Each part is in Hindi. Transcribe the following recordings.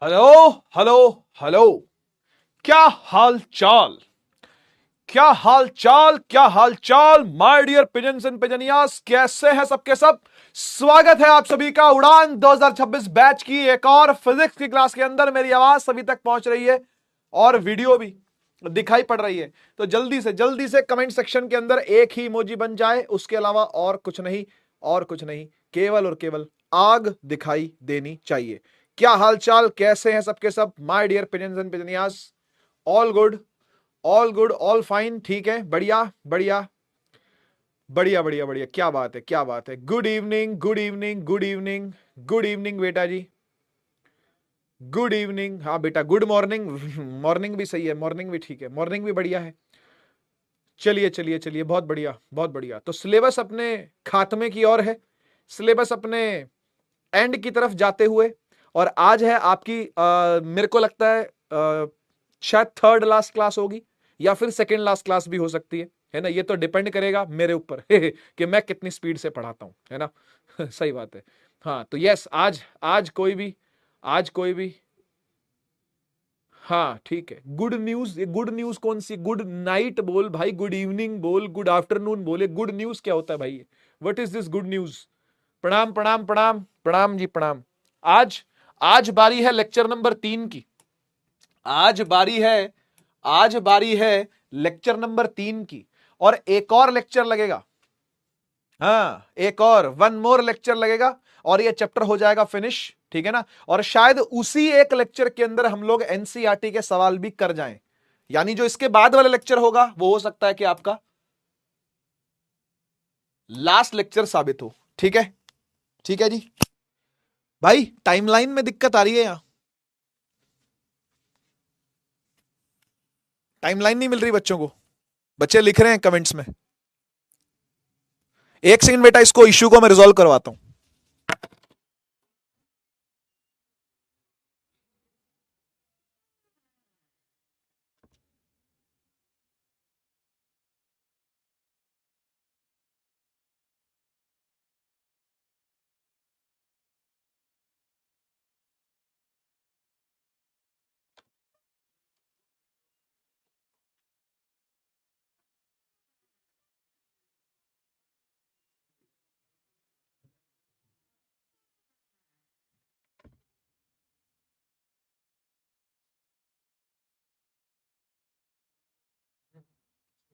Hello hello hello. क्या हाल चाल, क्या हाल चाल, क्या हाल चाल माय डियर पिजन्स एंड पिजनियास, कैसे हैं सबके सब। स्वागत है आप सभी का उड़ान 2026 बैच की एक और फिजिक्स की क्लास के अंदर। मेरी आवाज सभी तक पहुंच रही है और वीडियो भी दिखाई पड़ रही है, तो जल्दी से कमेंट सेक्शन के अंदर एक ही इमोजी बन जाए, उसके अलावा और कुछ नहीं, और कुछ नहीं, केवल और केवल आग दिखाई देनी चाहिए। क्या हालचाल, कैसे हैं सबके सब माय डियर पिजन्स एंड पिजनियास। All good, all good, all fine, ठीक है, बढ़िया बढ़िया बढ़िया बढ़िया बढ़िया। क्या बात है, क्या बात है। Good evening, good evening, good evening, good evening बेटा जी, गुड इवनिंग। हाँ बेटा, गुड मॉर्निंग। मॉर्निंग भी सही है, मॉर्निंग भी ठीक है, मॉर्निंग भी बढ़िया है। चलिए चलिए चलिए, बहुत बढ़िया बहुत बढ़िया। तो सिलेबस अपने खात्मे की ओर है, सिलेबस अपने एंड की तरफ जाते हुए, और आज है आपकी मेरे को लगता है शायद थर्ड लास्ट क्लास होगी या फिर सेकेंड लास्ट क्लास भी हो सकती है ना। ये तो डिपेंड करेगा मेरे ऊपर कि मैं कितनी स्पीड से पढ़ाता हूं, है ना। सही बात है। हाँ तो यस, आज आज कोई भी हाँ ठीक है। गुड न्यूज, गुड न्यूज कौन सी? गुड नाइट बोल भाई, गुड इवनिंग बोल, गुड आफ्टरनून बोले। गुड न्यूज क्या होता है भाई? What is this good news? प्रणाम प्रणाम प्रणाम प्रणाम जी, प्रणाम। आज आज बारी है लेक्चर नंबर 3 की। आज बारी है, आज बारी है लेक्चर नंबर 3 की। और एक और लेक्चर लगेगा, हाँ एक और वन मोर लेक्चर लगेगा और ये चैप्टर हो जाएगा फिनिश, ठीक है ना। और शायद उसी एक लेक्चर के अंदर हम लोग एनसीईआरटी के सवाल भी कर जाएं, यानी जो इसके बाद वाला लेक्चर होगा वो हो सकता है कि आपका लास्ट लेक्चर साबित हो। ठीक है, ठीक है जी। भाई टाइमलाइन में दिक्कत आ रही है, यहां टाइमलाइन नहीं मिल रही बच्चों को। बच्चे लिख रहे हैं कमेंट्स में। एक सेकंड बेटा, इसको इश्यू को मैं रिजॉल्व करवाता हूं।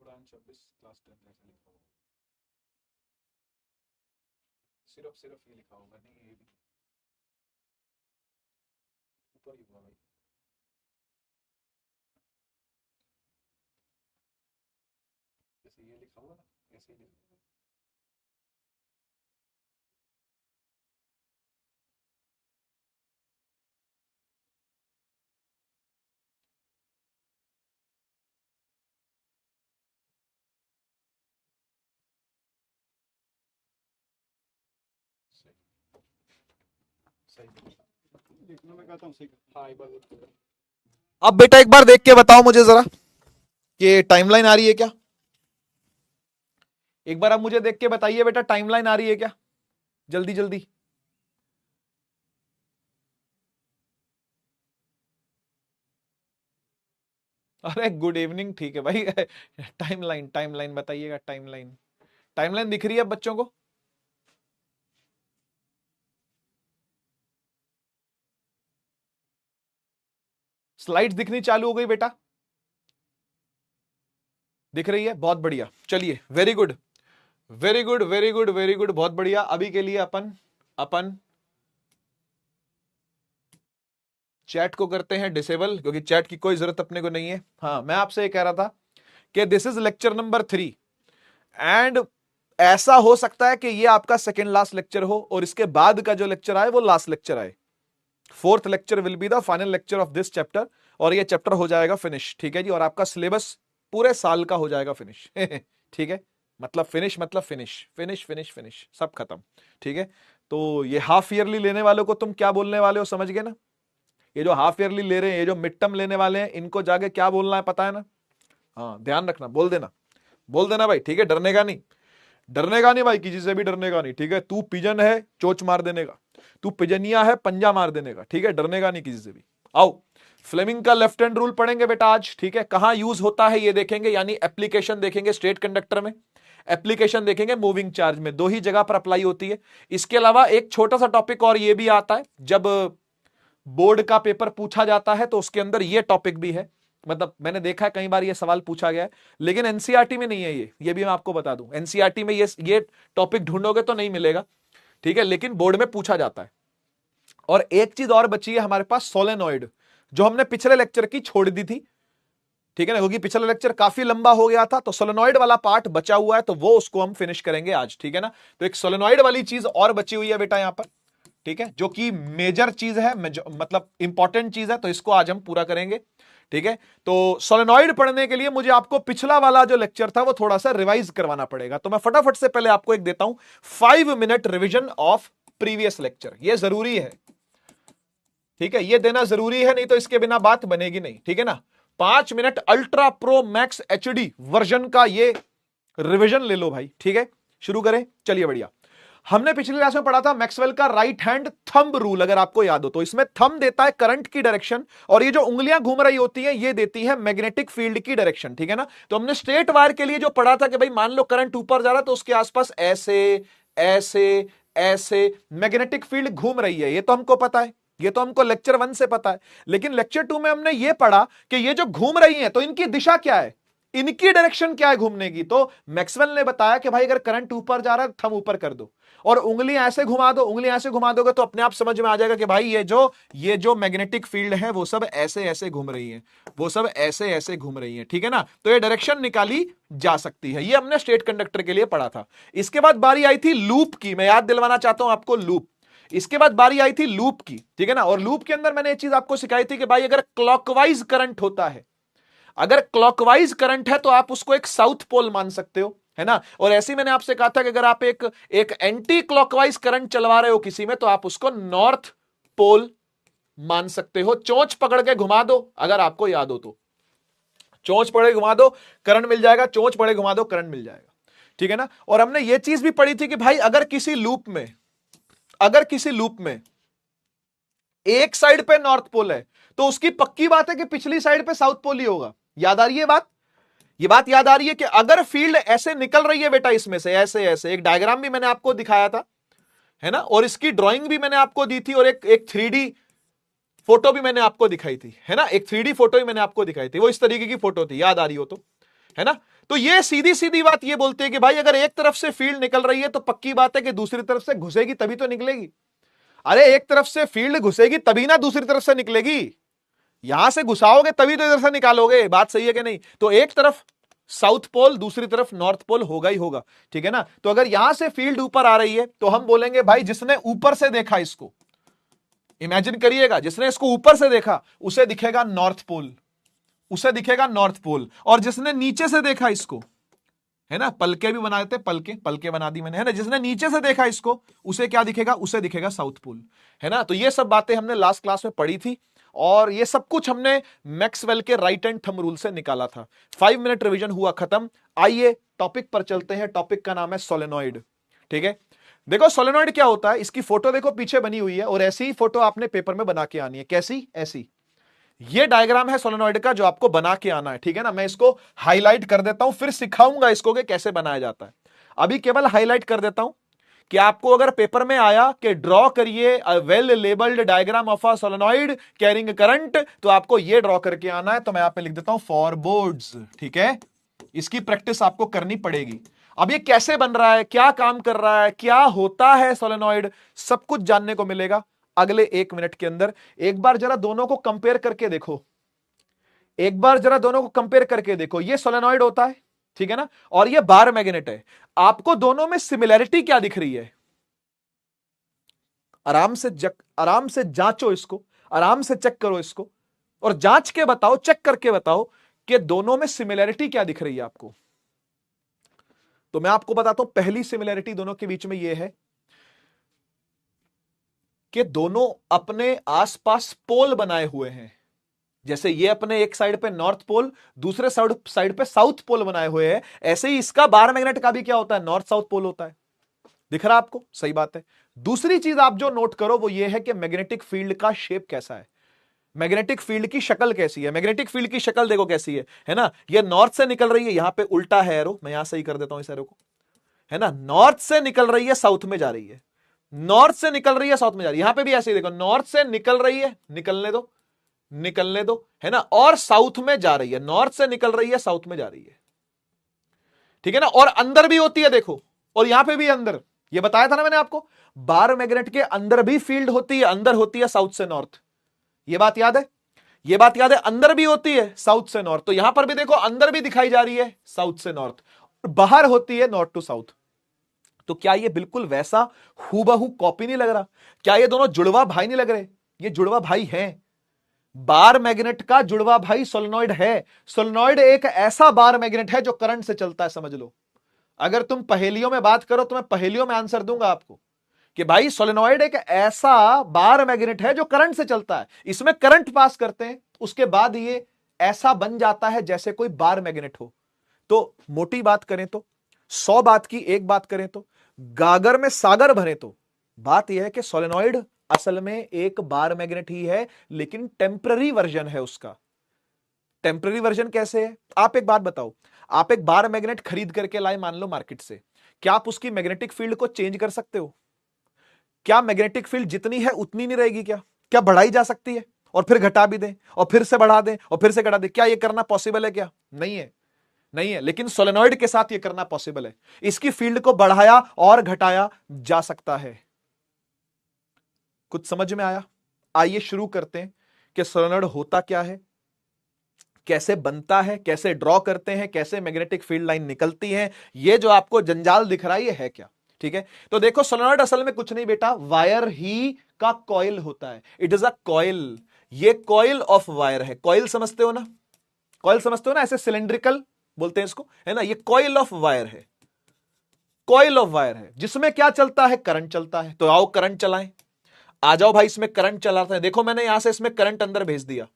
उड़ान 26 क्लास 10 ऐसा लिखा होगा, सिर्फ सिर्फ ये लिखा होगा, नहीं ये भी ऊपर ही हुआ भाई। जैसे ये लिखा हुआ ना, ऐसे ही लिखा हुआ। सही, सही देखना, मैं कहता हूँ सही। हाँ एक बार अब बेटा एक बार देख के बताओ मुझे जरा कि टाइमलाइन आ रही है क्या। एक बार आप मुझे देख के बताइए बेटा, टाइमलाइन आ रही है क्या, जल्दी जल्दी। अरे गुड इवनिंग, ठीक है भाई। टाइमलाइन, टाइमलाइन बताइएगा, टाइमलाइन। टाइमलाइन दिख रही है बच्चों को? स्लाइड्स दिखनी चालू हो गई बेटा? दिख रही है, बहुत बढ़िया। चलिए, very good very good very good very good, बहुत बढ़िया। अभी के लिए अपन अपन चैट को करते हैं डिसेबल, क्योंकि चैट की कोई जरूरत अपने को नहीं है। हाँ मैं आपसे ये कह रहा था कि this is lecture number 3 and ऐसा हो सकता है कि ये आपका सेकेंड लास्ट लेक्चर हो और इसके बाद का जो लेक्चर आए वो लास्ट लेक्चर आए। Fourth lecture will be the final lecture of this chapter और ये चैप्टर हो जाएगा फिनिश, ठीक है जी। और आपका सिलेबस पूरे साल का हो जाएगा फिनिश। ठीक है, मतलब फिनिश, मतलब फिनिश फिनिश फिनिश फिनिश, सब खत्म, ठीक है। तो ये हाफ ईयरली लेने वालों को तुम क्या बोलने वाले हो, समझ गए ना। ये जो हाफ ईयरली ले रहे हैं, ये जो मिड टर्म लेने वाले हैं, इनको जाके क्या बोलना है पता है ना। हाँ ध्यान रखना, बोल देना, बोल देना भाई, ठीक है। डरने का नहीं, डरने का नहीं भाई, किसी से भी डरने का नहीं, ठीक है। तू पिजन है, चोच मार देने का। तू पिजनिया है, पंजा मार देने का, ठीक है। डरने का नहीं किसी से भी। आओ, फ्लेमिंग का लेफ्ट हैंड रूल पढ़ेंगे बेटा आज, ठीक है। कहां यूज होता है ये देखेंगे, यानी एप्लीकेशन देखेंगे स्ट्रेट कंडक्टर में, एप्लीकेशन देखेंगे मूविंग चार्ज में, दो ही जगह पर अप्लाई होती है। इसके अलावा एक छोटा सा टॉपिक और ये भी आता है, जब बोर्ड का पेपर पूछा जाता है तो उसके अंदर ये टॉपिक भी है, मतलब मैंने देखा है कई बार ये सवाल पूछा गया है, लेकिन एनसीईआरटी में नहीं है ये भी मैं आपको बता दूं। एनसीईआरटी में ये टॉपिक ढूंढोगे तो नहीं मिलेगा, ठीक है, लेकिन बोर्ड में पूछा जाता है। और एक चीज और बची है हमारे पास, सोलेनॉइड, जो हमने पिछले लेक्चर की छोड़ दी थी, ठीक है ना, क्योंकि पिछला लेक्चर काफी लंबा हो गया था, तो सोलेनॉइड वाला पार्ट बचा हुआ है, तो वो उसको हम फिनिश करेंगे आज, ठीक है ना। तो एक सोलेनॉइड वाली चीज और बची हुई है बेटा यहां पर, ठीक है, जो कि मेजर चीज है, मतलब इंपॉर्टेंट चीज है, तो इसको आज हम पूरा करेंगे, ठीक है। तो सोलेनॉइड पढ़ने के लिए मुझे आपको पिछला वाला जो लेक्चर था वो थोड़ा सा रिवाइज करवाना पड़ेगा, तो मैं फटाफट से पहले आपको एक देता हूं 5 minute revision of previous lecture, ये जरूरी है, ठीक है, ये देना जरूरी है, नहीं तो इसके बिना बात बनेगी नहीं, ठीक है ना। 5 minute ultra pro max HD version का ये रिवीजन ले लो भाई, ठीक है। शुरू करें, चलिए बढ़िया। हमने पिछली क्लास में पढ़ा था मैक्सवेल का राइट हैंड थंब रूल, अगर आपको याद हो तो। इसमें थंब देता है करंट की डायरेक्शन, और ये जो उंगलियां घूम रही होती हैं ये देती है मैग्नेटिक फील्ड की डायरेक्शन, ठीक है ना। तो हमने स्ट्रेट वायर के लिए जो पढ़ा था कि भाई मान लो करंट ऊपर जा रहा है तो उसके आसपास ऐसे ऐसे ऐसे मैग्नेटिक फील्ड घूम रही है, ये तो हमको पता है, ये तो हमको लेक्चर 1 से पता है। लेकिन लेक्चर 2 में हमने ये पढ़ा कि ये जो घूम रही है तो इनकी दिशा क्या है, इनकी डायरेक्शन क्या है घूमने की। तो मैक्सवेल ने बताया कि भाई अगर करंट ऊपर जा रहा है थंब ऊपर कर दो, और उंगलियां ऐसे घुमा दो, उंगलियां ऐसे घुमा दोगे तो अपने आप समझ में आ जाएगा कि भाई ये जो मैग्नेटिक फील्ड है वो सब ऐसे ऐसे घूम रही है, वो सब ऐसे ऐसे घूम रही है, ठीक है ना। तो ये डायरेक्शन निकाली जा सकती है, ये हमने स्ट्रेट कंडक्टर के लिए पढ़ा था। इसके बाद बारी आई थी लूप की, मैं याद दिलवाना चाहता हूं आपको लूप। इसके बाद बारी आई थी लूप की, ठीक है ना। और लूप के अंदर मैंने एक चीज आपको सिखाई थी कि भाई अगर क्लॉकवाइज करंट होता है, अगर क्लॉकवाइज करंट है तो आप उसको एक साउथ पोल मान सकते हो, है ना। और ऐसे ही मैंने आपसे कहा था कि अगर आप एक एंटी क्लॉकवाइज करंट चलवा रहे हो किसी में, तो आप उसको नॉर्थ पोल मान सकते हो। चोंच पकड़ के घुमा दो, अगर आपको याद हो तो, चोंच पकड़ के घुमा दो करंट मिल जाएगा, चोंच पकड़ के घुमा दो करंट मिल जाएगा, ठीक है ना। और हमने ये चीज भी पढ़ी थी कि भाई अगर किसी लूप में एक साइड पे नॉर्थ पोल है तो उसकी पक्की बात है कि पिछली साइड पे साउथ पोल ही होगा। याद आ रही है बात, ये बात याद आ रही है कि अगर फील्ड ऐसे निकल रही है बेटा इसमें से ऐसे ऐसे, एक डायग्राम भी मैंने आपको दिखाया था, है ना, और इसकी ड्राइंग भी मैंने आपको दी थी, और एक 3D फोटो भी मैंने आपको दिखाई थी, है ना, एक 3D फोटो भी मैंने आपको दिखाई थी, वो इस तरीके की फोटो थी, याद आ रही हो तो, है ना। तो ये सीधी सीधी बात ये बोलते हैं कि भाई अगर एक तरफ से फील्ड निकल रही है तो पक्की बात है कि दूसरी तरफ से घुसेगी तभी तो निकलेगी। अरे एक तरफ से फील्ड घुसेगी तभी ना दूसरी तरफ से निकलेगी, यहां से घुसाओगे तभी तो इधर से निकालोगे, बात सही है कि नहीं। तो एक तरफ साउथ पोल दूसरी तरफ नॉर्थ पोल होगा ही होगा, ठीक है ना। तो अगर यहां से फील्ड ऊपर आ रही है तो हम बोलेंगे भाई जिसने ऊपर से देखा इसको, इमेजिन करिएगा, जिसने इसको ऊपर से देखा उसे दिखेगा नॉर्थ पोल, उसे दिखेगा नॉर्थ पोल। और जिसने नीचे से देखा इसको, है ना, पलके भी बना देते, पलके बना दी मैंने, है ना, जिसने नीचे से देखा इसको उसे क्या दिखेगा, उसे दिखेगा साउथ पोल, है ना। तो ये सब बातें हमने लास्ट क्लास में पढ़ी थी, और ये सब कुछ हमने मैक्सवेल के राइट हैंड थंब रूल से निकाला था। 5 मिनट रिवीजन हुआ खत्म। आइए टॉपिक पर चलते हैं, टॉपिक का नाम है सोलेनॉइड, ठीक है। देखो सोलेनॉइड क्या होता है, इसकी फोटो देखो पीछे बनी हुई है, और ऐसी ही फोटो आपने पेपर में बना के आनी है। कैसी, ऐसी, ये डायग्राम है सोलेनॉइड का जो आपको बना के आना है, ठीक है ना। मैं इसको हाईलाइट कर देता हूं, फिर सिखाऊंगा इसको कि कैसे बनाया जाता है। अभी केवल हाईलाइट कर देता हूं कि आपको अगर पेपर में आया कि ड्रॉ करिए a well labelled diagram of a solenoid carrying current, तो आपको ये ड्रॉ करके आना है। तो मैं यहां पे लिख देता हूं फॉर बोर्ड्स, ठीक है। इसकी प्रैक्टिस आपको करनी पड़ेगी। अब ये कैसे बन रहा है, क्या काम कर रहा है, क्या होता है सोलेनॉइड, सब कुछ जानने को मिलेगा अगले 1 मिनट के अंदर। एक बार जरा दोनों को कंपेयर करके देखो, एक बार जरा दोनों को कंपेयर करके देखो। ये सोलेनॉइड होता है, ठीक है ना, और ये बार मैग्नेट है। आपको दोनों में सिमिलैरिटी क्या दिख रही है, आराम से जांचो इसको, आराम से चेक करो इसको, और जांच के बताओ, चेक करके बताओ कि दोनों में सिमिलैरिटी क्या दिख रही है आपको। तो मैं आपको बताता हूं, पहली सिमिलैरिटी दोनों के बीच में यह है कि दोनों अपने आसपास पोल बनाए हुए हैं। जैसे ये अपने एक साइड पे नॉर्थ पोल, दूसरे साइड पे साउथ पोल बनाए हुए हैं, ऐसे ही इसका बार मैग्नेट का भी क्या होता है, नॉर्थ साउथ पोल होता है। दिख रहा आपको, सही बात है। दूसरी चीज आप जो नोट करो वो ये है कि मैग्नेटिक फील्ड का शेप कैसा है। मैग्नेटिक फील्ड की शक्ल कैसी है, मैग्नेटिक फील्ड की शक्ल देखो कैसी है ना, ये नॉर्थ से निकल रही है, यहां पे उल्टा है एरो, मैं यहां सही कर देता हूं इस एरो को, है ना, नॉर्थ से निकल रही है साउथ में जा रही है, नॉर्थ से निकल रही है साउथ में जा रही है, यहां पे भी ऐसे ही देखो, नॉर्थ से निकल रही है, निकलने दो, निकलने दो, है ना, और साउथ में जा रही है, नॉर्थ से निकल रही है साउथ में जा रही है, ठीक है ना, और अंदर भी होती है देखो, और यहां पे भी अंदर, ये बताया था ना मैंने आपको, बार मैग्नेट के अंदर भी फील्ड होती है, अंदर होती है साउथ से नॉर्थ, ये बात याद है, ये बात याद है, अंदर भी होती है साउथ से नॉर्थ, तो यहां पर भी देखो अंदर भी दिखाई जा रही है साउथ से नॉर्थ, बाहर होती है नॉर्थ टू साउथ। तो क्या ये बिल्कुल वैसा हूबहू कॉपी नहीं लग रहा, क्या ये दोनों जुड़वा भाई नहीं लग रहे, ये जुड़वा भाई हैं, बार मैग्नेट का जुड़वा भाई सोलेनॉइड है, सोलेनॉइड एक ऐसा बार मैग्नेट है जो करंट से चलता है, समझ लो, अगर तुम पहेलियों में बात करो तो मैं पहेलियों में आंसर दूंगा आपको कि भाई सोलेनॉइड एक ऐसा बार मैग्नेट है जो करंट से चलता है, इसमें करंट पास करते हैं, उसके बाद ये ऐसा बन जाता है जैसे कोई बार मैग्नेट हो। तो मोटी बात करें तो, 100 बात की एक बात करें तो, गागर में सागर भरे तो, बात यह है कि सोलेनॉइड असल में एक बार मैग्नेट ही है, लेकिन टेम्पररी वर्जन है उसका। टेम्पररी वर्जन कैसे है, आप एक बात बताओ, आप एक बार मैग्नेट खरीद करके लाए मान लो मार्केट से, क्या आप उसकी मैग्नेटिक फील्ड को चेंज कर सकते हो? क्या मैग्नेटिक फील्ड जितनी है उतनी नहीं रहेगी? क्या क्या बढ़ाई जा सकती है और फिर घटा भी दें और फिर से बढ़ा दें और फिर से घटा दें? क्या यह करना पॉसिबल है? क्या नहीं है, नहीं है, लेकिन सोलेनॉइड के साथ यह करना पॉसिबल है, इसकी फील्ड को बढ़ाया और घटाया जा सकता है। कुछ समझ में आया? आइए शुरू करते हैं कि सोलेनॉइड होता क्या है, कैसे बनता है, कैसे ड्रॉ करते हैं, कैसे मैग्नेटिक फील्ड लाइन निकलती है, ये जो आपको जंजाल दिख रहा है ये है क्या? ठीक है, तो देखो सोलेनॉइड असल में कुछ नहीं बेटा, वायर ही का कॉइल होता है, इट इज अ कॉइल, ये कॉइल ऑफ वायर है, कॉइल समझते हो ना, कॉइल समझते हो ना, ऐसे सिलेंड्रिकल बोलते हैं इसको, है ना, ये कॉइल ऑफ वायर है, कॉइल ऑफ वायर है, जिसमें क्या चलता है, करंट चलता है। तो आओ करंट चलाएं, आ जाओ भाई, इसमें करंट चलाते हैं, देखो मैंने यहां से इसमें करंट अंदर भेज दिया,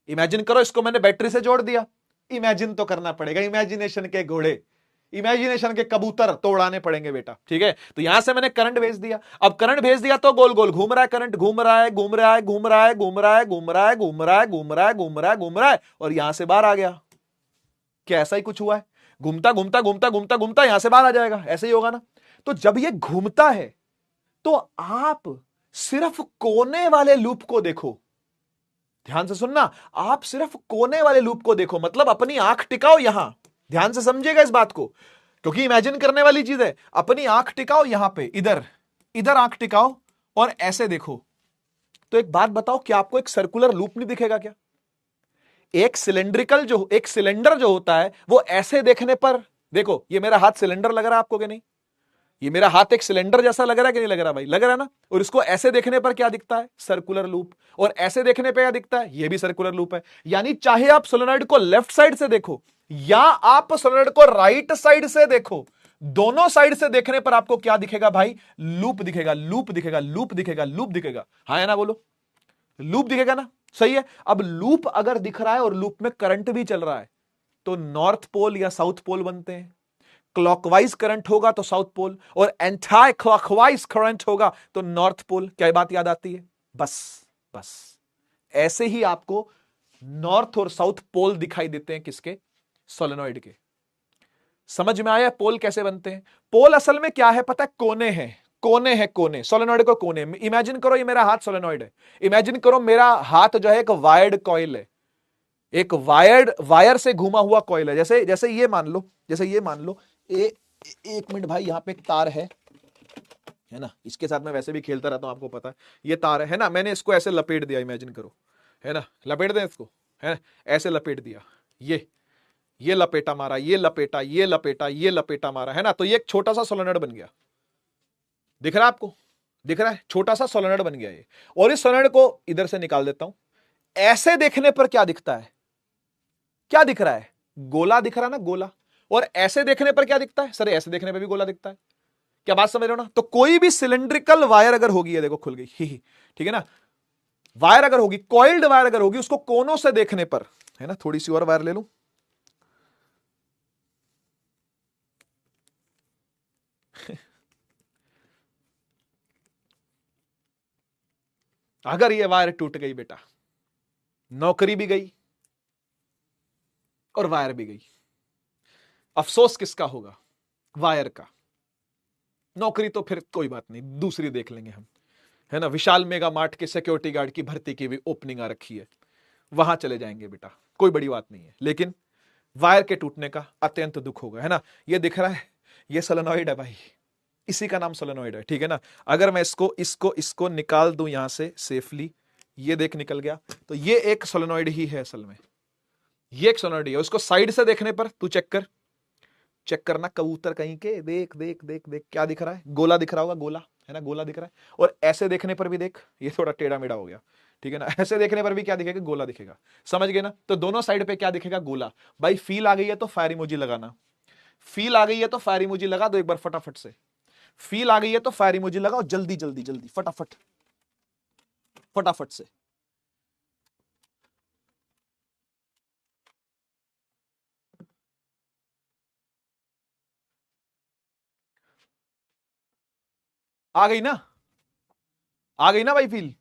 इमेजिन करो इसको मैंने बैटरी से जोड़ दिया, इमेजिन तो करना पड़ेगा, इमेजिनेशन के घोड़े, इमेजिनेशन के कबूतर तो उड़ाने पड़ेंगे बेटा, ठीक है, तो यहां से मैंने करंट भेज दिया, अब करंट भेज दिया तो गोल गोल घूम रहा है, करंट घूम रहा है, घूम रहा है, घूम रहा है, घूम रहा है, घूम रहा है, घूम रहा है, घूम रहा है, घूम रहा है, घूम रहा है, और यहां से बाहर आ गया। क्या ऐसा ही कुछ हुआ है? घूमता घूमता घूमता घूमता घूमता यहां से बाहर आ जाएगा, ऐसे ही होगा ना। तो जब ये घूमता है तो आप सिर्फ कोने वाले लूप को देखो, ध्यान से सुनना, आप सिर्फ कोने वाले लूप को देखो, मतलब अपनी आंख टिकाओ यहां, ध्यान से समझिएगा इस बात को, क्योंकि इमेजिन करने वाली चीज है। अपनी आंख टिकाओ यहां पे, इधर इधर आंख टिकाओ और ऐसे देखो, तो एक बात बताओ, क्या आपको एक सर्कुलर लूप नहीं दिखेगा? क्या एक सिलेंड्रिकल जो, एक सिलेंडर जो होता है वो ऐसे देखने पर, देखो ये मेरा हाथ सिलेंडर लग रहा है आपको कि नहीं, ये मेरा हाथ एक सिलेंडर जैसा लग रहा है कि नहीं लग रहा भाई? लग रहा है ना। और इसको ऐसे देखने पर क्या दिखता है? Circular loop. और ऐसे देखने पर क्या दिखता है? ये भी सर्कुलर लूप है। यानी चाहे आप सोलेनॉइड को लेफ्ट साइड से देखो या आप सोलेनॉइड को राइट साइड से देखो, दोनों साइड से देखने पर आपको क्या दिखेगा भाई? लूप दिखेगा, लूप दिखेगा, लूप दिखेगा, लूप दिखेगा। हाँ है ना, बोलो, लूप दिखेगा ना, सही है। अब लूप अगर दिख रहा है और लूप में करंट भी चल रहा है तो नॉर्थ पोल या साउथ पोल बनते हैं। क्लॉकवाइज करंट होगा तो साउथ पोल, और एंटाई क्लॉकवाइज करंट होगा तो नॉर्थ पोल। क्या बात याद आती है? बस बस ऐसे ही आपको नॉर्थ और साउथ पोल दिखाई देते हैं किसके? सोलेनॉइड के। समझ में आया पोल कैसे बनते हैं? पोल असल में क्या है पता है? कोने हैं, कोने हैं, कोने, सोलेनॉइड को कोने। इमेजिन करो ये मेरा हाथ सोलेनॉइड है, इमेजिन करो मेरा हाथ जो है एक वायर्ड कॉइल है, एक वायर्ड वायर से घुमा हुआ कॉइल है। जैसे जैसे ये मान लो, जैसे ये मान लो, एक मिनट भाई, यहां पे एक तार है ना, इसके साथ मैं वैसे भी खेलता रहता हूं आपको पता है, ये तार है ना, मैंने इसको ऐसे लपेट दिया, इमेजिन करो, है ना, लपेट दें इसको, है ना, ऐसे लपेट दिया, ये लपेटा मारा, ये लपेटा, ये लपेटा, ये लपेटा मारा, है ना, तो ये एक छोटा सा सोलेनॉइड बन गया। दिख रहा है आपको? दिख रहा है, छोटा सा सोलेनॉइड बन गया ये। और इस सोलेनॉइड को इधर से निकाल देता हूं, ऐसे देखने पर क्या दिखता है? क्या दिख रहा है? गोला दिख रहा है ना, गोला। और ऐसे देखने पर क्या दिखता है? सर ऐसे देखने पर भी गोला दिखता है। क्या बात समझ रहे हो ना? तो कोई भी सिलेंड्रिकल वायर अगर होगी, ये देखो खुल गई, ठीक है ना, वायर अगर होगी, कॉइल्ड वायर अगर होगी, उसको कोनों से देखने पर, है ना, थोड़ी सी और वायर ले लूं, अगर ये वायर टूट गई बेटा, नौकरी भी गई और वायर भी गई। अफसोस किसका होगा? वायर का। नौकरी तो फिर कोई बात नहीं, दूसरी देख लेंगे हम, है ना। विशाल मेगा मार्ट के सिक्योरिटी गार्ड की भर्ती की भी ओपनिंग आ रखी है, वहां चले जाएंगे बेटा, कोई बड़ी बात नहीं है। लेकिन वायर के टूटने का अत्यंत दुख होगा, है ना। ये दिख रहा है, ये सोलेनॉइड है भाई, इसी का नाम सोलेनॉइड है, ठीक है ना। अगर मैं इसको इसको इसको निकाल दूं यहां से सेफली, ये देख निकल गया, तो ये एक सोलेनॉइड ही है असल में, ये एक सोलेनॉइड ही है। उसको साइड से देखने पर तू चेक कर, चेक करना कबूतर कहीं के, देख देख देख देख क्या दिख रहा है, गोला दिख रहा होगा, गोला है ना, गोला दिख रहा है। और ऐसे देखने पर भी देख, ये थोड़ा टेढ़ा मेढ़ा हो गया, ठीक है ना। ऐसे देखने पर भी क्या दिखेगा? गोला दिखेगा, समझ गए ना। तो दोनों साइड पे क्या दिखेगा? गोला। भाई फील आ गई है तो फायर इमोजी लगाना, फील आ गई है तो फायर इमोजी लगा दो एक बार फटाफट से, फील आ गई है तो फायर इमोजी लगाओ जल्दी जल्दी जल्दी, फटाफट फटाफट से। आ गई ना, आ गई ना भाई फील?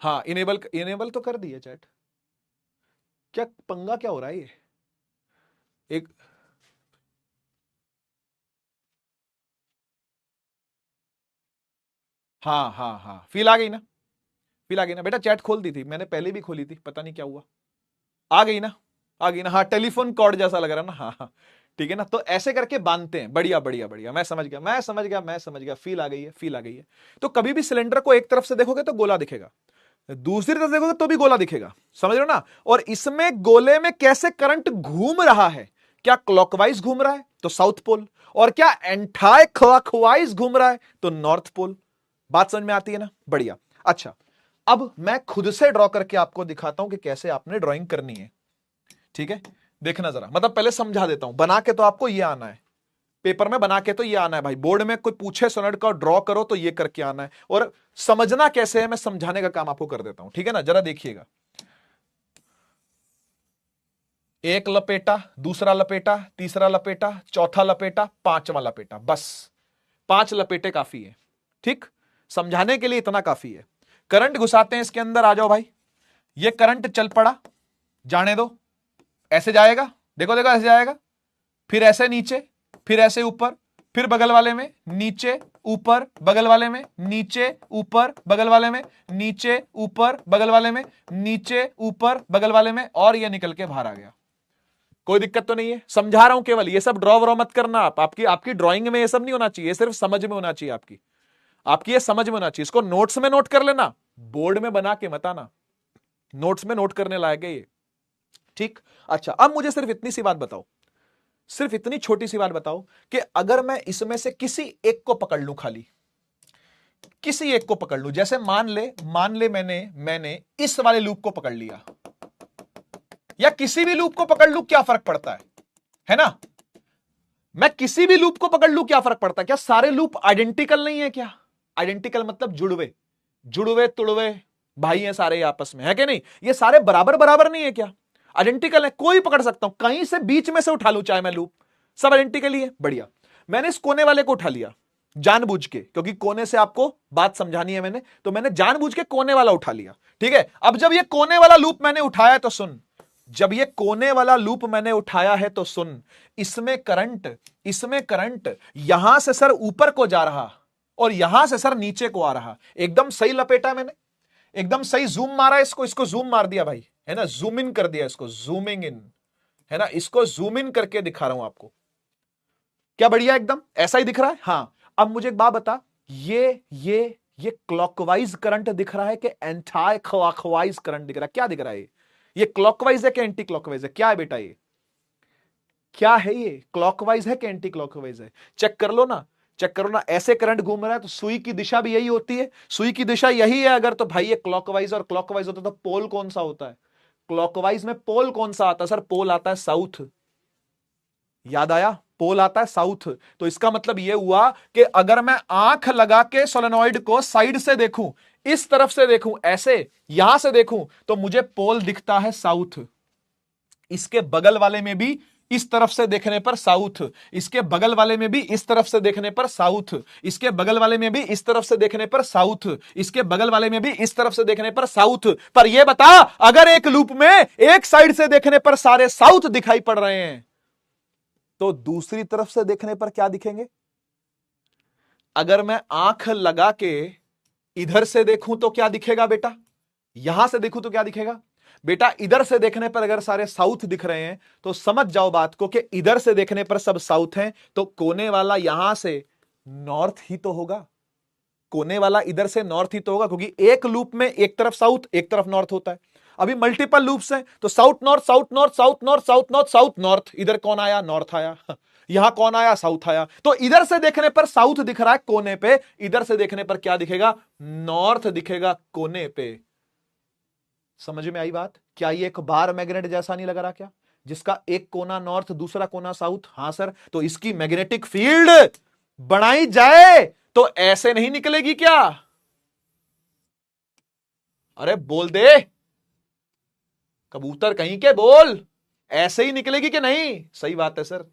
हाँ, इनेबल इनेबल तो कर दिया चैट। क्या पंगा क्या हो रहा है ये? एक हाँ हाँ हाँ, फील आ गई ना, फील आ गई ना बेटा। चैट खोल दी थी मैंने, पहले भी खोली थी, पता नहीं क्या हुआ। आ गई ना, आ गई ना। हाँ, टेलीफोन कॉर्ड जैसा लग रहा है ना, हाँ हाँ, ठीक है ना। तो ऐसे करके बांधते हैं, बढ़िया बढ़िया बढ़िया, मैं समझ गया मैं समझ गया मैं समझ गया। फील आ गई है, फील आ गई है। तो कभी भी सिलेंडर को एक तरफ से देखोगे तो गोला दिखेगा, दूसरी तरफ देखोगे तो भी गोला दिखेगा, समझ रहे हो ना। और इसमें गोले में कैसे करंट घूम रहा है, क्या क्लॉकवाइज घूम रहा है तो साउथ पोल, और क्या एंटाई क्लॉकवाइज घूम रहा है तो नॉर्थ पोल। बात समझ में आती है ना, बढ़िया। अच्छा, अब मैं खुद से ड्रॉ करके आपको दिखाता हूं कि कैसे आपने ड्राइंग करनी है, ठीक है। देखना जरा, मतलब पहले समझा देता हूं, बना के तो आपको ये आना है, पेपर में बना के तो ये आना है भाई, बोर्ड में कोई पूछे सोनेट का ड्रॉ करो तो ये करके आना है। और समझना कैसे है मैं समझाने का काम आपको कर देता हूं, ठीक है ना। जरा देखिएगा, एक लपेटा, दूसरा लपेटा, तीसरा लपेटा, चौथा लपेटा, पांचवा लपेटा, बस 5 लपेटे काफी है, ठीक। समझाने के लिए इतना काफी है। करंट घुसाते हैं इसके अंदर, आ जाओ भाई। ये करंट चल पड़ा, जाने दो, ऐसे जाएगा, देखो देखो ऐसे जाएगा, फिर ऐसे नीचे, फिर ऐसे ऊपर, फिर बगल वाले में नीचे ऊपर, बगल वाले में नीचे ऊपर, बगल वाले में नीचे ऊपर, बगल वाले में नीचे ऊपर, बगल वाले में, और ये निकल के बाहर आ गया। कोई दिक्कत तो नहीं है, समझा रहा हूं केवल, ये सब ड्रॉ व्रॉ मत करना आप, आपकी आपकी ड्राइंग में ये सब नहीं होना चाहिए, सिर्फ समझ में होना चाहिए आपकी, आपकी ये समझ में होना चाहिए। इसको नोट्स में नोट कर लेना, बोर्ड में बना के मत आना, नोट्स में नोट करने लायक है ये, ठीक। अच्छा, अब मुझे सिर्फ इतनी सी बात बताओ, सिर्फ इतनी छोटी सी बात बताओ कि अगर मैं इसमें से किसी एक को पकड़ लूं, खाली किसी एक को पकड़ लूं, जैसे मान ले मैंने इस वाले लूप को पकड़ लिया, या किसी भी लूप को पकड़ लूं, क्या फर्क पड़ता है ना। मैं किसी भी लूप को पकड़ लूं, क्या फर्क पड़ता है? क्या सारे लूप आइडेंटिकल नहीं है क्या? आइडेंटिकल मतलब जुड़वे, जुड़वे तुड़वे भाई हैं सारे आपस में, है कि नहीं? ये सारे बराबर बराबर नहीं है क्या? आइडेंटिकल है, कोई पकड़ सकता हूं, कहीं से बीच में से उठा लूं चाहे मैं लूप, सब आइडेंटिकल ही है, बढ़िया। मैंने इस कोने वाले को उठा लिया जानबूझ के, क्योंकि कोने से आपको बात समझानी है मैंने, तो मैंने जानबूझ के कोने वाला उठा लिया, ठीक है। अब जब ये कोने वाला लूप मैंने उठाया तो सुन, जब ये कोने वाला लूप मैंने उठाया है तो सुन, इसमें करंट यहां से सर ऊपर को जा रहा और यहां से सर नीचे को आ रहा। एकदम सही लपेटा मैंने, एकदम सही जूम मारा इसको जूम मार दिया भाई, है ना, जूम इन कर दिया इसको, जूमिंग इन, है ना, इसको जूम इन करके दिखा रहा हूं आपको। क्या बढ़िया, एकदम ऐसा ही दिख रहा है। हाँ, अब मुझे एक बात बता, ये क्लॉकवाइज करंट दिख रहा है कि एंटी क्लॉकवाइज करंट दिख रहा है? क्या दिख रहा है ये क्लॉकवाइज है कि एंटी क्लॉकवाइज है? क्या है बेटा ये, क्या है ये, क्लॉकवाइज है कि एंटी क्लॉकवाइज है? चेक कर लो ना, चेक करो ना। ऐसे करंट घूम रहा है तो सुई की दिशा भी यही होती है, सुई की दिशा यही है अगर, तो भाई ये क्लॉकवाइज और क्लॉकवाइज होता तो पोल कौन सा होता है? क्लॉकवाइज में पोल कौन सा आता है सर? पोल आता है साउथ, याद आया, पोल आता है साउथ। तो इसका मतलब यह हुआ कि अगर मैं आंख लगा के सोलेनॉइड को साइड से देखूं, इस तरफ से देखूं, ऐसे यहां से देखूं, तो मुझे पोल दिखता है साउथ। इसके बगल वाले में भी इस तरफ से देखने पर साउथ, इसके बगल वाले में भी इस तरफ से देखने पर साउथ, इसके बगल वाले में भी इस तरफ से देखने पर साउथ, इसके बगल वाले में भी इस तरफ से देखने पर साउथ। पर यह बता, अगर एक लूप में एक साइड से देखने पर सारे साउथ दिखाई पड़ रहे हैं तो दूसरी तरफ से देखने पर क्या दिखेंगे? अगर मैं आंख लगा के इधर से देखूं तो क्या दिखेगा बेटा? यहां से देखूं तो क्या दिखेगा बेटा? इधर से देखने पर अगर सारे साउथ दिख रहे हैं तो समझ जाओ बात को कि इधर से देखने पर सब साउथ हैं, तो कोने वाला यहां से नॉर्थ ही तो होगा। कोने वाला इधर से नॉर्थ ही तो होगा, क्योंकि एक लूप में एक तरफ साउथ एक तरफ नॉर्थ होता है। अभी मल्टीपल लूप्स हैं तो south north south north south north south north south north. इधर कौन आया? नॉर्थ आया। यहां कौन आया? साउथ आया। तो इधर से देखने पर साउथ दिख रहा है कोने पे, इधर से देखने पर क्या दिखेगा? नॉर्थ दिखेगा कोने पे। समझ में आई बात? क्या ये एक बार मैग्नेट जैसा नहीं लग रहा क्या, जिसका एक कोना नॉर्थ दूसरा कोना साउथ? हां सर। तो इसकी मैग्नेटिक फील्ड बनाई जाए तो ऐसे नहीं निकलेगी क्या? अरे बोल दे कबूतर कहीं के, बोल। ऐसे ही निकलेगी कि नहीं? सही बात है सर,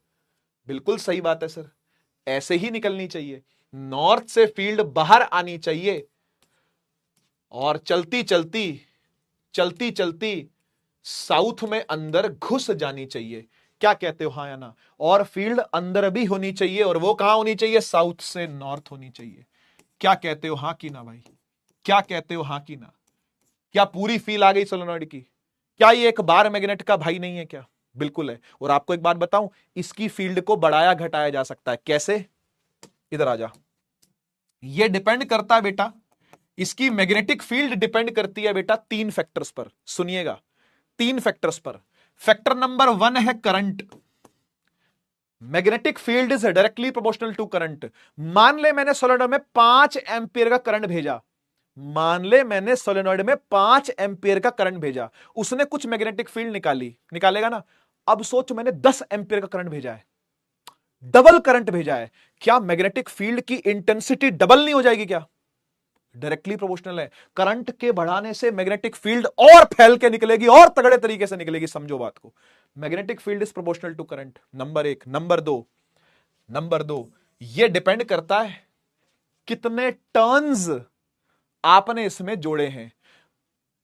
बिल्कुल सही बात है सर, ऐसे ही निकलनी चाहिए। नॉर्थ से फील्ड बाहर आनी चाहिए और चलती चलती चलती चलती साउथ में अंदर घुस जानी चाहिए। क्या कहते हो, हां या ना? और फील्ड अंदर भी होनी चाहिए, और वो कहां होनी चाहिए? साउथ से नॉर्थ होनी चाहिए। क्या कहते हो, हां की ना भाई? क्या कहते हो, हां की ना? क्या पूरी फील आ गई सोलेनॉइड की? क्या ये एक बार मैग्नेट का भाई नहीं है क्या? बिल्कुल है। और आपको एक बात बताऊं, इसकी फील्ड को बढ़ाया घटाया जा सकता है। कैसे? इधर आ जा। ये डिपेंड करता है बेटा, इसकी मैग्नेटिक फील्ड डिपेंड करती है बेटा 3 फैक्टर्स पर। सुनिएगा, 3 फैक्टर्स पर। फैक्टर नंबर 1 है current. Magnetic field is directly proportional to current. मान ले मैंने सोलेनॉइड में 5 एम्पियर का करंट भेजा, मान ले मैंने सोलेनॉइड में 5 एम्पियर का करंट भेजा, उसने कुछ मैग्नेटिक फील्ड निकालेगा ना। अब सोच, मैंने 10 एम्पियर का करंट भेजा है, डबल करंट भेजा है, क्या मैग्नेटिक फील्ड की इंटेंसिटी डबल नहीं हो जाएगी क्या? डायरेक्टली प्रोपोर्शनल है। करंट के बढ़ाने से मैग्नेटिक फील्ड और फैल के निकलेगी, और तगड़े तरीके से निकलेगी। समझो बात को, magnetic field is proportional to current, number 1। Number दो, यह डिपेंड करता है कितने टर्न्स आपने इसमें जोड़े हैं।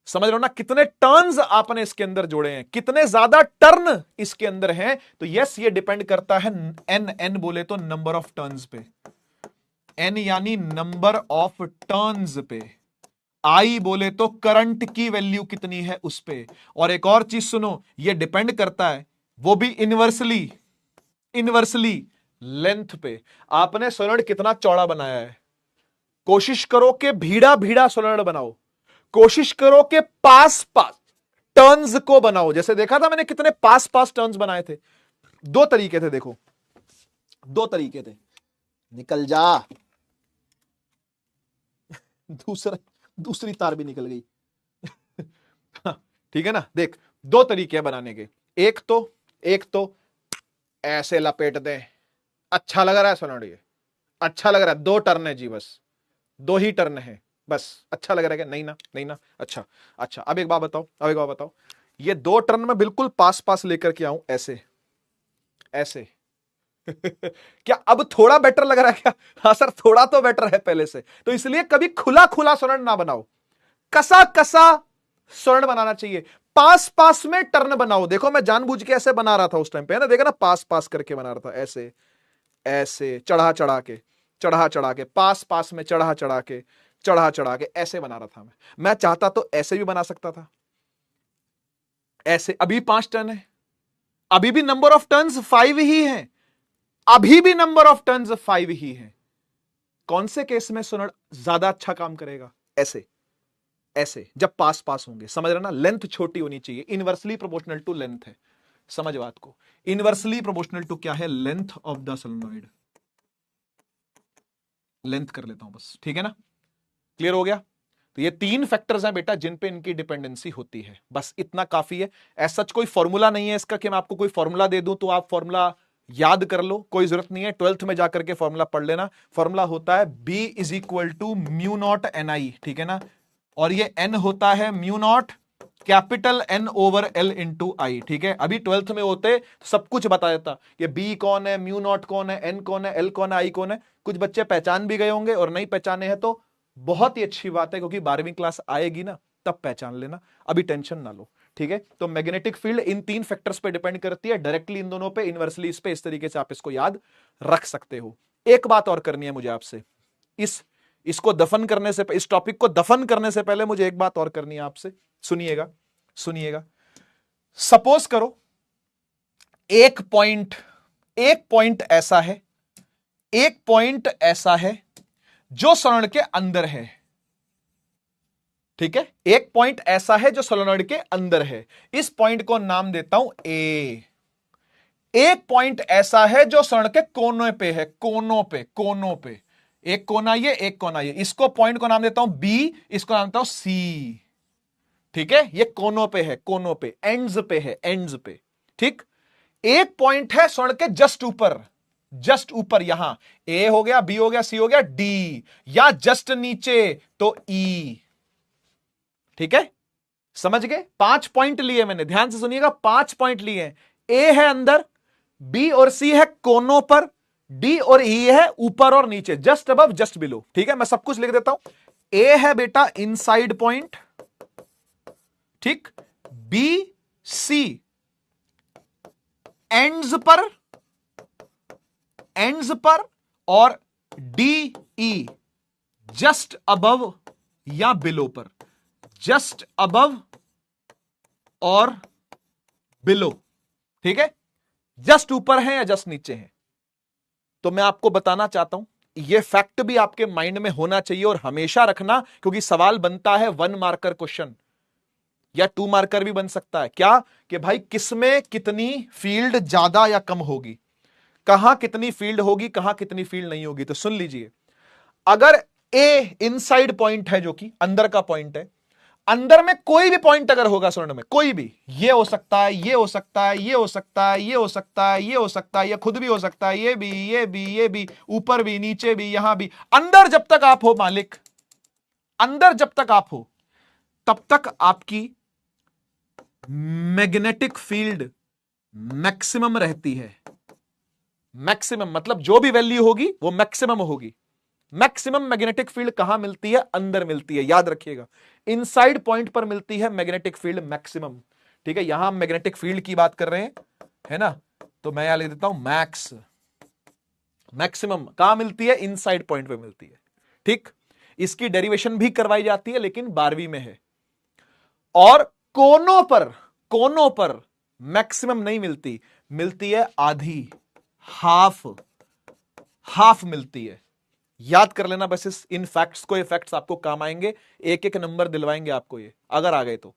समझ रहे हो ना? कितने टर्न्स आपने इसके अंदर जोड़े हैं, कितने ज्यादा टर्न इसके अंदर हैं। तो यस, ये डिपेंड करता है एन बोले तो नंबर ऑफ टर्न्स पे, एन यानी नंबर ऑफ टर्न्स पे, आई बोले तो करंट की वैल्यू कितनी है उस पे। और एक और चीज सुनो, ये डिपेंड करता है वो भी इनवर्सली लेंथ पे। आपने सोलेनॉइड कितना चौड़ा बनाया है, कोशिश करो कि भीड़ा भीड़ा सोलेनॉइड बनाओ, कोशिश करो कि पास पास टर्न्स को बनाओ। जैसे देखा था मैंने कितने पास पास टर्न्स बनाए थे। 2 तरीके थे, देखो 2 तरीके थे। निकल जा, दूसरी तार भी निकल गई। ठीक है ना? देख, 2 तरीके हैं बनाने के। एक तो ऐसे लपेट दे, अच्छा लग रहा है सोलेनॉइड, ये अच्छा लग रहा है। 2 टर्न है जी, बस 2 ही टर्न है, बस अच्छा लग रहा है क्या? नहीं ना। अच्छा, अब एक बात बताओ, ये 2 टर्न में बिल्कुल पास पास लेकर के आऊं, ऐसे क्या अब थोड़ा बेटर लग रहा है क्या? हाँ सर, थोड़ा तो बेटर है पहले से। तो इसलिए कभी खुला सोलेनॉइड ना बनाओ, कसा सोलेनॉइड बनाना चाहिए। पास पास में टर्न बनाओ। देखो मैं जानबूझ के ऐसे बना रहा था उस टाइम पे, है ना? देखा ना, पास पास करके बना रहा था, ऐसे चढ़ा चढ़ा के पास में चढ़ा चढ़ा के ऐसे बना रहा था मैं चाहता तो ऐसे भी बना सकता था, ऐसे। अभी 5 टर्न है, अभी भी नंबर ऑफ टर्न्स 5 ही है, अभी भी नंबर ऑफ टर्न्स 5 ही है। कौन से केस में सोलेनॉइड ज्यादा अच्छा काम करेगा? ऐसे जब पास पास होंगे। समझ रहे ना? लेंथ छोटी होनी चाहिए, इनवर्सली प्रोपोर्शनल टू लेंथ है। समझ बात को, इनवर्सली प्रोपोर्शनल टू क्या है? Length of the solenoid. Length कर लेता हूं बस, ठीक है ना? क्लियर हो गया? तो ये 3 फैक्टर्स हैं बेटा जिन पे इनकी डिपेंडेंसी होती है, बस इतना काफी है। ऐसा कोई फॉर्मूला नहीं है इसका कि मैं आपको कोई फॉर्मूला दे दूं तो आप फॉर्मूला याद कर लो, कोई जरूरत नहीं है। 12th में जाकर के फॉर्मूला पढ़ लेना। फॉर्मूला होता है B is equal to mu naught NI, ठीक है ना? और ये N होता है mu naught capital N over L into I. ठीक है, अभी 12th में होते तो सब कुछ बता देता, ये B कौन है, म्यू नॉट कौन है, N कौन है, L कौन है, I कौन है। कुछ बच्चे पहचान भी गए होंगे और नहीं पहचाने हैं तो बहुत ही अच्छी बात है, क्योंकि 12वीं क्लास आएगी ना तब पहचान लेना, अभी टेंशन ना लो। ठीक है, तो मैग्नेटिक फील्ड इन 3 फैक्टर्स पे डिपेंड करती है, डायरेक्टली इन दोनों पे, इनवर्सली इस पे। इस तरीके से आप इसको याद रख सकते हो। एक बात और करनी है मुझे आपसे, इसको दफन करने से, इस टॉपिक को दफन करने से पहले मुझे एक बात और करनी है आपसे। सुनिएगा सुनिएगा। सपोज करो एक पॉइंट ऐसा है, एक पॉइंट ऐसा है जो सोलेनोइड के अंदर है। ठीक है, एक पॉइंट ऐसा है जो सोलेनोइड के अंदर है, इस पॉइंट को नाम देता हूं ए। एक पॉइंट ऐसा है जो सोलेनोइड के कोनों पे है, कोनों पे एक कोना ये, एक कोना ये, इसको पॉइंट को नाम देता हूं बी, इसको नाम देता हूं सी। ठीक है, ये कोनों पे है, कोनों पे, एंड्स पे है, एंड्स पे। ठीक, एक पॉइंट है सोलेनोइड के जस्ट ऊपर, यहां ए हो गया, बी हो गया, सी हो गया, डी, या जस्ट नीचे तो ई। ठीक है, समझ गए? 5 पॉइंट लिए मैंने, ध्यान से सुनिएगा, 5 पॉइंट लिए। ए है अंदर, बी और सी है कोनों पर, डी और ई है ऊपर और नीचे, जस्ट अबव, जस्ट बिलो। ठीक है, मैं सब कुछ लिख देता हूं। ए है बेटा इनसाइड पॉइंट, ठीक, बी सी एंड्स पर, और डी ई जस्ट अबव या बिलो पर, जस्ट अबव और बिलो। ठीक है, जस्ट ऊपर है या जस्ट नीचे है। तो मैं आपको बताना चाहता हूं, यह फैक्ट भी आपके माइंड में होना चाहिए और हमेशा रखना, क्योंकि सवाल बनता है 1 मार्कर क्वेश्चन या 2 मार्कर भी बन सकता है। क्या कि भाई किसमें कितनी फील्ड ज्यादा या कम होगी, कहां कितनी फील्ड होगी, कहां कितनी फील्ड नहीं होगी। तो सुन लीजिए, अगर ए इनसाइड पॉइंट है, जो कि अंदर का पॉइंट है, अंदर में कोई भी पॉइंट अगर होगा सोलेनोइड में, कोई भी, ये हो सकता है, ये हो सकता है, ये हो सकता है, ये हो सकता है, ये हो सकता है, ये खुद भी हो सकता है, ये भी, ये भी, ये भी, ऊपर भी, नीचे भी, यहां भी, अंदर जब तक आप हो मालिक, अंदर जब तक आप हो, तब तक आपकी मैग्नेटिक फील्ड मैक्सिमम रहती है। मैक्सिमम मतलब जो भी वैल्यू होगी वो मैक्सिमम होगी। मैक्सिमम मैग्नेटिक फील्ड कहां मिलती है? अंदर मिलती है, याद रखिएगा, इनसाइड पॉइंट पर मिलती है मैग्नेटिक फील्ड मैक्सिमम। ठीक है, यहां हम मैग्नेटिक फील्ड की बात कर रहे हैं, है ना, तो मैं यहां लिख देता हूं मैक्स। मैक्सिमम कहां मिलती है? इनसाइड पॉइंट पे मिलती है। ठीक, इसकी डेरिवेशन भी करवाई जाती है, लेकिन 12वीं में है। और कोनों पर मैक्सिमम नहीं मिलती, मिलती है आधी, हाफ मिलती है। याद कर लेना बस इन फैक्ट्स को, ये फैक्ट्स आपको काम आएंगे, एक एक नंबर दिलवाएंगे आपको ये, अगर आ गए तो।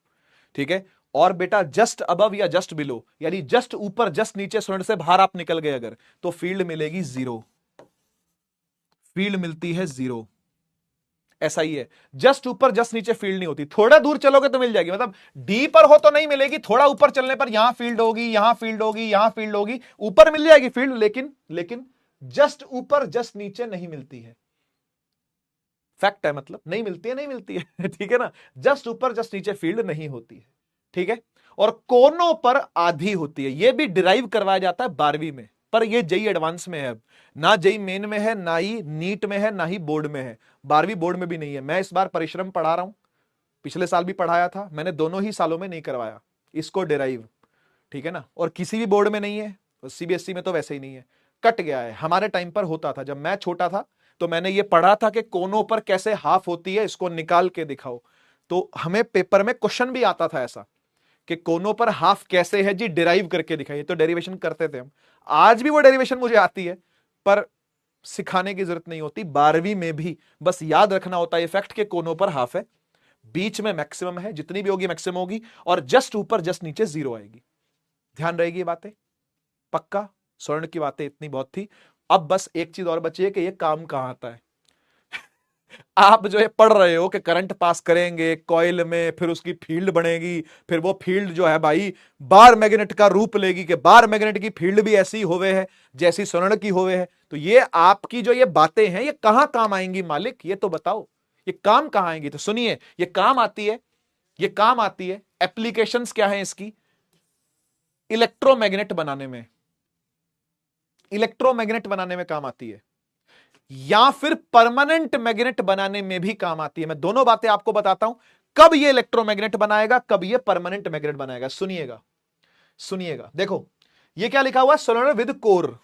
ठीक है, और बेटा जस्ट अबव या जस्ट बिलो, यानी जस्ट ऊपर जस्ट नीचे सोलेनोइड से बाहर आप निकल गए अगर, तो फील्ड मिलेगी 0, फील्ड मिलती है 0। ऐसा ही है, जस्ट ऊपर जस्ट नीचे फील्ड नहीं होती, थोड़ा दूर चलोगे तो मिल जाएगी, मतलब डी पर हो तो नहीं मिलेगी, थोड़ा ऊपर चलने पर यहां फील्ड होगी, यहां फील्ड होगी, यहां फील्ड होगी, ऊपर मिल जाएगी फील्ड, लेकिन जस्ट ऊपर जस्ट नीचे नहीं मिलती है। फैक्ट है, मतलब नहीं मिलती है, नहीं मिलती है। ठीक है ना, जस्ट ऊपर जस्ट नीचे फील्ड नहीं होती है। ठीक है, और कोनों पर आधी होती है। यह भी डिराइव करवाया जाता है 12वीं में, पर यह जेई एडवांस में है, अब ना जेई मेन में है, ना ही नीट में है, ना ही बोर्ड में है, 12वीं बोर्ड में भी नहीं है। मैं इस बार परिश्रम पढ़ा रहा हूं, पिछले साल भी पढ़ाया था मैंने, दोनों ही सालों में नहीं करवाया इसको डिराइव। ठीक है ना, और किसी भी बोर्ड में नहीं है, सीबीएसई में तो वैसे ही नहीं है, कट गया है। हमारे टाइम पर होता था, जब मैं छोटा था तो मैंने ये पढ़ा था कि कोनों पर कैसे हाफ होती है, इसको निकाल के दिखाओ। तो हमें पेपर में क्वेश्चन भी आता था ऐसा कि कोनों पर हाफ कैसे है जी, डिराइव करके दिखाइए, तो डेरिवेशन करते थे हम। आज भी वो डेरिवेशन मुझे आती है, पर सिखाने की जरूरत नहीं होती। 12वीं में भी बस याद रखना होता है फैक्ट के कोनों पर हाफ है, बीच में मैक्सिमम है, जितनी भी होगी मैक्सिमम होगी, और जस्ट ऊपर जस्ट नीचे 0 आएगी। ध्यान रहेगी ये बातें, पक्का? स्वर्ण की बातें इतनी बहुत थी। अब बस एक चीज और बची है कि ये काम कहां आता है। आप जो है पढ़ रहे हो कि करंट पास करेंगे कॉइल में, फिर उसकी फील्ड बनेगी, फिर वो फील्ड जो है भाई बार मैग्नेट का रूप लेगी, कि बार मैग्नेट की फील्ड भी ऐसी होवे है जैसी स्वर्ण की होवे है। तो ये आपकी जो ये बातें हैं, ये कहां काम आएंगी मालिक, ये तो बताओ, ये काम कहां आएंगी? तो सुनिए, ये काम आती है ये काम आती है। एप्लीकेशंस क्या है इसकी? इलेक्ट्रोमैग्नेट बनाने में, इलेक्ट्रोमैग्नेट बनाने में काम आती है, या फिर परमानेंट मैग्नेट बनाने में भी काम आती है। मैं दोनों बातें आपको बताता हूं, कब ये इलेक्ट्रोमैग्नेट बनाएगा, कब ये परमानेंट मैग्नेट बनाएगा। सुनिएगा सुनिएगा, देखो ये क्या लिखा हुआ है, सोलेनोइड विद कोर।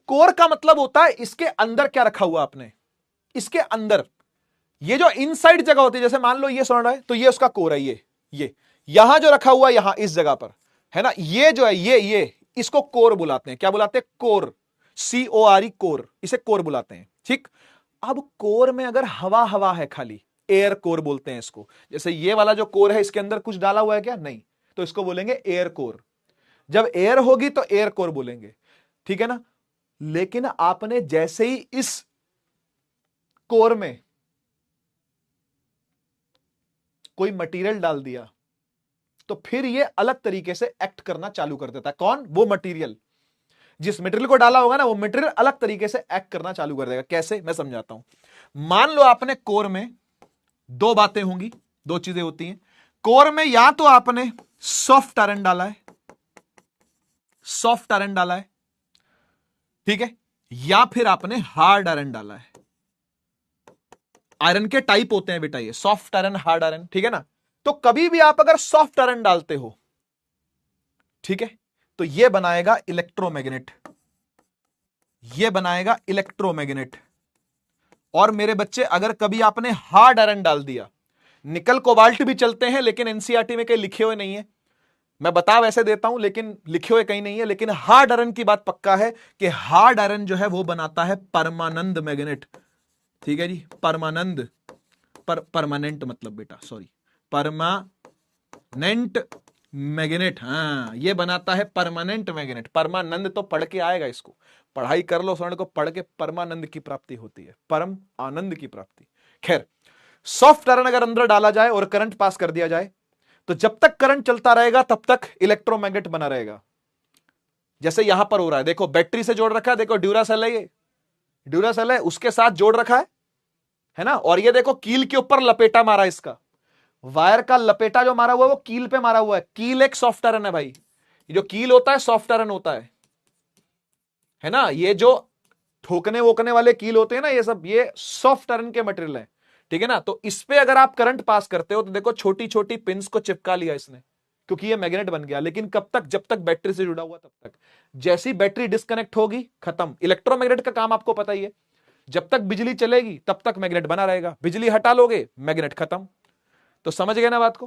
कोर का मतलब होता है इसके अंदर क्या रखा हुआ आपने, इसके अंदर ये जो इनसाइड जगह होती है, जैसे मान लो ये सोलेनोइड है तो ये उसका कोर है, ये यहां जो रखा हुआ है, यहां इस जगह पर है ना, ये जो है ये इसको कोर बुलाते हैं। क्या बुलाते हैं? कोर, CORE, कोर, इसे कोर बुलाते हैं। ठीक, अब कोर में अगर हवा हवा है, खाली एयर कोर बोलते हैं इसको। जैसे ये वाला जो कोर है इसके अंदर कुछ डाला हुआ है क्या? नहीं, तो इसको बोलेंगे एयर कोर। जब एयर होगी तो एयर कोर बोलेंगे, ठीक है ना। लेकिन आपने जैसे ही इस कोर में कोई मटेरियल डाल दिया तो फिर ये अलग तरीके से एक्ट करना चालू कर देता है। कौन? वो मटेरियल, जिस मटेरियल को डाला होगा ना, वो मटेरियल अलग तरीके से एक्ट करना चालू कर देगा। कैसे? मैं समझाता हूं। मान लो आपने कोर में दो बातें होंगी, दो चीजें होती हैं कोर में, या तो आपने सॉफ्ट आयरन डाला है, सॉफ्ट आयरन डाला है, ठीक है, या फिर आपने हार्ड आयरन डाला है। आयरन के टाइप होते हैं बेटा, ये सॉफ्ट आयरन, हार्ड आयरन, ठीक है ना। तो कभी भी आप अगर सॉफ्ट आयरन डालते हो, ठीक है, तो ये बनाएगा इलेक्ट्रोमैग्नेट, ये बनाएगा इलेक्ट्रोमैग्नेट। और मेरे बच्चे, अगर कभी आपने हार्ड आयरन डाल दिया, निकल कोबाल्ट भी चलते हैं लेकिन एनसीईआरटी में कहीं लिखे हुए नहीं है, मैं बता वैसे देता हूं लेकिन लिखे हुए कहीं नहीं है। लेकिन हार्ड आयरन की बात पक्का है कि हार्ड आयरन जो है वो बनाता है परमानंद मैग्नेट, ठीक है जी, परमानंद, परमानेंट मतलब बेटा, सॉरी, परमानेंट मैग्नेट। हाँ, ये बनाता है परमानेंट मैग्नेट। परमानंद तो पढ़ के आएगा, इसको पढ़ाई कर लो, स्वर्ण को पढ़ के परमानंद की प्राप्ति होती है, परम आनंद की प्राप्ति। खैर, सॉफ्ट आयरन अगर अंदर डाला जाए और करंट पास कर दिया जाए तो जब तक करंट चलता रहेगा तब तक इलेक्ट्रोमैग्नेट बना रहेगा। जैसे यहां पर हो रहा है, देखो बैटरी से जोड़ रखा है, देखो ड्यूरासेल है, ये ड्यूरासेल है, उसके साथ जोड़ रखा है ना। और ये देखो कील के ऊपर लपेटा मारा, इसका वायर का लपेटा जो मारा हुआ है वो कील पे मारा हुआ है। कील एक सॉफ्ट आयरन है भाई, ये जो कील होता है सॉफ्ट आयरन होता है ना। ये जो ठोकने वोकने वाले कील होते हैं ना, ये सब ये सॉफ्ट आयरन के मटेरियल है, ठीक है ना। तो इस पे अगर आप करंट पास करते हो तो देखो छोटी छोटी पिंस को चिपका लिया इसने, क्योंकि ये मैग्नेट बन गया। लेकिन कब तक? जब तक बैटरी से जुड़ा हुआ तब तक। जैसी बैटरी डिस्कनेक्ट होगी, खत्म। इलेक्ट्रोमैग्नेट का काम आपको पता ही है, जब तक बिजली चलेगी तब तक मैग्नेट बना रहेगा, बिजली हटा लोगे मैग्नेट खत्म। तो समझ गए ना बात को।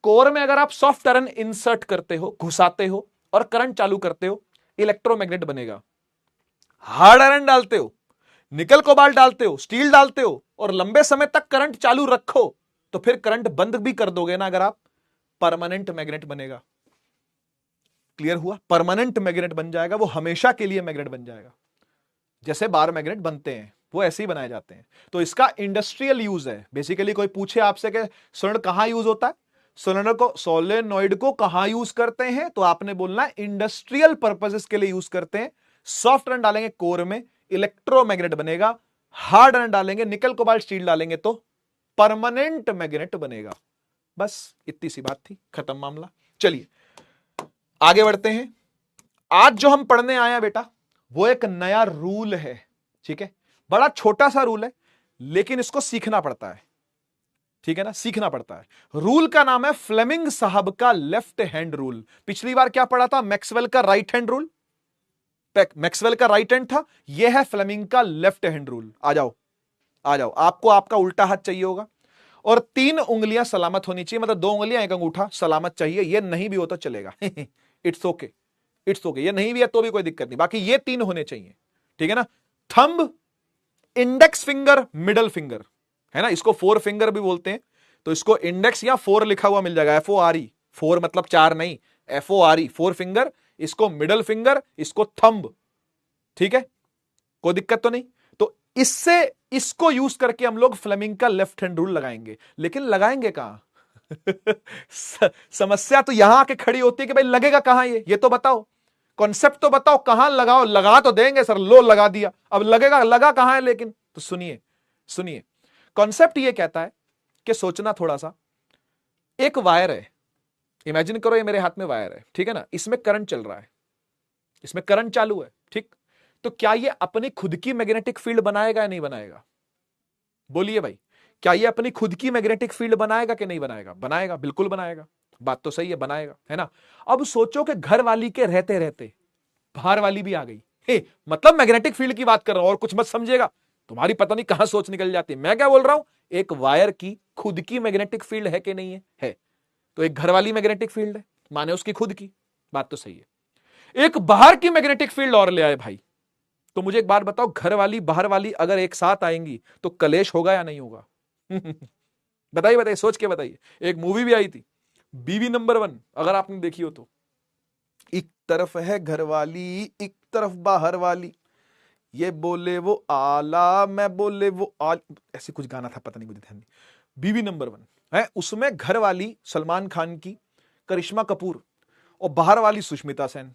कोर में अगर आप सॉफ्ट आयरन इंसर्ट करते हो, घुसाते हो और करंट चालू करते हो, इलेक्ट्रोमैग्नेट बनेगा। हार्ड आयरन डालते हो, निकल कोबाल्ट डालते हो, स्टील डालते हो और लंबे समय तक करंट चालू रखो तो फिर करंट बंद भी कर दोगे ना अगर आप, परमानेंट मैग्नेट बनेगा। क्लियर हुआ? परमानेंट मैग्नेट बन जाएगा, वो हमेशा के लिए मैग्नेट बन जाएगा। जैसे बार मैग्नेट बनते हैं वो ऐसे ही बनाए जाते हैं। तो इसका इंडस्ट्रियल यूज है। बेसिकली कोई पूछे आपसे कि सोलेनोइड कहां यूज होता है, सोलेनोइड को कहां यूज करते हैं, तो आपने बोलना है इंडस्ट्रियल पर्पसेस के लिए यूज करते हैं। सॉफ्ट आयरन डालेंगे कोर में, इलेक्ट्रोमैग्नेट बनेगा। हार्ड आयरन डालेंगे, निकल कोबाल्ट स्टील डालेंगे तो परमानेंट मैग्नेट बनेगा। बस इतनी सी बात थी, खत्म मामला। चलिए आगे बढ़ते हैं। आज जो हम पढ़ने आए हैं बेटा वो एक नया रूल है, ठीक है। बड़ा छोटा सा रूल है लेकिन इसको सीखना पड़ता है, ठीक है ना, सीखना पड़ता है। रूल का नाम है फ्लेमिंग साहब का लेफ्ट हैंड रूल। पिछली बार क्या पढ़ा था? मैक्सवेल का राइट हैंड रूल। मैक्सवेल का राइट हैंड था, यह है फ्लेमिंग का लेफ्ट हैंड रूल। आ जाओ आ जाओ, आपको आपका उल्टा हाथ चाहिए होगा और 3 उंगलियां सलामत होनी चाहिए, मतलब 2 उंगलियां 1 अंगूठा सलामत चाहिए। ये नहीं भी हो तो चलेगा इट्स ओके, इट्स ओके। ये नहीं भी है तो भी कोई दिक्कत नहीं, बाकी ये 3 होने चाहिए, ठीक है ना। Thumb, index finger, middle finger, है ना। इसको 4 फिंगर भी बोलते हैं, तो इसको इंडेक्स या 4 लिखा हुआ मिल जाएगा, FORE। 4 मतलब 4 नहीं, FORE, 4 फिंगर। इसको मिडल फिंगर, इसको थंब, ठीक है, कोई दिक्कत तो नहीं। तो इससे इसको यूज करके हम लोग फ्लेमिंग का लेफ्ट हैंड रूल लगाएंगे। लेकिन लगाएंगे कहां समस्या तो यहां आके खड़ी होती है कि भाई लगेगा कहां, ये तो बताओ, कॉन्सेप्ट तो बताओ, कहां लगाओ। लगा तो देंगे सर, लो लगा दिया, अब लगेगा, लगा कहां है लेकिन। तो सुनिए सुनिए, कॉन्सेप्ट ये कहता है कि सोचना थोड़ा सा, एक वायर है, इमेजिन करो ये मेरे हाथ में वायर है, ठीक है ना, इसमें करंट चल रहा है, इसमें करंट चालू है, ठीक। तो क्या ये अपनी खुद की मैग्नेटिक फील्ड बनाएगा या नहीं बनाएगा? बोलिए भाई, क्या ये अपनी खुद की मैग्नेटिक फील्ड बनाएगा कि नहीं बनाएगा? बनाएगा, बिल्कुल बनाएगा। बात तो सही है, बनाएगा, है ना। अब सोचो कि घर वाली के रहते रहते बाहर वाली भी आ गई। मतलब मैग्नेटिक फील्ड की बात कर रहा हूं, और कुछ मत समझिएगा, तुम्हारी पता नहीं कहां सोच निकल जाती है। मैं क्या बोल रहा हूं, एक वायर की खुद की मैग्नेटिक फील्ड है कि नहीं है? है। तो एक घर वाली मैग्नेटिक फील्ड है, माने उसकी खुद की, बात तो सही है। एक बाहर की मैग्नेटिक फील्ड और ले आए भाई, तो मुझे एक बात बताओ, घर वाली बाहर वाली अगर एक साथ आएंगी तो कलेश होगा या नहीं होगा? बताइए बताइए, सोच के बताइए। एक मूवी भी आई थी, बीवी नंबर 1, अगर आपने देखी हो तो। एक तरफ है घर वाली, एक तरफ बाहर वाली, ये बोले वो आला, मैं बोले वो आल, ऐसे कुछ गाना था, पता नहीं, मुझे ध्यान नहीं। बीवी नंबर 1 है, उसमें घर वाली सलमान खान की करिश्मा कपूर और बाहर वाली सुष्मिता सेन।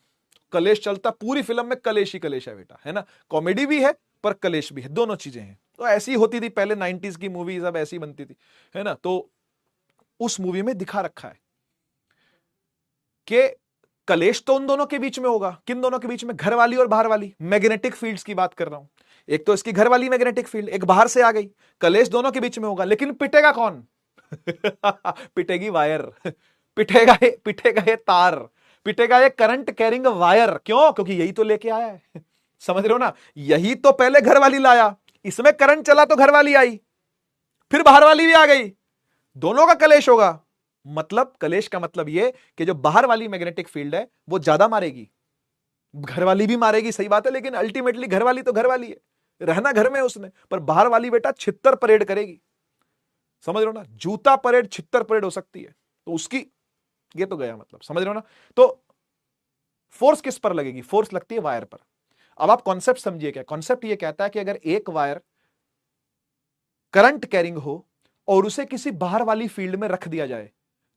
कलेश चलता, पूरी फिल्म में कलेश ही कलेश है बेटा, है ना। कॉमेडी भी है पर कलेश भी है, दोनों चीजें हैं। तो ऐसी होती थी पहले, 90s की मूवी सब ऐसी बनती थी, है ना। तो उस मूवी में दिखा रखा है कि कलेश तो उन दोनों के बीच में होगा। किन दोनों के बीच में? घर वाली और बाहर वाली। मैग्नेटिक फील्ड्स की बात कर रहा हूं, एक तो इसकी घर वाली मैग्नेटिक फील्ड, एक बाहर से आ गई, कलेश दोनों के बीच में होगा। लेकिन पिटेगा कौन? पिटेगी वायर, पिटेगा ये तार, पिटेगा ये करंट कैरिंग वायर। क्यों? क्योंकि यही तो लेके आया है। समझ रहे हो ना, यही तो पहले घर वाली लाया, इसमें करंट चला तो घर वाली आई, फिर बाहर वाली भी आ गई, दोनों का कलेश होगा। मतलब कलेश का मतलब यह कि जो बाहर वाली मैग्नेटिक फील्ड है वो ज्यादा मारेगी, घर वाली भी मारेगी, सही बात है, लेकिन अल्टीमेटली घर वाली तो घर वाली है, रहना घर में है उसने, पर बाहर वाली बेटा छित्तर परेड करेगी। समझ रहे हो ना, जूता परेड छित्तर परेड हो सकती है, तो उसकी ये तो गया मतलब, समझ रहे हो ना। तो फोर्स किस पर लगेगी? फोर्स लगती है वायर पर। अब आप कॉन्सेप्ट समझिए, क्या कॉन्सेप्ट ये कहता है कि अगर एक वायर करंट कैरिंग हो और उसे किसी बाहर वाली फील्ड में रख दिया जाए,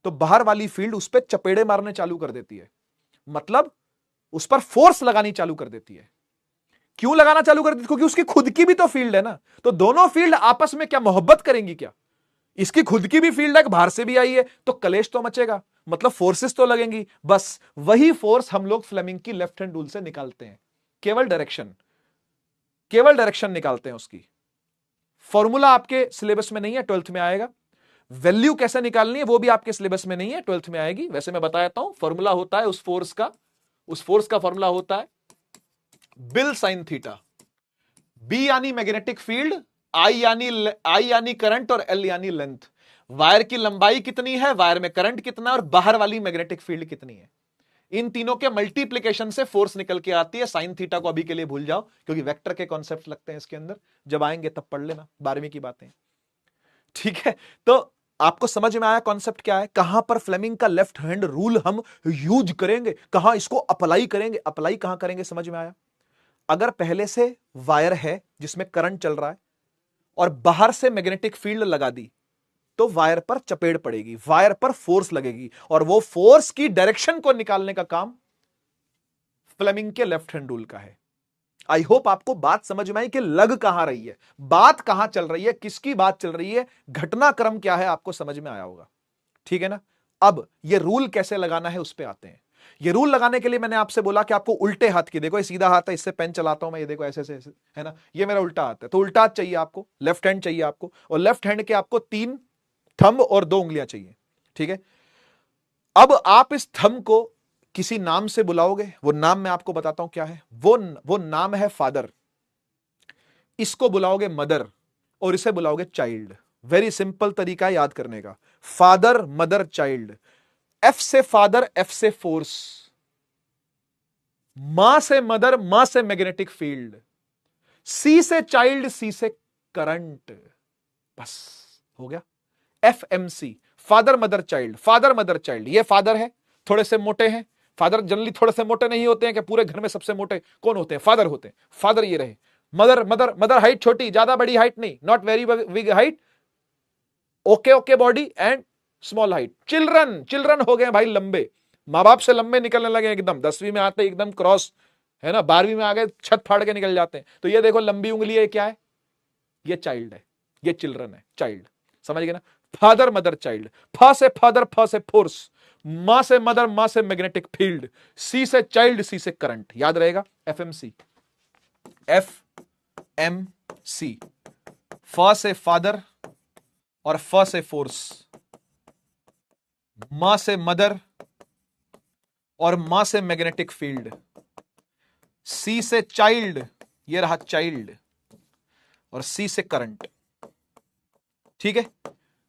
तो बाहर वाली फील्ड उस पर चपेड़े मारने चालू कर देती है, मतलब उस पर फोर्स लगानी चालू कर देती है। क्यों लगाना चालू कर देती है? क्योंकि उसकी खुद की भी तो फील्ड है ना। तो दोनों फील्ड आपस में क्या मोहब्बत करेंगी क्या? इसकी खुद की भी फील्ड है, बाहर से भी आई है, तो कलेश तो मचेगा, मतलब फोर्सेस तो लगेंगी। बस वही फोर्स हम लोग फ्लेमिंग की लेफ्ट हैंड रूल से निकालते हैं, केवल डायरेक्शन निकालते हैं उसकी। फॉर्मूला आपके सिलेबस में नहीं है, 12th में आएगा। वैल्यू कैसे निकालनी है वो भी आपके सिलेबस में नहीं है, 12th में आएगी। वैसे मैं बता देता हूं, फॉर्मूला होता है उस फोर्स का फॉर्मूला होता है बिल साइन थीटा। बी यानी मैग्नेटिक फील्ड, आई यानी करंट, और एल यानी लेंथ। वायर की लंबाई कितनी है, वायर में करंट कितना, और बाहर वाली मैग्नेटिक फील्ड कितनी है। इन तीनों के मल्टीप्लीकेशन से फोर्स निकल के आती है। साइन थीटा को अभी के लिए भूल जाओ, क्योंकि वेक्टर के कॉन्सेप्ट लगते हैं इसके अंदर, जब आएंगे तब पढ़ लेना, 12वीं की बातें, ठीक है। तो आपको समझ में आया कॉन्सेप्ट क्या है, कहां पर फ्लेमिंग का लेफ्ट हैंड रूल हम यूज करेंगे, कहां इसको अप्लाई करेंगे, अप्लाई कहां करेंगे, समझ में आया। अगर पहले से वायर है जिसमें करंट चल रहा है और बाहर से मैग्नेटिक फील्ड लगा दी, तो वायर पर चपेट पड़ेगी, वायर पर फोर्स लगेगी, और वो फोर्स की डायरेक्शन को निकालने का काम फ्लेमिंग के लेफ्ट हैंड रूल का है। आई होप आपको बात समझ में आई कि लग कहां रही है, बात कहां चल रही है, किसकी बात चल रही है, घटनाक्रम क्या है, आपको समझ में आया होगा, ठीक है ना। अब ये रूल कैसे लगाना है उस पर आते हैं। ये रूल लगाने के लिए मैंने आपसे बोला कि आपको उल्टे हाथ की, देखो ये सीधा हाथ है, इससे पेन चलाता हूं मैं, ये देखो ऐसे ऐसे, है ना, ये मेरा उल्टा हाथ है, तो उल्टा हाथ चाहिए आपको, लेफ्ट हैंड चाहिए आपको, और लेफ्ट हैंड के आपको 3 थंब और 2 उंगलियां चाहिए, ठीक है। अब आप इस थंब को किसी नाम से बुलाओगे, वो नाम मैं आपको बताता हूं क्या है। वो नाम है फादर, इसको बुलाओगे मदर, और इसे बुलाओगे चाइल्ड। वेरी सिंपल तरीका है याद करने का, फादर मदर चाइल्ड। एफ से फादर, एफ से फोर्स, मां से मदर, मां से मैग्नेटिक फील्ड, सी से चाइल्ड, सी से करंट, बस हो गया। FMC, father mother child, father mother child. ये फादर है, थोड़े से मोटे हैं, फादर जनरली थोड़े से मोटे नहीं होते हैं कि पूरे घर में सबसे मोटे कौन होते हैं, फादर होते हैं, फादर ये रहे। मदर मदर मदर हाइट छोटी, ज्यादा बड़ी हाइट नहीं, not very big height, okay okay body and small height. Children हो गए भाई लंबे, माँ बाप से लंबे निकलने लगे एकदम, 10वीं में आते एकदम क्रॉस, है ना, 12वीं में आ गए छत फाड़ के निकल जाते हैं। तो ये देखो लंबी उंगली है, क्या है, ये चाइल्ड है, ये चिल्ड्रन है, चाइल्ड, समझ गए ना। फादर मदर चाइल्ड, फ से फादर, फ से फोर्स, मां से मदर, मां से मैग्नेटिक फील्ड, सी से चाइल्ड, सी से करंट। याद रहेगा एफएमसी, एफ एम सी, फ से फादर और फ से फोर्स, मां से मदर और मां से मैग्नेटिक फील्ड, सी से चाइल्ड, ये रहा चाइल्ड, और सी से करंट। ठीक है,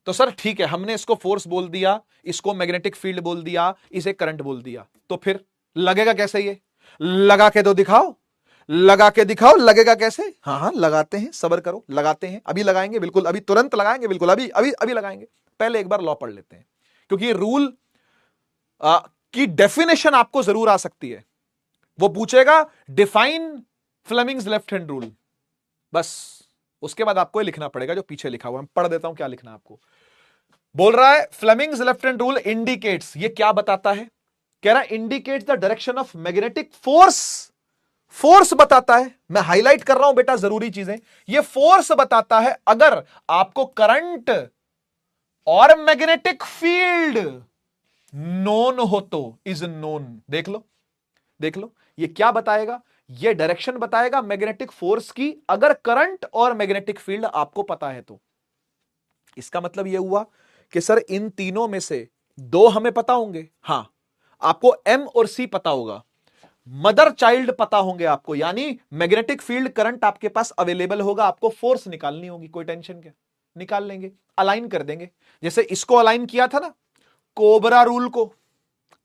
तो सर ठीक है, हमने इसको फोर्स बोल दिया, इसको मैग्नेटिक फील्ड बोल दिया, इसे करंट बोल दिया, तो फिर लगेगा कैसे? ये लगा के तो दिखाओ, लगा के दिखाओ, लगेगा कैसे? हाँ हाँ लगाते हैं, सब्र करो, लगाते हैं, अभी लगाएंगे, बिल्कुल अभी तुरंत लगाएंगे, बिल्कुल अभी अभी अभी लगाएंगे। पहले एक बार लॉ पढ़ लेते हैं, क्योंकि रूल की डेफिनेशन आपको जरूर आ सकती है। वो पूछेगा define Fleming's left hand rule, बस उसके बाद आपको लिखना पड़ेगा जो पीछे लिखा हुआ है। मैं पढ़ देता हूं क्या लिखना है आपको। बोल रहा है Fleming's left hand rule indicates, ये क्या बताता है? कह रहा है indicates the direction of magnetic force, force बताता है। मैं हाईलाइट कर रहा हूं बेटा जरूरी चीजें, ये फोर्स बताता है अगर आपको करंट और मैग्नेटिक फील्ड नोन हो तो, इज नोन। देख लो देख लो, ये क्या बताएगा? ये डायरेक्शन बताएगा मैग्नेटिक फोर्स की, अगर करंट और मैग्नेटिक फील्ड आपको पता है तो। इसका मतलब यह हुआ कि सर इन तीनों में से दो हमें पता होंगे। हां, आपको एम और सी पता होगा, मदर चाइल्ड पता होंगे आपको, यानी मैग्नेटिक फील्ड करंट आपके पास अवेलेबल होगा, आपको फोर्स निकालनी होगी। कोई टेंशन क्या, निकाल लेंगे, अलाइन कर देंगे। जैसे इसको अलाइन किया था ना, कोबरा रूल को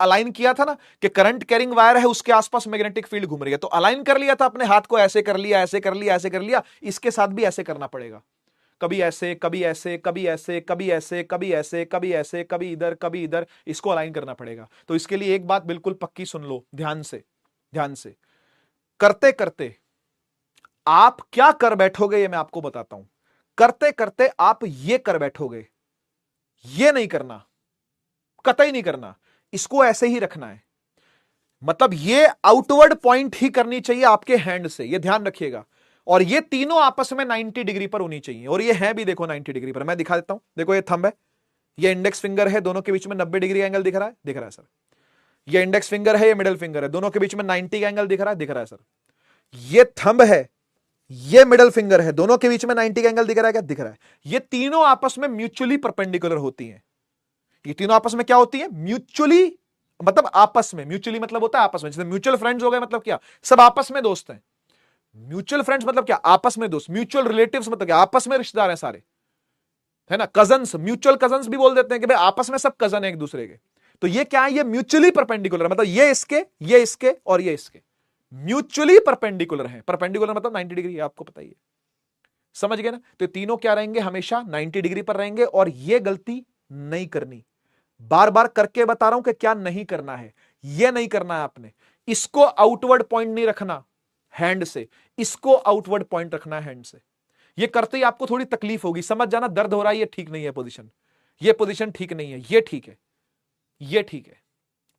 अलाइन किया था ना कि करंट कैरिंग वायर है, उसके आसपास मैग्नेटिक फील्ड घूम रही है, तो अलाइन कर लिया था, अपने हाथ को ऐसे कर लिया, ऐसे कर लिया, ऐसे कर लिया। इसके साथ भी ऐसे करना पड़ेगा, कभी ऐसे, कभी ऐसे, कभी ऐसे, कभी ऐसे, कभी ऐसे, कभी ऐसे, कभी इधर, कभी इधर, इसको अलाइन करना पड़ेगा। तो इसके लिए एक बात बिल्कुल पक्की सुन लो, ध्यान से, ध्यान से। करते करते आप क्या कर बैठोगे ये मैं आपको बताता हूं। करते करते आप ये कर बैठोगे, ये नहीं करना, कतई नहीं करना, इसको ऐसे ही रखना है। मतलब ये आउटवर्ड पॉइंट ही करनी चाहिए आपके हैंड से, ये ध्यान रखिएगा। और ये तीनों आपस में 90 डिग्री पर होनी चाहिए, और ये है भी देखो 90 डिग्री पर। मैं दिखा देता हूं, देखो ये थंब है, ये इंडेक्स फिंगर है, दोनों के बीच में 90 डिग्री एंगल दिख रहा है, दिख रहा है सर। ये इंडेक्स फिंगर है, ये मिडिल फिंगर है, दोनों के बीच में 90 का एंगल दिख रहा है, दिख रहा है सर। ये थंब है, ये मिडिल फिंगर है, दोनों के बीच में 90 का एंगल दिख रहा है क्या? दिख रहा है। ये तीनों आपस में म्यूचुअली परपेंडिकुलर होती हैं। ये तीनों आपस में क्या होती है? म्यूचुअली, मतलब आपस में, म्यूचुअली मतलब होता है आपस में। जैसे म्यूचुअल फ्रेंड्स हो गए, मतलब क्या? सब आपस में दोस्त हैं। म्यूचुअल फ्रेंड्स मतलब क्या? आपस में दोस्त। म्यूचुअल रिलेटिव्स मतलब क्या? आपस में रिश्तेदार हैं सारे, है ना। कजन्स, म्यूचुअल कजन्स भी बोल देते हैं कि भाई आपस में सब कजन है एक दूसरे के। तो ये क्या है? ये म्यूचुअली परपेंडिकुलर, मतलब ये इसके और ये इसके म्यूचुअली परपेंडिकुलर है। परपेंडिकुलर मतलब 90 डिग्री, आपको पता ही है, समझ गए ना। तो तीनों क्या रहेंगे? हमेशा 90 डिग्री पर रहेंगे। और ये गलती नहीं करनी, बार बार करके बता रहा हूं कि क्या नहीं करना है। यह नहीं करना है आपने, इसको आउटवर्ड पॉइंट नहीं रखना हैंड से, इसको आउटवर्ड पॉइंट रखना है हैंड से। यह करते ही आपको थोड़ी तकलीफ होगी, समझ जाना, दर्द हो रहा है, ये ठीक नहीं है पोजीशन, ये पोजीशन ठीक नहीं है, ये ठीक है, ये ठीक है।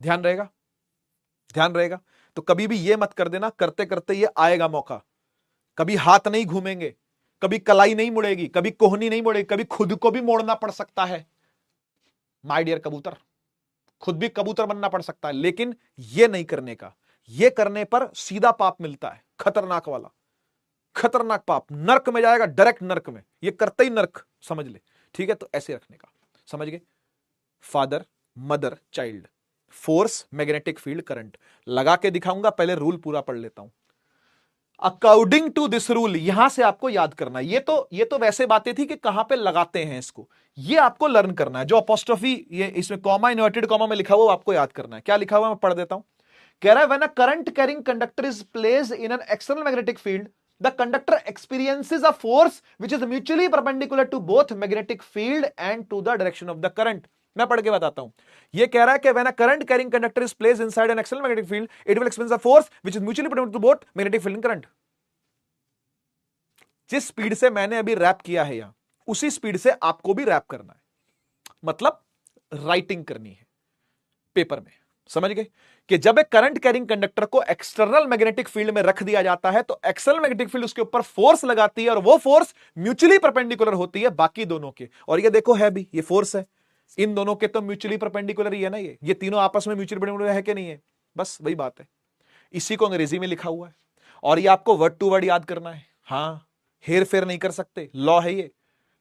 ध्यान रहेगा, ध्यान रहेगा। तो कभी भी ये मत कर देना, करते करते ये आएगा मौका। कभी हाथ नहीं घूमेंगे, कभी कलाई नहीं मुड़ेगी, कभी कोहनी नहीं मुड़ेगी, कभी खुद को भी मोड़ना पड़ सकता है। माय डियर कबूतर, खुद भी कबूतर बनना पड़ सकता है, लेकिन यह नहीं करने का। यह करने पर सीधा पाप मिलता है, खतरनाक वाला, खतरनाक पाप, नरक में जाएगा, डायरेक्ट नरक में। यह करते ही नरक, समझ ले। ठीक है, तो ऐसे रखने का, समझ गए। Father mother child, force magnetic field current. लगा के दिखाऊंगा, पहले रूल पूरा पढ़ लेता हूं। अकॉर्डिंग टू दिस रूल, यहां से आपको याद करना है। ये तो वैसे बातें थी कि कहां पे लगाते हैं इसको, ये आपको लर्न करना है। जो अपोस्ट्रोफी ये इसमें कॉमा, इन्वर्टेड कॉमा में लिखा हुआ आपको याद करना है। क्या लिखा हुआ मैं पढ़ देता हूं। कह रहा है when a current carrying conductor is placed in an external magnetic field, the conductor experiences a force which is mutually perpendicular to both magnetic field and to the direction of the current. मैं पढ़ के बताता हूं। यह कह रहा है कि when a current carrying conductor is placed inside an external magnetic field, it will experience a force which is mutually perpendicular to both magnetic field and current. जिस स्पीड से मैंने अभी रैप किया है यहां, उसी स्पीड से आपको भी रैप करना है, मतलब राइटिंग करनी है पेपर में, समझ गए। कि जब एक करंट कैरिंग कंडक्टर को एक्सटर्नल मैग्नेटिक फील्ड में रख दिया जाता है तो एक्सटर्नल मैग्नेटिक फील्ड उसके ऊपर फोर्स लगाती है और वो फोर्स म्यूचुअली परपेंडिकुलर होती है बाकी दोनों के। और ये देखो है भी, ये फोर्स है इन दोनों के तो म्यूचुअली परपेंडिकुलर ही है ना, ये तीनों आपस में म्यूचुअली परपेंडिकुलर है कि नहीं है, बस वही बात है। इसी को अंग्रेजी में लिखा हुआ है और ये आपको वर्ड टू वर्ड याद करना है। हाँ, हेर फेर नहीं कर सकते, लॉ है ये,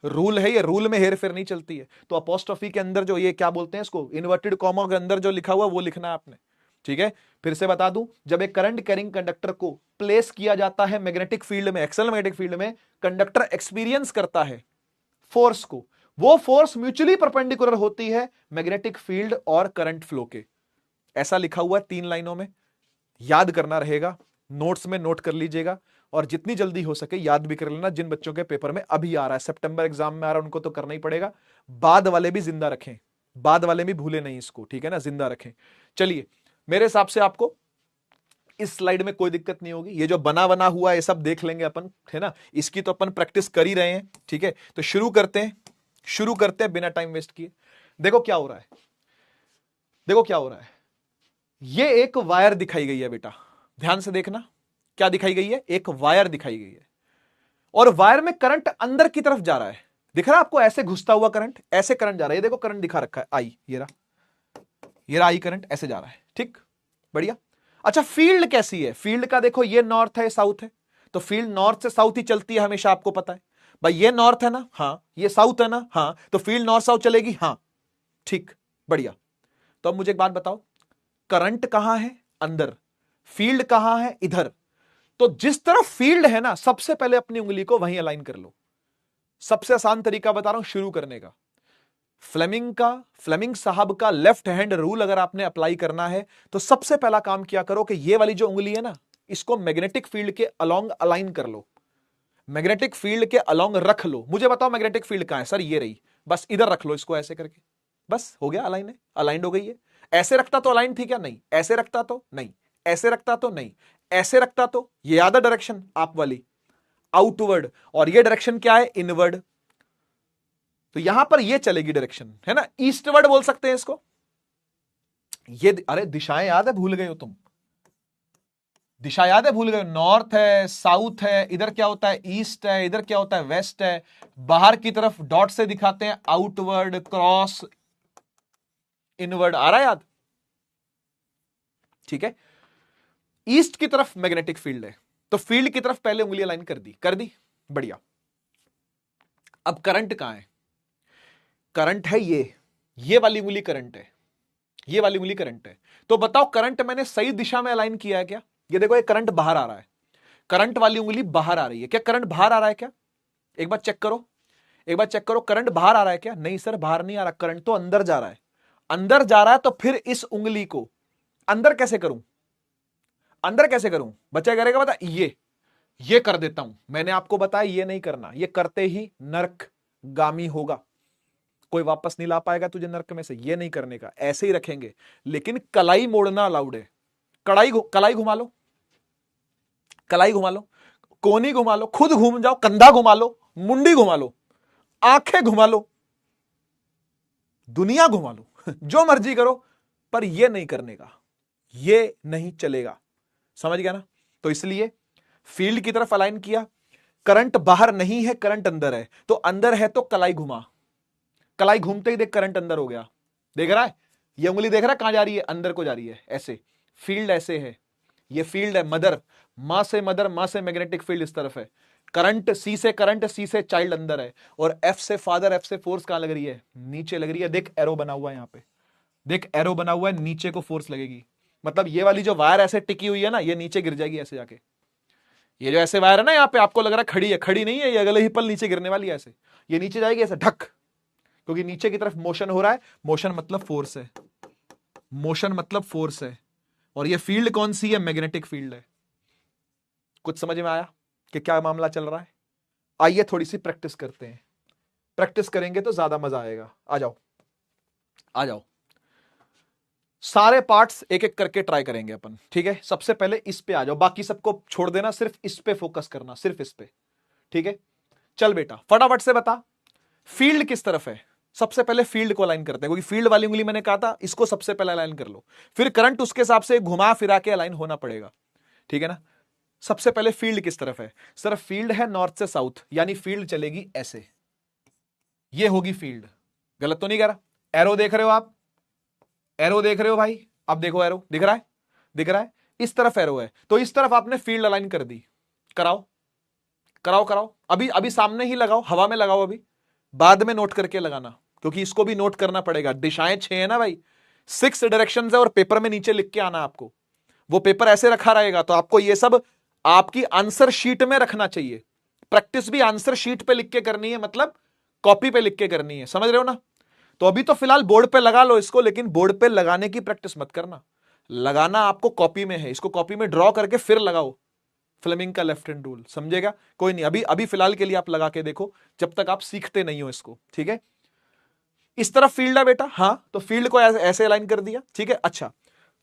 रूल है ये, रूल में हेर फेर नहीं चलती है। तो अपोस्ट्रोफी के अंदर जो ये क्या बोलते हैं इसको, इन्वर्टेड कॉमा के अंदर जो लिखा हुआ वो लिखना है आपने, ठीक है। फिर से बता दूं, जब एक करंट कैरिंग कंडक्टर को प्लेस किया जाता है मैग्नेटिक फील्ड में, एक्सटर्नल मैग्नेटिक फील्ड में, कंडक्टर एक्सपीरियंस करता है फोर्स को, वो फोर्स म्यूचुअली परपेंडिकुलर होती है मैग्नेटिक फील्ड और करंट फ्लो के। ऐसा लिखा हुआ है 3 लाइनों में, याद करना रहेगा, नोट्स में नोट कर लीजिएगा और जितनी जल्दी हो सके याद भी कर लेना। जिन बच्चों के पेपर में अभी आ रहा है, सितंबर एग्जाम में आ रहा है, उनको तो करना ही पड़ेगा, बाद वाले भी जिंदा रखें, बाद वाले भी भूले नहीं इसको, ठीक है ना, जिंदा रखें। चलिए, मेरे हिसाब से आपको इस स्लाइड में कोई दिक्कत नहीं होगी, ये जो बना बना हुआ है ये सब देख लेंगे अपन, है ना, इसकी तो अपन प्रैक्टिस कर ही रहे हैं, ठीक है। तो शुरू करते हैं बिना टाइम वेस्ट किए। देखो क्या हो रहा है, देखो क्या हो रहा है, ये एक वायर दिखाई गई है बेटा, ध्यान से देखना, क्या दिखाई गई है, एक वायर दिखाई गई है और वायर में करंट अंदर की तरफ जा रहा है, दिख रहा है आपको, ऐसे घुसता हुआ करंट, ऐसे करंट जा रहा है, ये देखो करंट दिखा रखा है, आई, ये रहा आई करंट, ऐसे जा रहा है, ठीक, बढ़िया। अच्छा, फील्ड कैसी है, फील्ड का देखो, ये नॉर्थ है, साउथ है, तो फील्ड नॉर्थ से साउथ ही चलती है हमेशा, आपको पता है भाई, ये नॉर्थ है ना, हाँ, ये साउथ है ना, हाँ, तो फील्ड नॉर्थ साउथ चलेगी, हाँ, ठीक, बढ़िया। तो अब मुझे एक बात बताओ, करंट कहां है, अंदर, फील्ड कहां है, इधर, तो जिस तरफ फील्ड है ना, सबसे पहले अपनी उंगली को वहीं अलाइन कर लो। सबसे आसान तरीका बता रहा हूं शुरू करने का, फ्लेमिंग साहब का लेफ्ट हैंड रूल अगर आपने अप्लाई करना है तो सबसे पहला काम किया करो कि ये वाली जो उंगली है ना, इसको मैग्नेटिक फील्ड के अलोंग अलाइन कर लो, मैग्नेटिक फील्ड के अलोंग रख लो। मुझे बताओ मैग्नेटिक फील्ड कहां है, सर ये रही, बस इधर रख लो इसको ऐसे करके, बस हो गया, अलाइन है, अलाइंड हो गई है। ऐसे रखता तो अलाइन थी क्या, नहीं, ऐसे रखता तो नहीं, ऐसे रखता तो नहीं, ऐसे रखता तो, ये याद है डायरेक्शन आप वाली, आउटवर्ड, और ये डायरेक्शन क्या है, इनवर्ड, तो यहां पर ये चलेगी डायरेक्शन, है ना, ईस्टवर्ड बोल सकते हैं इसको। ये अरे दिशाएं याद है, भूल गए हो तुम, दिशा याद है, भूल गए, नॉर्थ है, साउथ है, इधर क्या होता है, ईस्ट है, इधर क्या होता है, वेस्ट है, बाहर की तरफ डॉट से दिखाते हैं, आउटवर्ड, क्रॉस, इनवर्ड, आ रहा है याद, ठीक है। ईस्ट की तरफ मैग्नेटिक फील्ड है, तो फील्ड की तरफ पहले उंगली अलाइन कर दी, बढ़िया। अब करंट कहां है, करंट है ये वाली उंगली करंट है, ये वाली उंगली करंट है, तो बताओ करंट मैंने सही दिशा में अलाइन किया है क्या, ये देखो ये करंट बाहर आ रहा है, करंट वाली उंगली बाहर आ रही है क्या, करंट बाहर आ रहा है क्या, एक बार चेक करो, एक बार चेक करो, करंट बाहर आ रहा है क्या, नहीं सर बाहर नहीं आ रहा, करंट तो अंदर जा रहा है, अंदर जा रहा है, तो फिर इस उंगली को अंदर कैसे करूं, अंदर कैसे करूं, बच्चा करेगा बता, ये कर देता हूं, मैंने आपको बताया ये नहीं करना, ये करते ही नरक गामी होगा, कोई वापस नहीं ला पाएगा तुझे नरक में से, ये नहीं करने का, ऐसे ही रखेंगे, लेकिन कलाई मोड़ना अलाउड है, कलाई घुमा लो, कलाई घुमा लो, कोनी घुमा लो, खुद घूम जाओ, कंधा घुमा लो, मुंडी घुमा लो, आंखें घुमा लो, दुनिया घुमा लो, जो मर्जी करो, पर यह नहीं करने का, यह नहीं चलेगा, समझ गया ना। तो इसलिए फील्ड की तरफ अलाइन किया, करंट बाहर नहीं है, करंट अंदर है, तो अंदर है तो कलाई घुमा, कलाई घूमते ही देख करंट अंदर हो गया, देख रहा है, ये उंगली देख रहा है कहां जा रही है, अंदर को जा रही है, ऐसे फील्ड ऐसे है, ये फील्ड है मदर, मां से मदर, मां से मैग्नेटिक फील्ड इस तरफ है, करंट सी से चाइल्ड अंदर है, और एफ से फादर, एफ से फोर्स कहां लग रही है, नीचे लग रही है, देख एरो बना हुआ है यहां पे, देख एरो बना हुआ है, नीचे को फोर्स लगेगी, मतलब ये वाली जो वायर ऐसे टिकी हुई है ना, ये नीचे गिर जाएगी ऐसे जाके, ये जो ऐसे वायर है ना यहाँ पे, आपको लग रहा है खड़ी है, खड़ी नहीं है, ये अगले ही पल नीचे गिरने वाली है, ऐसे ये नीचे जाएगी ऐसे ढक, क्योंकि नीचे की तरफ मोशन हो रहा है, मोशन मतलब फोर्स है, मोशन मतलब फोर्स है, और ये फील्ड कौन सी है, मैग्नेटिक फील्ड है। कुछ समझ में आया कि क्या मामला चल रहा है, आइए थोड़ी सी प्रैक्टिस करते हैं, प्रैक्टिस करेंगे तो ज्यादा मजा आएगा, आ जाओ आ जाओ, सारे पार्ट्स एक एक करके ट्राई करेंगे अपन, ठीक है। सबसे पहले इस पे आ जाओ, बाकी सबको छोड़ देना, सिर्फ इस पे फोकस करना, सिर्फ इस पे, ठीक है। चल बेटा फटाफट से बता, फील्ड किस तरफ है, सबसे पहले फील्ड को अलाइन करते हैं, क्योंकि फील्ड वाली उंगली मैंने कहा था इसको सबसे पहले अलाइन कर लो, फिर करंट उसके हिसाब से घुमा फिरा के अलाइन होना पड़ेगा, ठीक है ना। सबसे पहले फील्ड किस तरफ है सर? फील्ड है नॉर्थ से साउथ, यानी फील्ड चलेगी ऐसे, ये होगी फील्ड। गलत तो नहीं कह रहा? एरो देख रहे हो आप? एरो देख रहे हो भाई? अब देखो एरो दिख रहा है, दिख रहा है, इस तरफ एरो है, तो इस तरफ आपने फील्ड अलाइन कर दी। कराओ कराओ कराओ, अभी अभी सामने ही लगाओ, हवा में लगाओ, अभी बाद में नोट करके लगाना, क्योंकि इसको भी नोट करना पड़ेगा। दिशाएं 6 है ना भाई, 6 डायरेक्शंस है, और पेपर में नीचे लिख के आना आपको। वो पेपर ऐसे रखा रहेगा तो आपको ये सब आपकी आंसर शीट में रखना चाहिए। प्रैक्टिस भी आंसर शीट पे लिख के करनी है, मतलब कॉपी पे लिख के करनी है, समझ रहे हो ना। तो अभी तो फिलहाल बोर्ड पे लगा लो इसको, लेकिन बोर्ड पे लगाने की प्रैक्टिस मत करना, लगाना आपको कॉपी में है। इसको कॉपी में ड्रॉ करके फिर लगाओ, फ्लेमिंग का लेफ्ट हैंड रूल, समझेगा? कोई नहीं, अभी अभी फिलहाल के लिए आप लगा के देखो, जब तक आप सीखते नहीं हो इसको, ठीक है। इस तरफ फील्ड है बेटा, हाँ, तो फील्ड को ऐसे अलाइन कर दिया, ठीक है। अच्छा,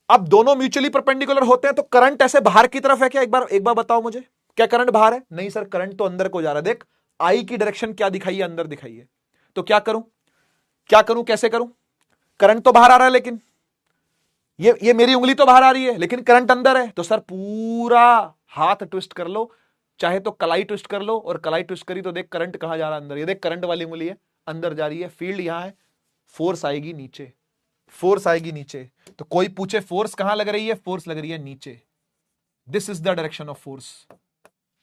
अब दोनों म्यूचुअली परपेंडिकुलर होते हैं तो करंट ऐसे बाहर की तरफ है क्या? एक बार बताओ मुझे, क्या करंट बाहर है? नहीं सर, करंट तो अंदर को जा रहा है। देख, आई की डायरेक्शन क्या दिखाई है? अंदर दिखाई है। तो क्या करूं, क्या करूं, कैसे करूं? करंट तो बाहर आ रहा है, लेकिन ये मेरी उंगली तो बाहर आ रही है, लेकिन करंट अंदर है। तो सर पूरा हाथ ट्विस्ट कर लो, चाहे तो कलाई ट्विस्ट कर लो, और कलाई ट्विस्ट करी तो देख करंट कहां जा रहा है? अंदर। ये देख, करंट वाली उंगली है, अंदर जा रही है, फील्ड यहां है, फोर्स आएगी नीचे, फोर्स आएगी नीचे। तो कोई पूछे फोर्स कहां लग रही है? फोर्स लग रही है नीचे। This is the direction of force,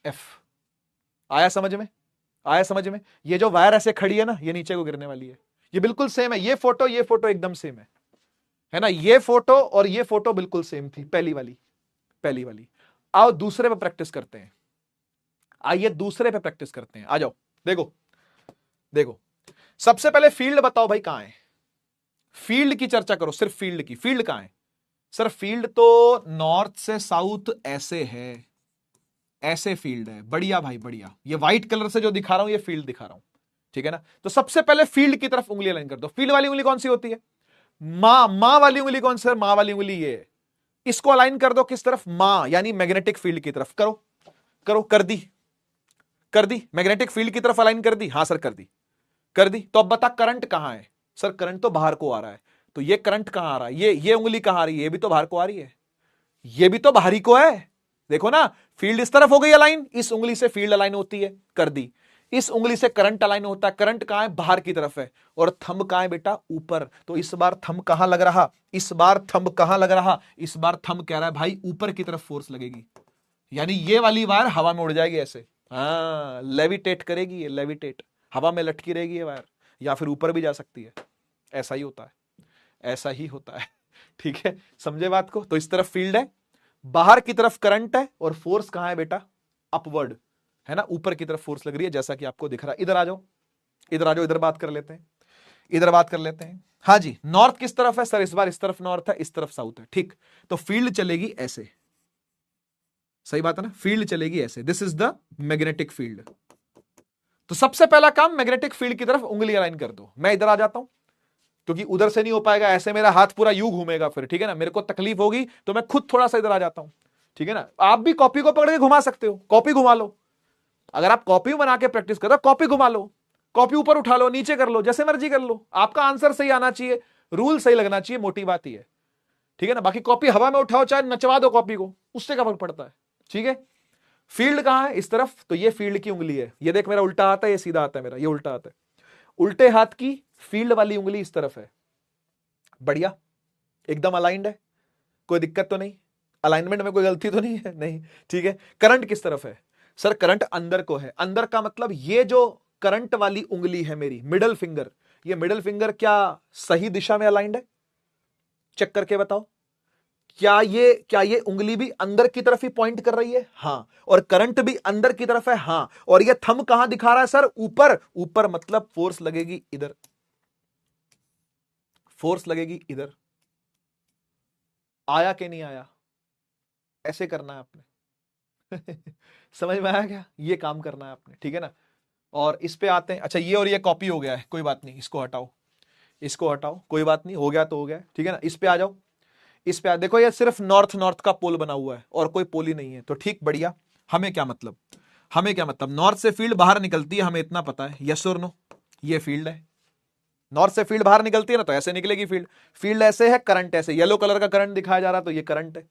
F. आया समझ में? आया समझ में? ये जो वायर ऐसे खड़ी है ना, ये नीचे को गिरने वाली है। ये बिल्कुल सेम है, ये फोटो एकदम सेम है ना। ये फोटो और ये फोटो बिल्कुल सेम थी, पहली वाली। आओ दूसरे पे प्रैक्टिस करते हैं, आइए दूसरे पे प्रैक्टिस करते हैं, आ जाओ। देखो देखो, सबसे पहले फील्ड बताओ भाई कहां है? फील्ड की चर्चा करो, सिर्फ फील्ड की। फील्ड कहां है सर? फील्ड तो नॉर्थ से साउथ ऐसे है, ऐसे फील्ड है। बढ़िया भाई बढ़िया, ये व्हाइट कलर से जो दिखा रहा हूं ये फील्ड दिखा रहा हूं, ठीक है ना। तो सबसे पहले फील्ड की तरफ उंगली लाइन कर दो। फील्ड वाली उंगली कौन सी होती है? मां वाली उंगली कौन सी है? मां वाली उंगली ये है। इसको अलाइन कर दो किस तरफ? मां, यानी मैग्नेटिक फील्ड की तरफ। करो करो, कर दी, कर दी, मैग्नेटिक फील्ड की तरफ अलाइन कर दी। हां सर कर दी, कर दी। तो अब बता करंट कहां है? सर करंट तो बाहर को आ रहा है, तो ये करंट कहां आ रहा है? ये उंगली कहां आ रही है? ये भी तो बाहर को आ रही है, ये भी तो बाहरी को है। देखो ना, फील्ड इस तरफ हो गई अलाइन, इस उंगली से फील्ड अलाइन होती है, कर दी। इस उंगली से करंट अलाइन होता है, करंट कहां है? बाहर की तरफ है। और थंब कहां है बेटा? ऊपर। तो इस बार थंब कहां लग रहा? इस बार थंब कहां लग रहा? इस बार थंब कह रहा है भाई ऊपर की तरफ फोर्स लगेगी, यानी ये वाली वायर हवा में उड़ जाएगी ऐसे। हाँ, लेविटेट करेगी, ये लेविटेट, हवा में लटकी रहेगी ये वायर, या फिर ऊपर भी जा सकती है। ऐसा ही होता है, ऐसा ही होता है, ठीक है, समझे बात को। तो इस तरफ फील्ड है, बाहर की तरफ करंट है, और फोर्स कहां है बेटा? अपवर्ड, है ना, ऊपर की तरफ फोर्स लग रही है, जैसा कि आपको दिख रहा है। इधर आ जाओ, इधर आ जाओ, इधर बात कर लेते हैं, इधर बात कर लेते हैं। हाँ जी, नॉर्थ किस तरफ है सर? इस बार इस तरफ नॉर्थ है, इस तरफ साउथ है, ठीक। तो फील्ड चलेगी ऐसे, सही बात है ना, फील्ड चलेगी ऐसे। This is the magnetic field. तो सबसे पहला काम, मैग्नेटिक फील्ड की तरफ उंगली अलाइन कर दो। मैं इधर आ जाता हूं, क्योंकि उधर से नहीं हो पाएगा, ऐसे मेरा हाथ पूरा यू घूमेगा फिर, ठीक है ना, मेरे को तकलीफ होगी, तो मैं खुद थोड़ा सा इधर आ जाता हूं, ठीक है ना। आप भी कॉपी को पकड़ के घुमा सकते हो, कॉपी घुमा लो। अगर आप कॉपी बना के प्रैक्टिस करते हो, कॉपी घुमा लो, कॉपी ऊपर उठा लो, नीचे कर लो, जैसे मर्जी कर लो, आपका आंसर सही आना चाहिए, रूल सही लगना चाहिए, मोटी बात ही है, ठीक है ना। बाकी कॉपी हवा में उठाओ, चाहे नचवा दो कॉपी को, उससे क्या फर्क पड़ता है, ठीक है। फील्ड कहां है? इस तरफ। तो ये फील्ड की उंगली है, ये देख मेरा उल्टा आता है, ये सीधा आता है, मेरा ये उल्टा आता है। उल्टे हाथ की फील्ड वाली उंगली इस तरफ है, बढ़िया, एकदम अलाइंड है, कोई दिक्कत तो नहीं, अलाइनमेंट में कोई गलती तो नहीं है, नहीं, ठीक है। करंट किस तरफ है? सर करंट अंदर को है। अंदर का मतलब ये जो करंट वाली उंगली है मेरी, मिडल फिंगर, ये मिडल फिंगर क्या सही दिशा में अलाइंड है? चेक करके बताओ। क्या ये उंगली भी अंदर की तरफ ही पॉइंट कर रही है? हाँ। और करंट भी अंदर की तरफ है? हाँ। और ये थंब कहां दिखा रहा है सर? ऊपर। ऊपर मतलब फोर्स लगेगी इधर, फोर्स लगेगी इधर। आया कि नहीं आया? ऐसे करना है आपने समझ में आया क्या? ये काम करना है आपने, ठीक है ना। और इस पे आते हैं। अच्छा, ये और ये कॉपी हो गया है, कोई बात नहीं, इसको हटाओ, इसको हटाओ, कोई बात नहीं, हो गया तो हो गया, ठीक है ना। इस पे आ जाओ, इस पे देखो, ये सिर्फ नॉर्थ नॉर्थ का पोल बना हुआ है और कोई पोल ही नहीं है, तो ठीक, बढ़िया। हमें क्या मतलब, हमें क्या मतलब, नॉर्थ से फील्ड बाहर निकलती है, हमें इतना पता है, यस और नो, ये फील्ड है, नॉर्थ से फील्ड बाहर निकलती है ना, तो ऐसे निकलेगी फील्ड। फील्ड ऐसे है, करंट ऐसे, येलो कलर का करंट दिखाया जा रहा है, तो ये करंट है।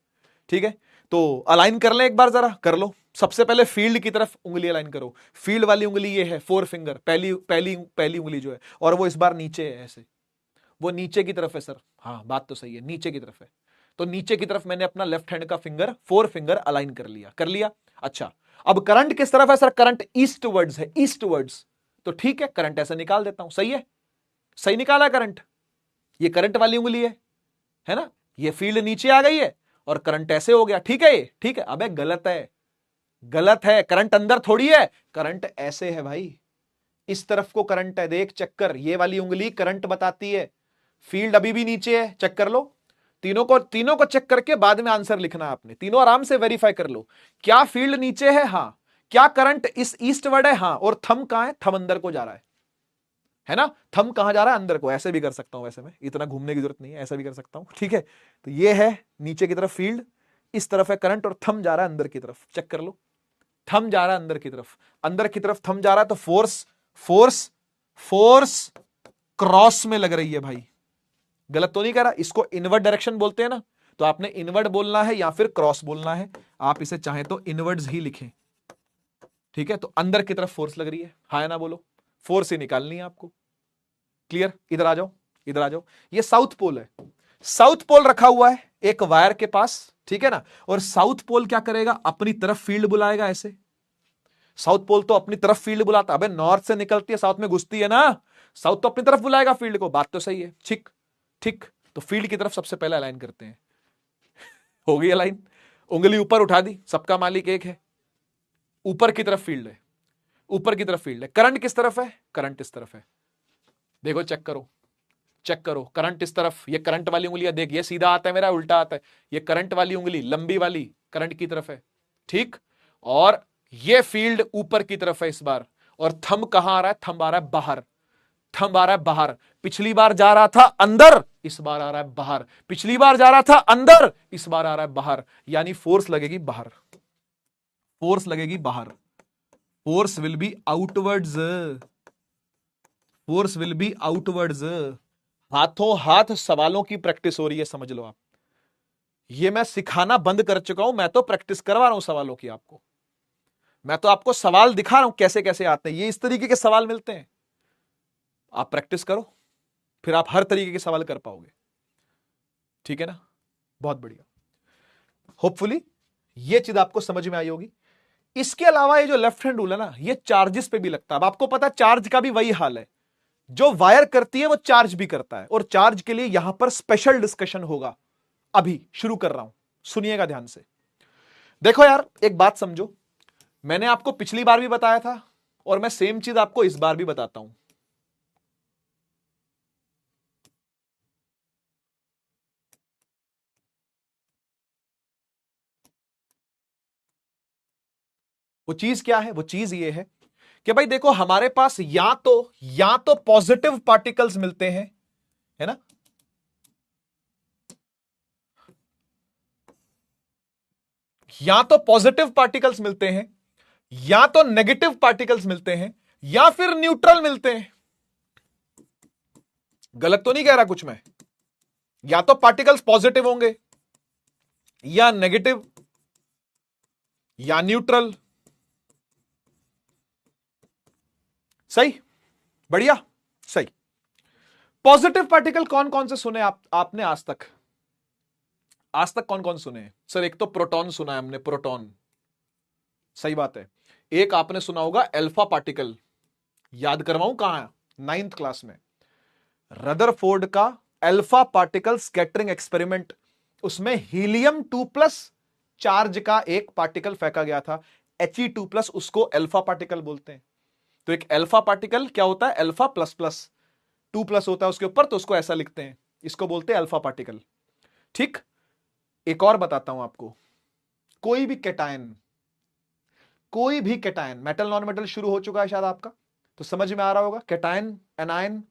ठीक है, तो अलाइन कर लें एक बार, जरा कर लो। सबसे पहले फील्ड की तरफ उंगली अलाइन करो। फील्ड वाली उंगली ये है, फोर फिंगर, पहली पहली पहली उंगली जो है, और वो इस बार नीचे है ऐसे, वो नीचे की तरफ है सर। हाँ बात तो सही है, नीचे की तरफ है। तो नीचे की तरफ मैंने अपना लेफ्ट हैंड का फिंगर, फोर फिंगर अलाइन कर लिया, कर लिया। अच्छा, अब करंट किस तरफ है सर? करंट ईस्ट वर्ड्स है, ईस्ट वर्ड्स। तो ठीक है, करंट ऐसे निकाल देता हूं। सही है, सही निकाला करंट। ये करंट वाली उंगली है ना? ये फील्ड नीचे आ गई है और करंट ऐसे हो गया। ठीक है, ये ठीक है। अबे गलत है, गलत है। करंट अंदर थोड़ी है, करंट ऐसे है भाई, इस तरफ को करंट है। देख चेक कर, ये वाली उंगली करंट बताती है, फील्ड अभी भी नीचे है। चेक कर लो, तीनों को चेक करके बाद में आंसर लिखना है आपने। तीनों आराम से वेरीफाई कर लो, क्या फील्ड नीचे है? हाँ। क्या करंट इस ईस्टवर्ड है? हाँ। और थंब कहां है? थंब अंदर को जा रहा है ना? थंब कहां जा रहा है? अंदर को। ऐसे भी कर सकता हूं, वैसे मैं इतना घूमने की जरूरत नहीं है, ऐसा भी कर सकता हूं। ठीक है, तो ये है नीचे की तरफ फील्ड, इस तरफ है करंट, और थंब जा रहा है अंदर की तरफ। चेक कर लो, थंब जा रहा है अंदर की तरफ, अंदर की तरफ थंब जा रहा है। तो फोर्स फोर्स फोर्स क्रॉस में लग रही है भाई। गलत तो नहीं कह रहा? इसको इनवर्ड डायरेक्शन बोलते हैं ना, तो आपने इनवर्ड बोलना है या फिर क्रॉस बोलना है। आप इसे चाहें तो इनवर्ड्स ही लिखें। ठीक है, तो अंदर की तरफ फोर्स लग रही है, हां ना बोलो। फोर्स ही निकालनी है आपको। क्लियर? इधर आ जाओ, इधर आ जाओ। ये साउथ पोल है, साउथ पोल रखा हुआ है एक वायर के पास, ठीक है ना? और साउथ पोल क्या करेगा? अपनी तरफ फील्ड बुलाएगा ऐसे। साउथ पोल तो अपनी तरफ फील्ड बुलाता, अबे नॉर्थ से निकलती है साउथ में घुसती है ना, साउथ तो अपनी तरफ बुलाएगा फील्ड को। बात तो सही है, ठीक ठीक। तो फील्ड की तरफ सबसे पहले अलाइन करते हैं। हो गई अलाइन, उंगली ऊपर उठा दी, सबका मालिक एक है। ऊपर की तरफ फील्ड है, ऊपर की तरफ फील्ड है। करंट किस तरफ है? करंट इस तरफ है। देखो चेक करो, चेक करो, करंट इस तरफ। ये करंट वाली उंगलियां देख, ये सीधा आता है मेरा, उल्टा आता है। ये करंट वाली उंगली लंबी वाली करंट की तरफ है, ठीक। और ये फील्ड ऊपर की तरफ है इस बार। और थंब कहां आ रहा है? थंब आ रहा है बाहर, थंब आ रहा है बाहर। पिछली बार जा रहा था अंदर, इस बार आ रहा है बाहर। पिछली बार जा रहा था अंदर, इस बार आ रहा है बाहर। यानी फोर्स लगेगी बाहर, फोर्स लगेगी बाहर। Force will be outwards, force will be outwards. हाथों हाथ सवालों की प्रैक्टिस हो रही है, समझ लो आप। ये मैं सिखाना बंद कर चुका हूं, मैं तो प्रैक्टिस करवा रहा हूं सवालों की आपको। मैं तो आपको सवाल दिखा रहा हूं कैसे कैसे आते हैं। ये इस तरीके के सवाल मिलते हैं, आप प्रैक्टिस करो, फिर आप हर तरीके के सवाल कर पाओगे। ठीक है ना? बहुत बढ़िया। होपफुली ये चीज आपको समझ में आई होगी। इसके अलावा ये जो लेफ्ट हैंड रूल है ना, ये चार्जेस पे भी लगता है। अब आपको पता है चार्ज का भी वही हाल है, जो वायर करती है वो चार्ज भी करता है। और चार्ज के लिए यहां पर स्पेशल डिस्कशन होगा, अभी शुरू कर रहा हूं, सुनिएगा ध्यान से। देखो यार, एक बात समझो, मैंने आपको पिछली बार भी बताया था और मैं सेम चीज आपको इस बार भी बताता हूं। वो चीज क्या है? वो चीज ये है कि भाई देखो, हमारे पास या तो पॉजिटिव पार्टिकल्स मिलते हैं, है ना? या तो पॉजिटिव पार्टिकल्स मिलते हैं, या तो नेगेटिव पार्टिकल्स मिलते हैं, या फिर न्यूट्रल मिलते हैं। गलत तो नहीं कह रहा कुछ मैं? या तो पार्टिकल्स पॉजिटिव होंगे, या नेगेटिव, या न्यूट्रल। सही, बढ़िया, सही। पॉजिटिव पार्टिकल कौन कौन से सुने आपने आज तक? आज तक कौन कौन सुने हैं सर? एक तो प्रोटॉन सुना है हमने, प्रोटॉन, सही बात है। एक आपने सुना होगा अल्फा पार्टिकल, याद करवाऊं कहां? 9th क्लास में रदरफोर्ड का अल्फा पार्टिकल स्कैटरिंग एक्सपेरिमेंट, उसमें हीलियम 2+ चार्ज का एक पार्टिकल फेंका गया था, He2+, उसको अल्फा पार्टिकल बोलते हैं। तो एक अल्फा पार्टिकल क्या होता है? अल्फा प्लस प्लस, 2+ होता है उसके ऊपर, तो उसको ऐसा लिखते हैं, इसको बोलते हैं अल्फा पार्टिकल। ठीक। एक और बताता हूं आपको, कोई भी कैटायन, कोई भी कैटायन, मेटल नॉन मेटल शुरू हो चुका है शायद आपका, तो समझ में आ रहा होगा। कैटायन एनायन,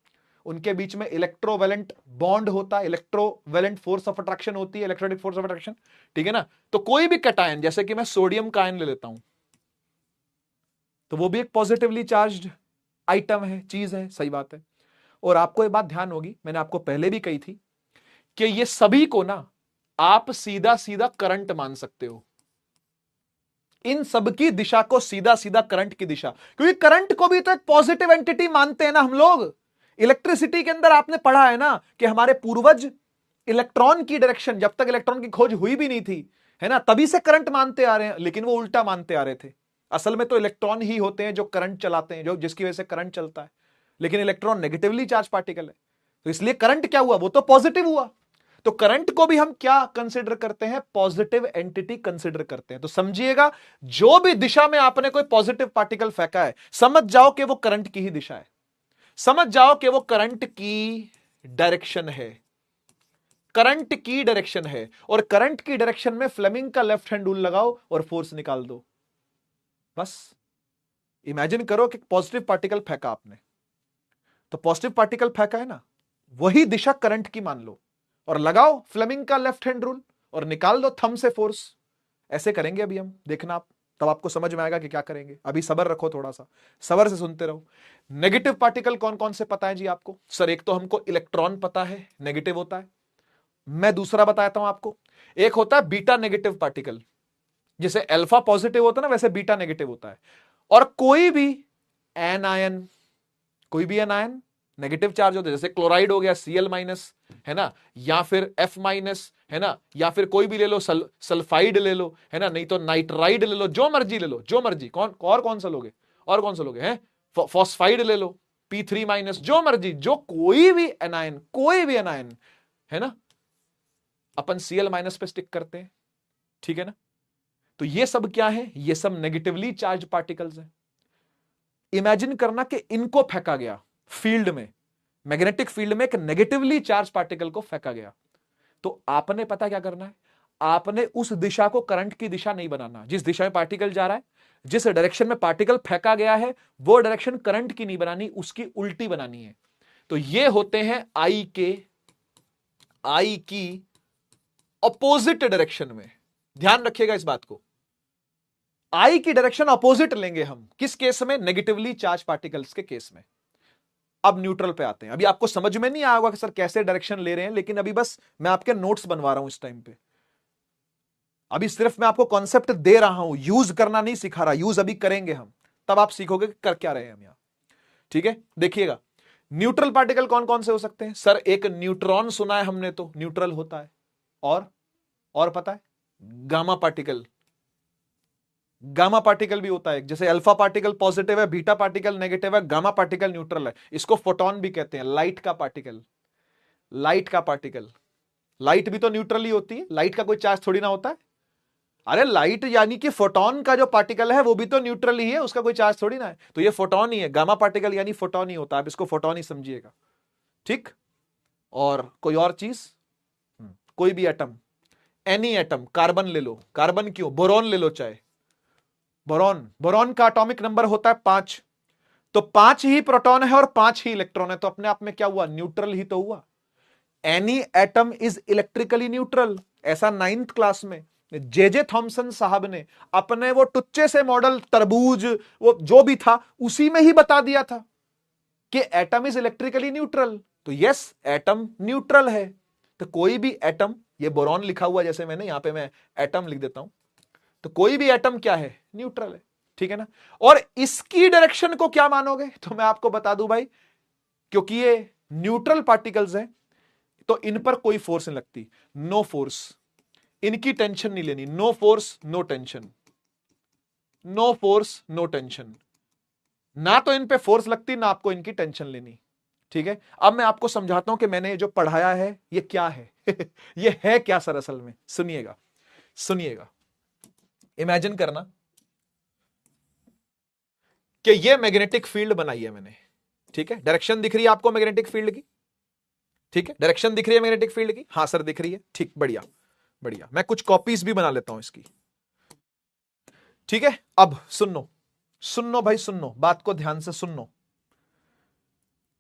उनके बीच में इलेक्ट्रोवेलेंट बॉन्ड होता है, इलेक्ट्रोवेलेंट फोर्स ऑफ अट्रैक्शन होती है, इलेक्ट्रोनिक फोर्स ऑफ अट्रैक्शन। ठीक है ना? तो कोई भी कैटायन, जैसे कि मैं सोडियम का आयन ले लेता हूं, तो वो भी एक पॉजिटिवली चार्ज्ड आइटम है, चीज है, सही बात है। और आपको ये बात ध्यान होगी, मैंने आपको पहले भी कही थी कि ये सभी को ना आप सीधा सीधा करंट मान सकते हो, इन सबकी दिशा को सीधा सीधा करंट की दिशा, क्योंकि करंट को भी तो एक पॉजिटिव एंटिटी मानते हैं ना हम लोग। इलेक्ट्रिसिटी के अंदर आपने पढ़ा है ना कि हमारे पूर्वज इलेक्ट्रॉन की डायरेक्शन, जब तक इलेक्ट्रॉन की खोज हुई भी नहीं थी, है ना, तभी से करंट मानते आ रहे हैं, लेकिन वो उल्टा मानते आ रहे थे। असल में तो इलेक्ट्रॉन ही होते हैं जो करंट चलाते हैं, जो जिसकी वजह से करंट चलता है, लेकिन इलेक्ट्रॉन नेगेटिवली चार्ज पार्टिकल है, तो इसलिए करंट क्या हुआ, वो तो पॉजिटिव हुआ। तो करंट को भी हम क्या कंसिडर करते हैं, पॉजिटिव एंटिटी कंसिडर करते हैं। तो समझिएगा, जो भी दिशा में आपने कोई पॉजिटिव पार्टिकल फेंका है, समझ जाओ कि वो करंट की ही दिशा है, समझ जाओ कि वो करंट की डायरेक्शन है, करंट की डायरेक्शन है। और करंट की डायरेक्शन में फ्लेमिंग का लेफ्ट हैंड रूल लगाओ और फोर्स निकाल दो। बस इमेजिन करो कि पॉजिटिव पार्टिकल फेंका आपने, तो पॉजिटिव पार्टिकल फेंका है ना, वही दिशा करंट की मान लो और लगाओ फ्लेमिंग का लेफ्ट हैंड रूल और निकाल दो थंब से फोर्स। ऐसे करेंगे अभी हम, देखना आप, तब आपको समझ में आएगा कि क्या करेंगे। अभी सब्र रखो, थोड़ा सा सब्र से सुनते रहो। नेगेटिव पार्टिकल कौन कौन से पता है जी आपको? सर एक तो हमको इलेक्ट्रॉन पता है, नेगेटिव होता है। मैं दूसरा बताता हूं आपको, एक होता है बीटा नेगेटिव पार्टिकल, जैसे अल्फा पॉजिटिव होता है ना, वैसे बीटा नेगेटिव होता है। और कोई भी एनायन, कोई भी एनायन नेगेटिव चार्ज होता है, जैसे क्लोराइड हो गया Cl माइनस, है ना, या फिर F माइनस, है ना, या फिर कोई भी ले लो, सल्फाइड ले लो, है ना, नहीं तो नाइट्राइड ले लो, जो मर्जी ले लो, जो मर्जी। कौन सा लोगे, और कौन सा लोगे, हैं, फॉस्फाइड ले लो, P3 माइनस, जो मर्जी, जो कोई भी एनायन, है ना, अपन Cl माइनस पे स्टिक करते हैं, ठीक है ना। तो ये सब क्या है, ये सब नेगेटिवली चार्ज पार्टिकल्स हैं। इमेजिन करना कि इनको फेंका गया फील्ड में, मैग्नेटिक फील्ड में एक नेगेटिवली चार्ज पार्टिकल को फेंका गया, तो आपने पता क्या करना है, आपने उस दिशा को करंट की दिशा नहीं बनाना। जिस दिशा में पार्टिकल जा रहा है, जिस डायरेक्शन में पार्टिकल फेंका गया है, वो डायरेक्शन करंट की नहीं बनानी, उसकी उल्टी बनानी है। तो ये होते हैं आई की अपोजिट डायरेक्शन में। ध्यान रखिएगा इस बात को, आई की डायरेक्शन अपोजिट लेंगे हम, किस केस में, नेगेटिवली चार्ज पार्टिकल्स के केस में। अब न्यूट्रल पे आते हैं। अभी आपको समझ में नहीं आया होगा कि सर कैसे डायरेक्शन ले रहे हैं, लेकिन अभी बस मैं आपके नोट्स बनवा रहा हूं इस टाइम पे। अभी सिर्फ मैं आपको कॉन्सेप्ट दे रहा हूं, यूज करना नहीं सिखा रहा, यूज अभी करेंगे हम, तब आप सीखोगे कि कर क्या रहे हैं हम यहां, ठीक है। देखिएगा, न्यूट्रल पार्टिकल कौन कौन से हो सकते हैं? सर एक न्यूट्रॉन सुना है हमने, तो न्यूट्रल होता है। और पता है, गामा पार्टिकल, गामा पार्टिकल भी होता है। जैसे अल्फा पार्टिकल पॉजिटिव है, बीटा पार्टिकल नेगेटिव है, गामा पार्टिकल न्यूट्रल है। इसको फोटोन भी कहते हैं, लाइट का पार्टिकल। लाइट भी तो न्यूट्रल ही होती है, लाइट का कोई चार्ज थोड़ी ना होता है। अरे लाइट यानी कि फोटोन का जो पार्टिकल है वो भी तो न्यूट्रल ही है, उसका कोई चार्ज थोड़ी ना है, तो ये फोटोन ही है। गामा पार्टिकल यानी फोटोन ही होता है, आप इसको फोटोन ही समझिएगा, ठीक। और कोई और चीज, कोई भी एटम, एनी एटम, कार्बन ले लो, कार्बन क्यों, बोरॉन ले लो, चाहे बोरॉन का एटॉमिक नंबर होता है 5, तो 5 ही प्रोटॉन है और 5 ही इलेक्ट्रॉन है, तो अपने आप में क्या हुआ, न्यूट्रल ही तो हुआ। Any atom is electrically neutral. ऐसा 9th क्लास में जे थॉमसन साहब ने अपने वो टुच्चे से मॉडल तरबूज, वो जो भी था, उसी में ही बता दिया था कि एटम इज इलेक्ट्रिकली न्यूट्रल। तो यस, एटम न्यूट्रल है। तो कोई भी एटम, ये बोरॉन लिखा हुआ, जैसे मैंने यहां पे मैं एटम लिख देता हूं, तो कोई भी एटम क्या है, न्यूट्रल है, ठीक है ना। और इसकी डायरेक्शन को क्या मानोगे, तो मैं आपको बता दूं भाई, क्योंकि ये न्यूट्रल पार्टिकल्स हैं, तो इन पर कोई फोर्स नहीं लगती, नो फोर्स, इनकी टेंशन नहीं लेनी, no force no tension, no force no tension, ना तो इन पे फोर्स लगती, ना आपको इनकी टेंशन लेनी, ठीक है। अब मैं आपको समझाता हूं कि मैंने जो पढ़ाया है ये क्या है ये है क्या सर असल में, सुनिएगा। इमेजिन करना कि ये मैग्नेटिक फील्ड बनाई है मैंने, ठीक है। डायरेक्शन दिख रही है आपको मैग्नेटिक फील्ड की, ठीक है, डायरेक्शन दिख रही है मैग्नेटिक फील्ड की, हाँ सर दिख रही है, ठीक, बढ़िया। मैं कुछ कॉपीज भी बना लेता हूं इसकी, ठीक है। अब सुनो भाई, सुनो, बात को ध्यान से सुनो।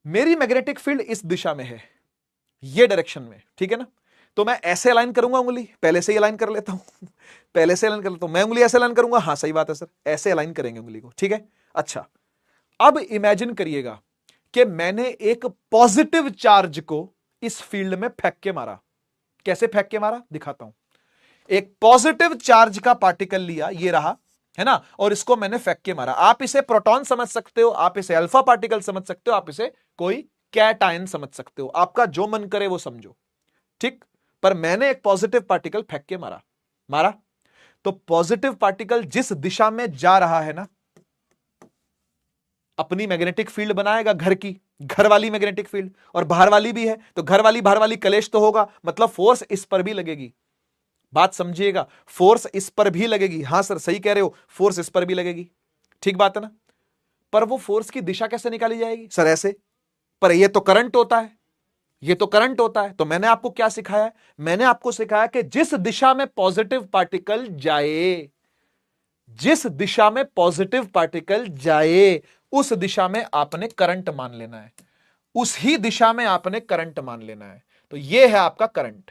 मेरी मैग्नेटिक फील्ड इस दिशा में है, ये डायरेक्शन में, ठीक है ना। तो मैं ऐसे अलाइन करूंगा उंगली, पहले से ही अलाइन कर लेता हूं मैं उंगली ऐसे अलाइन करूंगा, हाँ सही बात है सर, ऐसे अलाइन करेंगे उंगली को, ठीक है। अच्छा, अब इमेजिन करिएगा कि मैंने एक पॉजिटिव चार्ज को इस फील्ड में फेंक के मारा। कैसे फेंक के मारा दिखाता हूं। एक पॉजिटिव चार्ज का पार्टिकल लिया, ये रहा, है ना, और इसको मैंने फेंक के मारा। आप इसे प्रोटॉन समझ सकते हो, आप इसे अल्फा पार्टिकल समझ सकते हो, आप इसे कोई कैटायन समझ सकते हो, आपका जो मन करे वो समझो, ठीक। पर मैंने एक पॉजिटिव पार्टिकल फेंक के मारा। मारा तो पॉजिटिव पार्टिकल जिस दिशा में जा रहा है ना, अपनी मैग्नेटिक फील्ड बनाएगा, घर वाली मैग्नेटिक फील्ड, और बाहर वाली भी है, तो घर वाली बाहर वाली कलेश तो होगा, मतलब फोर्स इस पर भी लगेगी। बात समझिएगा, फोर्स इस पर भी लगेगी। हां सर सही कह रहे हो, फोर्स इस पर भी लगेगी, ठीक बात है ना। पर वो फोर्स की दिशा कैसे निकाली जाएगी सर? ऐसे। पर ये तो करंट होता है, ये तो करंट होता है। तो मैंने आपको क्या सिखाया है? मैंने आपको सिखाया कि जिस दिशा में पॉजिटिव पार्टिकल जाए, जिस दिशा में पॉजिटिव पार्टिकल जाए, उस दिशा में आपने करंट मान लेना है, उस ही दिशा में आपने करंट मान लेना है। तो यह है आपका करंट,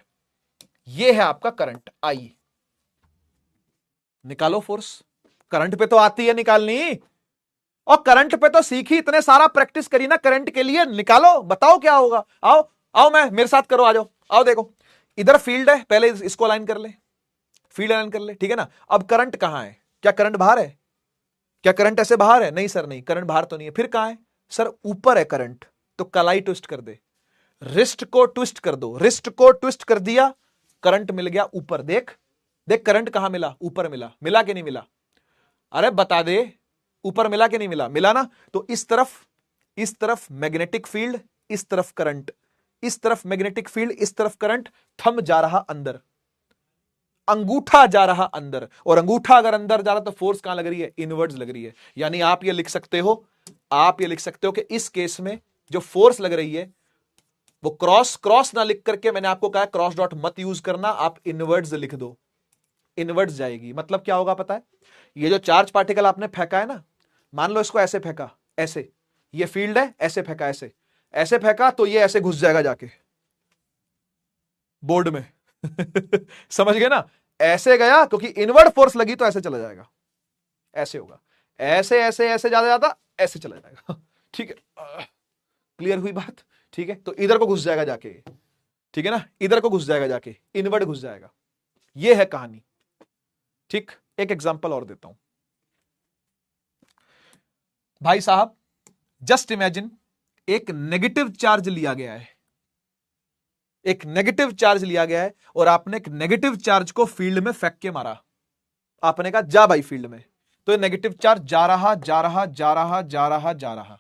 यह है आपका करंट। आई निकालो फोर्स। करंट पे तो आती है निकालनी, और करंट पे तो सीखी, इतने सारा प्रैक्टिस करी ना करंट के लिए। निकालो, बताओ क्या होगा। आओ आओ, मैं मेरे साथ करो, आ जाओ, आओ। देखो इधर फील्ड है, पहले इसको अलाइन कर ले, फील्ड अलाइन कर ले, ठीक है ना। अब करंट कहां है? क्या करंट बाहर है? क्या करंट ऐसे बाहर है? नहीं सर नहीं, करंट बाहर तो नहीं है। फिर कहां है सर? ऊपर है करंट। तो कलाई ट्विस्ट कर दे, रिस्ट को ट्विस्ट कर दो, रिस्ट को ट्विस्ट कर दिया, करंट मिल गया ऊपर। देख देख, करंट कहां मिला? ऊपर मिला। मिला कि नहीं मिला? अरे बता दे, ऊपर मिला कि नहीं मिला? मिला ना। तो इस तरफ मैग्नेटिक फील्ड, इस तरफ करंट, इस तरफ मैग्नेटिक फील्ड, इस तरफ करंट। थंब जा रहा अंदर, अंगूठा जा रहा अंदर, और अंगूठा अगर अंदर जा रहा तो फोर्स कहां लग रही है? इनवर्ड्स लग रही है। यानी आप ये लिख सकते हो, आप ये लिख सकते हो कि इस केस में जो फोर्स लग रही है वो क्रॉस क्रॉस ना लिख करके, मैंने आपको कहा क्रॉस डॉट मत यूज करना, आप इनवर्ड्स लिख दो, इनवर्ड्स जाएगी। मतलब क्या होगा पता है? ये जो चार्ज पार्टिकल आपने फेंका है ना, मान लो इसको ऐसे फेंका, ऐसे, ये फील्ड है, ऐसे फेंका, ऐसे ऐसे फेंका, तो ये ऐसे घुस जाएगा जाके बोर्ड में समझ गए ना? ऐसे गया क्योंकि इनवर्ड फोर्स लगी, तो ऐसे चला जाएगा, ऐसे होगा, ऐसे ऐसे ऐसे ज्यादा ज्यादा ऐसे चला जाएगा ठीक है, क्लियर हुई बात? ठीक है, तो इधर को घुस जाएगा जाके, ठीक है ना, इधर को घुस जाएगा जाके, इनवर्ड घुस जाएगा। ये है कहानी, ठीक। एक एग्जांपल और देता हूं भाई साहब। जस्ट इमेजिन एक नेगेटिव चार्ज लिया गया है, एक नेगेटिव चार्ज लिया गया है, और आपने एक नेगेटिव चार्ज को फील्ड में फेंक के मारा। आपने कहा जा भाई फील्ड में, तो ये नेगेटिव चार्ज जा रहा जा रहा जा रहा जा रहा जा रहा,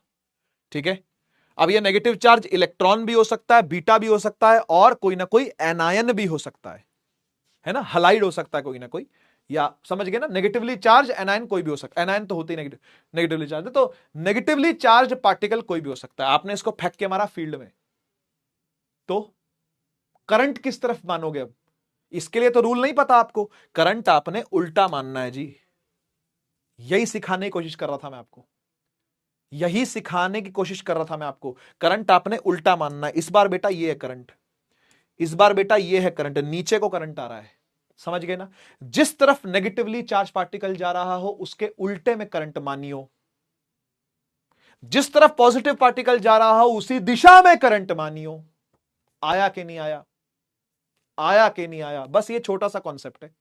ठीक है। अब ये नेगेटिव चार्ज इलेक्ट्रॉन भी हो सकता है, बीटा भी हो सकता है, और कोई ना कोई एनायन भी हो सकता है ना, हलाइड हो सकता है कोई ना कोई, या समझ गए ना, नेगेटिवली चार्ज एनायन कोई भी हो सकता है। एनायन तो होती नेगेटिव, नेगेटिवली चार्ज, तो नेगेटिवली चार्ज पार्टिकल कोई भी हो सकता है। आपने इसको फेंक के मारा फील्ड में, तो करंट किस तरफ मानोगे? अब इसके लिए तो रूल नहीं पता आपको, करंट आपने उल्टा मानना है जी। यही सिखाने की कोशिश कर रहा था मैं आपको, यही सिखाने की कोशिश कर रहा था मैं आपको। करंट आपने उल्टा मानना है। इस बार बेटा ये है करंट, इस बार बेटा ये है करंट, नीचे को करंट आ रहा है, समझ गए ना। जिस तरफ नेगेटिवली चार्ज पार्टिकल जा रहा हो उसके उल्टे में करंट मानियो, जिस तरफ पॉजिटिव पार्टिकल जा रहा हो उसी दिशा में करंट मानियो। आया कि नहीं आया? आया कि नहीं आया? बस ये छोटा सा कॉन्सेप्ट है।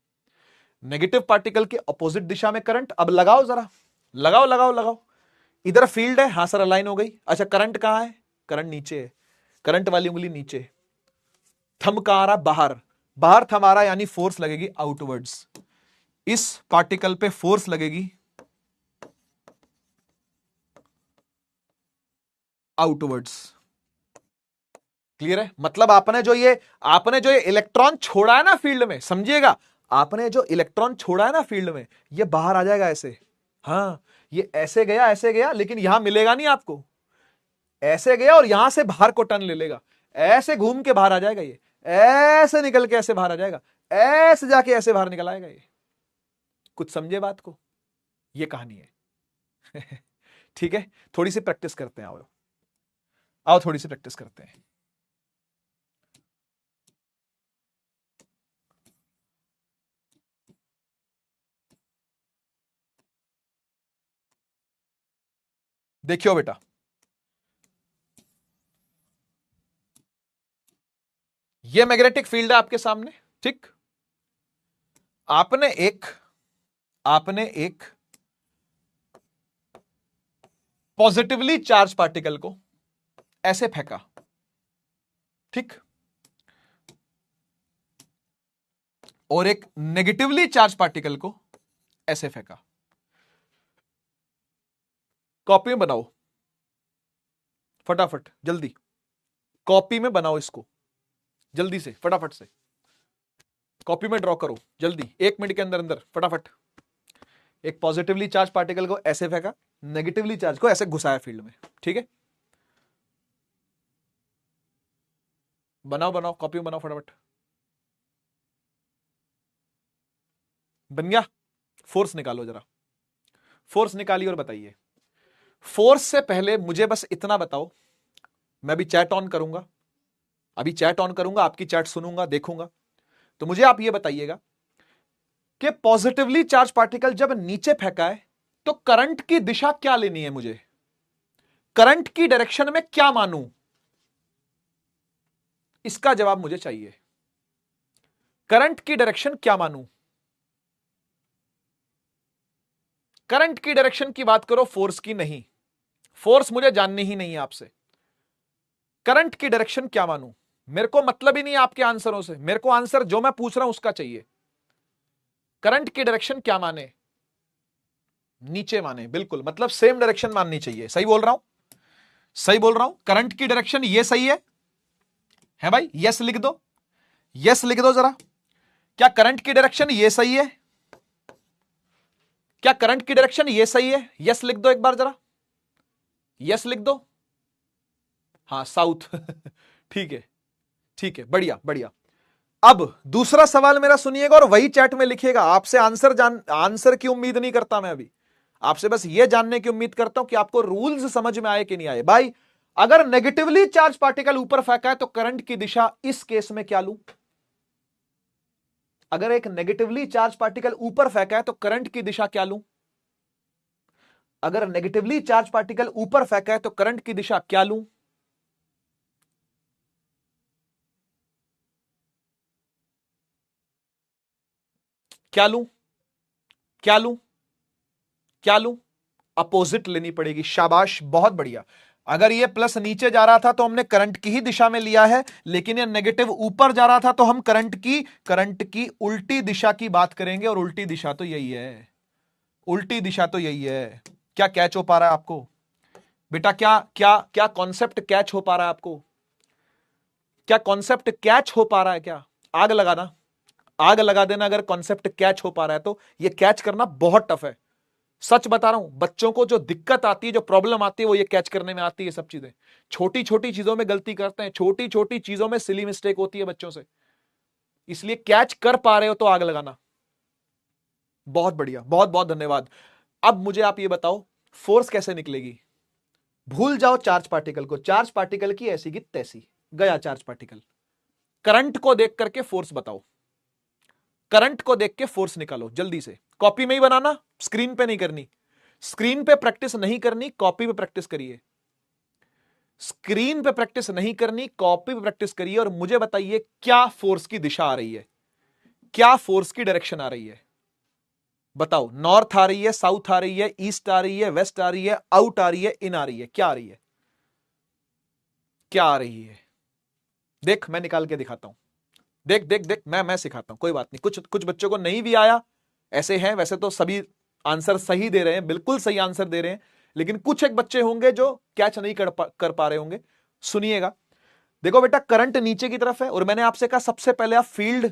नेगेटिव पार्टिकल के अपोजिट दिशा में करंट। अब लगाओ जरा, लगाओ लगाओ लगाओ। इधर फील्ड है, हां सर अलाइन हो गई। अच्छा करंट कहां है? करंट नीचे है, करंट वाली उंगली नीचे। थंब कहां आ रहा? बाहर, बाहर थंब आ रहा, यानी फोर्स लगेगी आउटवर्ड्स। इस पार्टिकल पे फोर्स लगेगी आउटवर्ड्स। क्लियर है? मतलब आपने जो ये इलेक्ट्रॉन छोड़ा है ना फील्ड में, समझिएगा, आपने जो इलेक्ट्रॉन छोड़ा है ना फील्ड में, ये बाहर आ जाएगा ऐसे। हाँ, ये ऐसे गया, लेकिन यहां मिलेगा नहीं आपको। ऐसे गया और यहां से बाहर को टर्न ले लेगा, ऐसे घूम के बाहर आ जाएगा, ये ऐसे निकल के ऐसे बाहर आ जाएगा, ऐसे जाके ऐसे बाहर निकल आएगा ये। कुछ समझे बात को? ये कहानी है ठीक है, थोड़ी सी प्रैक्टिस करते हैं। आओ आओ, थोड़ी सी प्रैक्टिस करते हैं। देखियो बेटा, ये मैग्नेटिक फील्ड है आपके सामने, ठीक। आपने एक पॉजिटिवली चार्ज पार्टिकल को ऐसे फेंका, ठीक, और एक नेगेटिवली चार्ज पार्टिकल को ऐसे फेंका। कॉपी में बनाओ फटाफट, जल्दी कॉपी में बनाओ इसको, जल्दी से फटाफट से कॉपी में ड्रॉ करो जल्दी, 1 मिनट के अंदर अंदर फटाफट। एक पॉजिटिवली चार्ज पार्टिकल को ऐसे फेंका, नेगेटिवली चार्ज को ऐसे घुसाया फील्ड में, ठीक है। बनाओ बनाओ, कॉपी में बनाओ फटाफट। बन गया? फोर्स निकालो जरा, फोर्स निकालिए और बताइए। फोर्स से पहले मुझे बस इतना बताओ, मैं अभी चैट ऑन करूंगा, अभी चैट ऑन करूंगा, आपकी चैट सुनूंगा, देखूंगा, तो मुझे आप ये बताइएगा कि पॉजिटिवली चार्ज पार्टिकल जब नीचे फेंका है तो करंट की दिशा क्या लेनी है, मुझे करंट की डायरेक्शन में क्या मानूं, इसका जवाब मुझे चाहिए। करंट की डायरेक्शन क्या मानूं? करंट की डायरेक्शन की बात करो, फोर्स की नहीं। फोर्स मुझे जाननी ही नहीं है आपसे। करंट की डायरेक्शन क्या मानूं? मेरे को मतलब ही नहीं है आपके आंसरों से, मेरे को आंसर जो मैं पूछ रहा हूं उसका चाहिए। करंट की डायरेक्शन क्या माने? नीचे माने, बिल्कुल, मतलब सेम डायरेक्शन माननी चाहिए। सही बोल रहा हूं? सही बोल रहा हूं? करंट की डायरेक्शन ये सही है भाई? यस लिख दो, यस लिख दो जरा। क्या करंट की डायरेक्शन ये सही है? क्या करंट की डायरेक्शन ये सही है? यस लिख दो एक बार जरा, यस लिख दो। हाँ, साउथ ठीक है, ठीक है, बढ़िया बढ़िया। अब दूसरा सवाल मेरा सुनिएगा और वही चैट में लिखिएगा। आपसे आंसर की उम्मीद नहीं करता मैं अभी, आपसे बस यह जानने की उम्मीद करता हूं कि आपको रूल्स समझ में आए कि नहीं आए। भाई, अगर नेगेटिवली चार्ज पार्टिकल ऊपर फेंका है तो करंट की दिशा इस केस में क्या लूं? अगर एक नेगेटिवली चार्ज पार्टिकल ऊपर फेंका है तो करंट की दिशा क्या लूं? अगर नेगेटिवली चार्ज पार्टिकल ऊपर फेंका है तो करंट की दिशा क्या लूं? क्या लूं? क्या लूं? क्या लूं? अपोजिट लेनी पड़ेगी। शाबाश, बहुत बढ़िया। अगर ये प्लस नीचे जा रहा था तो हमने करंट की ही दिशा में लिया है, लेकिन ये नेगेटिव ऊपर जा रहा था तो हम करंट की उल्टी दिशा की बात करेंगे, और उल्टी दिशा तो यही है, उल्टी दिशा तो यही है। क्या कैच हो पा रहा है आपको बेटा? क्या क्या क्या कॉन्सेप्ट कैच हो पा रहा है आपको? क्या कॉन्सेप्ट कैच हो पा रहा है? क्या आग लगाना, आग लगा देना अगर कॉन्सेप्ट कैच हो पा रहा है तो। ये कैच करना बहुत टफ है, सच बता रहा हूं। बच्चों को जो दिक्कत आती है, जो प्रॉब्लम आती है, वो ये कैच करने में आती है। सब चीजें छोटी छोटी चीजों में गलती करते हैं, छोटी छोटी चीजों में सिली मिस्टेक होती है बच्चों से, इसलिए कैच कर पा रहे हो तो आग लगाना। बहुत बढ़िया, बहुत बहुत धन्यवाद। अब मुझे आप ये बताओ, फोर्स कैसे निकलेगी? भूल जाओ चार्ज पार्टिकल को, चार्ज पार्टिकल की ऐसी की तैसी गया चार्ज पार्टिकल। करंट को देख करके फोर्स बताओ, करंट को देख के फोर्स निकालो जल्दी से। कॉपी में ही बनाना, स्क्रीन पे नहीं करनी, स्क्रीन पे प्रैक्टिस नहीं करनी, कॉपी पे प्रैक्टिस करिए। स्क्रीन पे प्रैक्टिस नहीं करनी, कॉपी पे प्रैक्टिस करिए, और मुझे बताइए क्या फोर्स की दिशा आ रही है, क्या फोर्स की डायरेक्शन आ रही है? बताओ। नॉर्थ आ रही है, साउथ आ रही है, ईस्ट आ रही है, वेस्ट आ रही है, आउट आ रही है, इन आ रही है? क्या आ रही है? क्या आ रही है? देख, मैं निकाल के दिखाता हूं। देख देख देख, मैं सिखाता हूं, कोई बात नहीं। कुछ कुछ बच्चों को नहीं भी आया, ऐसे हैं। वैसे तो सभी आंसर सही दे रहे हैं, बिल्कुल सही आंसर दे रहे हैं, लेकिन कुछ एक बच्चे होंगे जो कैच नहीं कर पा रहे होंगे। सुनिएगा, देखो बेटा, करंट नीचे की तरफ है, और मैंने आपसे कहा सबसे पहले आप फील्ड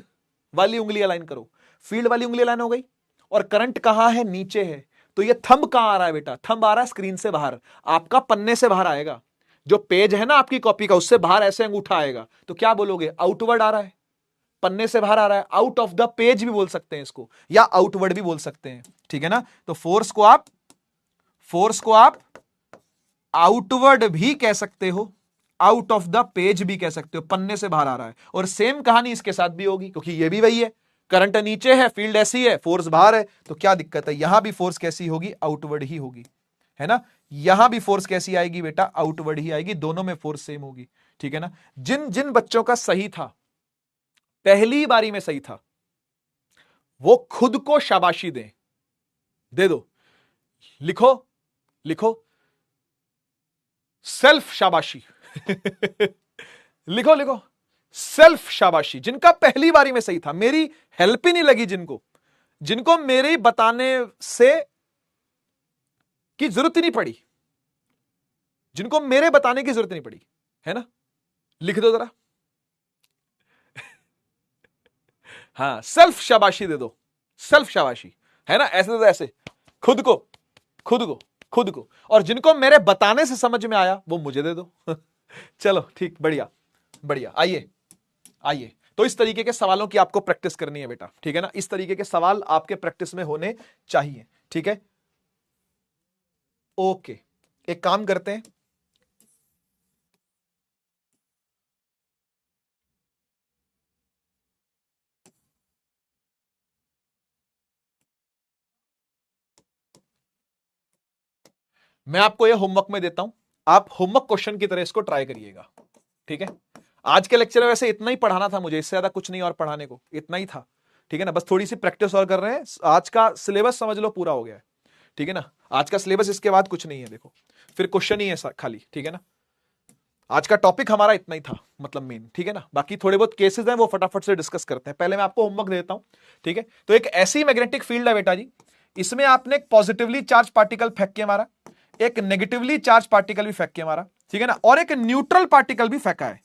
वाली उंगली अलाइन करो। फील्ड वाली उंगली अलाइन हो गई, और करंट कहां है? नीचे है। तो ये थंब कहां आ रहा है बेटा? थंब आ रहा है स्क्रीन से बाहर, आपका पन्ने से बाहर आएगा। जो पेज है ना आपकी कॉपी का, उससे बाहर ऐसे अंगूठा आएगा, तो क्या बोलोगे? आउटवर्ड आ रहा है, पन्ने से बाहर आ रहा है। आउट ऑफ द पेज भी बोल सकते हैं इसको, या आउटवर्ड भी बोल सकते हैं, ठीक है ना? तो फोर्स को आप आउटवर्ड भी कह सकते हो, आउट ऑफ द पेज भी कह सकते हो, पन्ने से बाहर आ रहा है। और सेम कहानी इसके साथ भी होगी, क्योंकि ये भी वही है। करंट नीचे है, फील्ड ऐसी है, फोर्स बाहर है, तो क्या दिक्कत है? यहां भी फोर्स कैसी होगी? आउटवर्ड ही होगी, है ना? यहां भी फोर्स कैसी आएगी बेटा? आउटवर्ड ही आएगी। दोनों में फोर्स सेम होगी, ठीक है ना? जिन जिन बच्चों का सही था, पहली बारी में सही था, वो खुद को शाबाशी दें, दे दो। लिखो लिखो, सेल्फ शाबाशी। लिखो लिखो, सेल्फ शाबाशी। जिनका पहली बारी में सही था, मेरी हेल्प ही नहीं लगी, जिनको मेरे बताने से की जरूरत ही नहीं पड़ी, जिनको मेरे बताने की जरूरत नहीं पड़ी, है ना, लिख दो जरा। हाँ, सेल्फ शाबाशी दे दो, सेल्फ शाबाशी, है ना, ऐसे दे दो, ऐसे खुद को खुद को खुद को। और जिनको मेरे बताने से समझ में आया वो मुझे दे दो। चलो ठीक, बढ़िया बढ़िया। आइए आइए, तो इस तरीके के सवालों की आपको प्रैक्टिस करनी है बेटा, ठीक है ना, इस तरीके के सवाल आपके प्रैक्टिस में होने चाहिए, ठीक है। ओके, एक काम करते हैं, मैं आपको यह होमवर्क में देता हूं, आप होमवर्क क्वेश्चन की तरह इसको ट्राई करिएगा, ठीक है। आज के लेक्चर में वैसे इतना ही पढ़ाना था मुझे, इससे ज्यादा कुछ नहीं और पढ़ाने को, इतना ही था, ठीक है ना। बस थोड़ी सी प्रैक्टिस और कर रहे हैं, आज का सिलेबस समझ लो पूरा हो गया है, ठीक है ना। आज का सिलेबस, इसके बाद कुछ नहीं है, देखो फिर क्वेश्चन ही है खाली, ठीक है ना। आज का टॉपिक हमारा इतना ही था, मतलब मेन, ठीक है ना। बाकी थोड़े बहुत केसेस हैं, वो फटाफट से डिस्कस करते हैं। पहले मैं आपको होमवर्क देता हूं, ठीक है। तो एक ऐसी मैग्नेटिक फील्ड है बेटा जी, इसमें आपने एक पॉजिटिवली चार्ज पार्टिकल फेंक के मारा, एक नेगेटिवली चार्ज पार्टिकल भी फेंक के मारा, ठीक है ना, और एक न्यूट्रल पार्टिकल भी फेंका है।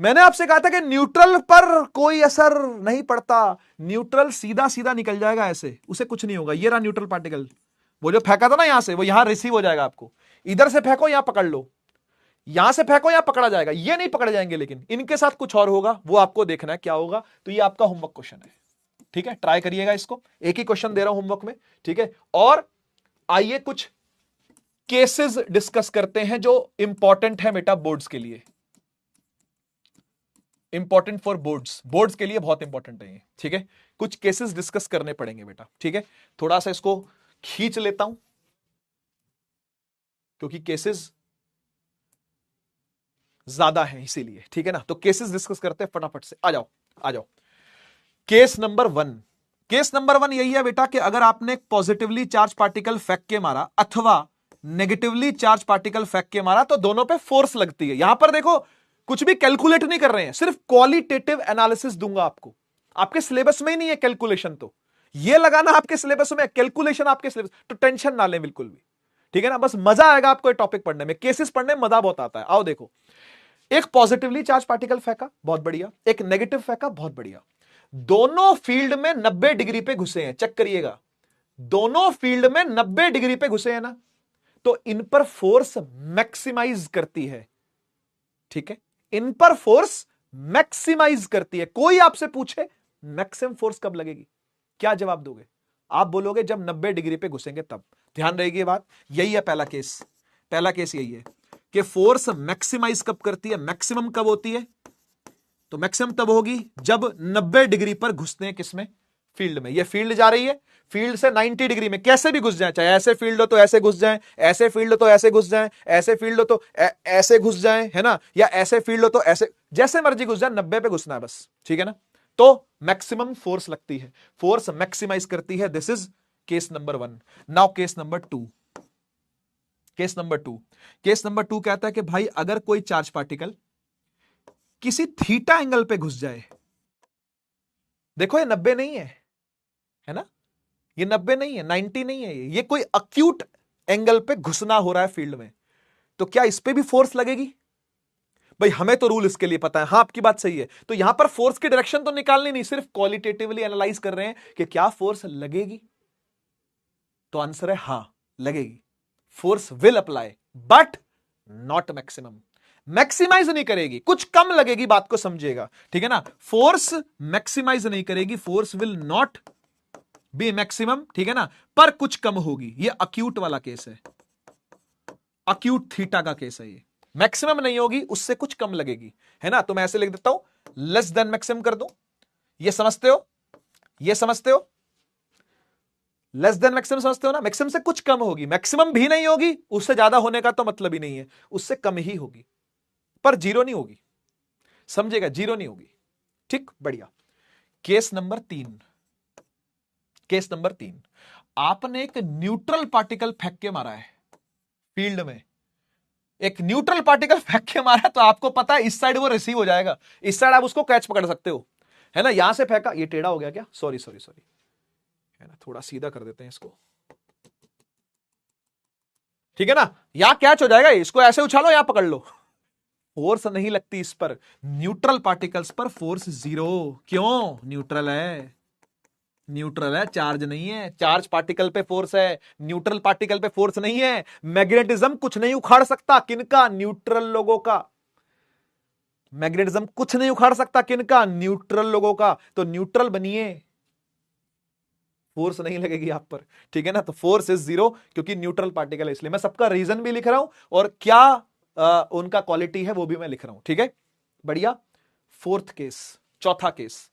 मैंने आपसे कहा था कि न्यूट्रल पर कोई असर नहीं पड़ता, न्यूट्रल सीधा सीधा निकल जाएगा ऐसे, उसे कुछ नहीं होगा। ये रहा न्यूट्रल पार्टिकल, वो जो फेंका था ना यहां से, वो यहां रिसीव हो जाएगा आपको। इधर से फेंको, यहां पकड़ लो, यहां से फेंको, यहां पकड़ा जाएगा। ये नहीं पकड़े जाएंगे, लेकिन इनके साथ कुछ और होगा, वो आपको देखना है क्या होगा। तो ये आपका होमवर्क क्वेश्चन है, ठीक है, ट्राई करिएगा इसको। एक ही क्वेश्चन दे रहा हूं होमवर्क में, ठीक है। और आइए कुछ केसेस डिस्कस करते हैं जो इंपॉर्टेंट है बेटा बोर्ड्स के लिए, इंपॉर्टेंट फॉर बोर्ड्स के लिए बहुत इंपॉर्टेंट है ये, ठीक है। कुछ केसेस डिस्कस करने पड़ेंगे बेटा, ठीक है। थोड़ा सा इसको खींच लेता हूं क्योंकि केसेस ज्यादा है इसीलिए, ठीक है ना। तो केसेस डिस्कस करते हैं फटाफट से, आ जाओ आ जाओ। केस नंबर 1, केस नंबर 1 यही है बेटा कि अगर आपने एक पॉजिटिवली चार्ज पार्टिकल फेंक के मारा अथवा नेगेटिवली चार्ज पार्टिकल फेंक के मारा, तो दोनों पे फोर्स लगती है। यहां पर देखो, कुछ भी कैलकुलेट नहीं कर रहे हैं, सिर्फ क्वालिटेटिव एनालिसिस दूंगा आपको। आपके सिलेबस में ही नहीं है कैलकुलेशन, तो ये लगाना आपके सिलेबस में, कैलकुलेशन आपके सिलेबस, तो टेंशन ना लें बिल्कुल भी, ठीक है ना। बस मजा आएगा आपको ये टॉपिक पढ़ने में, केसेस पढ़ने में मजा बहुत आता है। आओ देखो, एक पॉजिटिवली चार्ज पार्टिकल फेंका, बहुत बढ़िया, एक नेगेटिव फेंका, बहुत बढ़िया। दोनों फील्ड में 90 डिग्री पे घुसे हैं, चेक करिएगा, दोनों फील्ड में 90 डिग्री पे घुसे हैं ना, तो इन पर फोर्स मैक्सिमाइज करती है, ठीक है, इन पर फोर्स मैक्सिमाइज करती है। कोई आपसे पूछे मैक्सिमम फोर्स कब लगेगी, क्या जवाब दोगे? आप बोलोगे जब 90 डिग्री पे घुसेंगे तब। ध्यान रहेगी ये बात, यही है पहला केस, पहला केस यही है कि फोर्स मैक्सिमाइज कब करती है, मैक्सिमम कब होती है, तो मैक्सिमम तब होगी जब 90 डिग्री पर घुसते हैं, किसमें, फील्ड में। ये फील्ड जा रही है, फील्ड से 90 डिग्री में कैसे भी घुस जाए, चाहे ऐसे फील्ड हो तो ऐसे घुस जाए, ऐसे फील्ड हो तो ऐसे घुस जाए, ऐसे फील्ड हो तो ऐसे घुस जाए, है ना, या ऐसे फील्ड हो तो ऐसे, जैसे मर्जी घुस जाए, 90 पे घुसना है बस, ठीक है ना। तो मैक्सिमम फोर्स लगती है, फोर्स मैक्सिमाइज करती है। This is case number 1। Now case number 2, case number 2, case number 2 कहता है कि भाई अगर कोई चार्ज पार्टिकल किसी थीटा एंगल पे घुस जाए, देखो ये 90 नहीं है ना, ये 90 नहीं है, 90 नहीं है, ये कोई अक्यूट एंगल पे घुसना हो रहा है फील्ड में, तो क्या इस पे भी फोर्स लगेगी? भाई हमें तो रूल इसके लिए पता है, हां आपकी बात सही है। तो यहां पर फोर्स की डायरेक्शन तो निकालनी नहीं, सिर्फ क्वालिटेटिवली एनालाइज कर रहे हैं कि क्या फोर्स लगेगी, तो आंसर है हां लगेगी, force will apply but not maximum, maximize नहीं करेगी, कुछ कम लगेगी, बात को समझिएगा, ठीक है ना। फोर्स मैक्सिमाइज नहीं करेगी, force will not be maximum, ठीक है ना, पर कुछ कम होगी। ये अक्यूट वाला केस है, अक्यूट थीटा का केस है ये, मैक्सिमम नहीं होगी, उससे कुछ कम लगेगी, है ना। तो मैं ऐसे लिख देता हूं, लेस देन मैक्सिमम कर दूं, ये समझते हो, ये समझते हो, लेस देन मैक्सिमम समझते हो ना, मैक्सिमम से कुछ कम होगी, मैक्सिमम भी नहीं होगी, उससे ज्यादा होने का तो मतलब ही नहीं है, उससे कम ही होगी, पर जीरो नहीं होगी, समझेगा, जीरो नहीं होगी, ठीक, बढ़िया। केस नंबर 3, केस नंबर 3, आपने एक न्यूट्रल पार्टिकल फेंक के मारा है फील्ड में, एक न्यूट्रल पार्टिकल फेंक के मारा, तो आपको पता है इस साइड वो रिसीव हो जाएगा, इस साइड आप उसको कैच पकड़ सकते हो, है ना। यहां से फेंका, ये टेढ़ा हो गया क्या, सॉरी सॉरी सॉरी, है ना, थोड़ा सीधा कर देते हैं इसको, ठीक है ना, यहां कैच हो जाएगा, इसको ऐसे उछालो, यहां पकड़ लो, फोर्स नहीं लगती इस पर। न्यूट्रल पार्टिकल्स पर फोर्स 0, क्यों, न्यूट्रल है, न्यूट्रल है, चार्ज नहीं है, चार्ज पार्टिकल पे फोर्स है, न्यूट्रल पार्टिकल पे फोर्स नहीं है। मैग्नेटिज्म कुछ नहीं उखाड़ सकता, किनका, न्यूट्रल लोगों का, मैग्नेटिज्म कुछ नहीं उखाड़ सकता, किनका, न्यूट्रल लोगों का। तो न्यूट्रल बनिए, फोर्स नहीं लगेगी आप पर, ठीक है ना। तो फोर्स इज 0 क्योंकि न्यूट्रल पार्टिकल है, इसलिए मैं सबका रीजन भी लिख रहा हूं और क्या उनका क्वालिटी है वो भी मैं लिख रहा हूं, ठीक है, बढ़िया। फोर्थ केस, चौथा केस,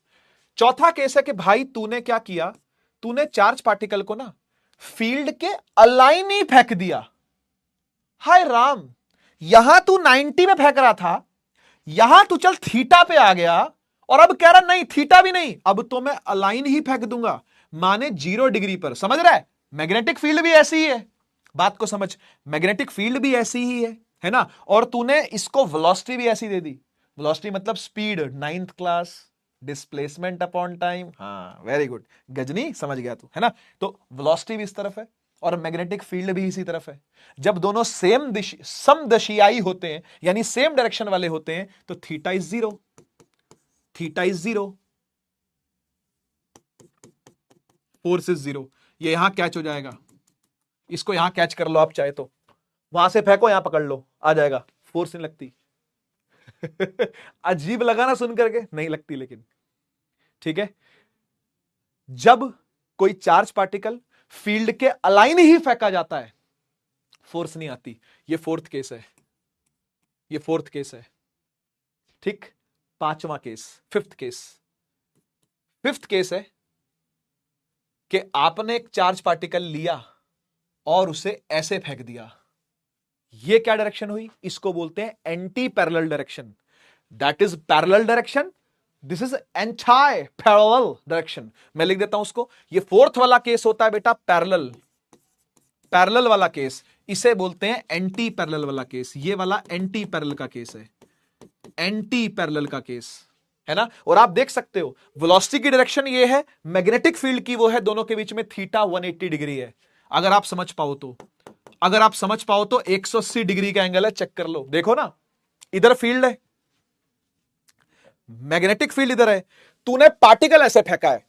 चौथा केस है कि भाई तूने क्या किया, तूने चार्ज पार्टिकल को ना फील्ड के अलाइन ही फेंक दिया। हाय राम, यहां तू 90 में फेंक रहा था, यहां तू चल थीटा पे आ गया और अब कह रहा नहीं थीटा भी नहीं, अब तो मैं अलाइन ही फेंक दूंगा, माने 0 डिग्री पर। समझ रहा है, मैग्नेटिक फील्ड भी ऐसी ही है, बात को समझ, मैग्नेटिक फील्ड भी ऐसी ही है ना। और तूने इसको वेलोसिटी भी ऐसी दे दी, वेलोसिटी मतलब speed, 9th class, displacement upon time, हाँ वेरी गुड गजनी, समझ गया तू, है ना। तो वेलोसिटी भी इस तरफ है और मैग्नेटिक फील्ड भी इसी तरफ है। जब दोनों समदशियाई होते हैं, यानी सेम डायरेक्शन वाले होते हैं, तो theta is 0, theta is 0, force is 0। ये यहां कैच हो जाएगा, इसको यहां कैच कर लो आप चाहे तो, वहां से फेंको, यहां पकड़ लो, आ जाएगा, फोर्स नहीं लगती। अजीब लगा ना सुन करके, नहीं लगती लेकिन, ठीक है। जब कोई चार्ज पार्टिकल फील्ड के अलाइन ही फेंका जाता है, फोर्स नहीं आती। ये फोर्थ केस है, ये फोर्थ केस है, ठीक। पांचवा case, fifth case, fifth case है कि आपने एक चार्ज पार्टिकल लिया और उसे ऐसे फेंक दिया। ये क्या डायरेक्शन हुई, इसको बोलते हैं anti parallel direction, that is parallel direction, this is anti parallel direction. मैं लिख देता हूं उसको, ये फोर्थ वाला केस होता है बेटा पैरेलल, पैरेलल वाला केस, इसे बोलते हैं एंटी पैरेलल वाला केस। ये वाला एंटी पैरेलल का केस है, एंटी पैरेलल का केस, है ना। और आप देख सकते हो वेलोसिटी की डायरेक्शन ये है, मैग्नेटिक फील्ड की वो है, दोनों के बीच में थीटा 180 डिग्री है। अगर आप समझ पाओ तो, अगर आप समझ पाओ तो 180 डिग्री का एंगल है, चेक कर लो, देखो ना, इधर फील्ड है, मैग्नेटिक फील्ड इधर है, तूने पार्टिकल ऐसे फेंका है,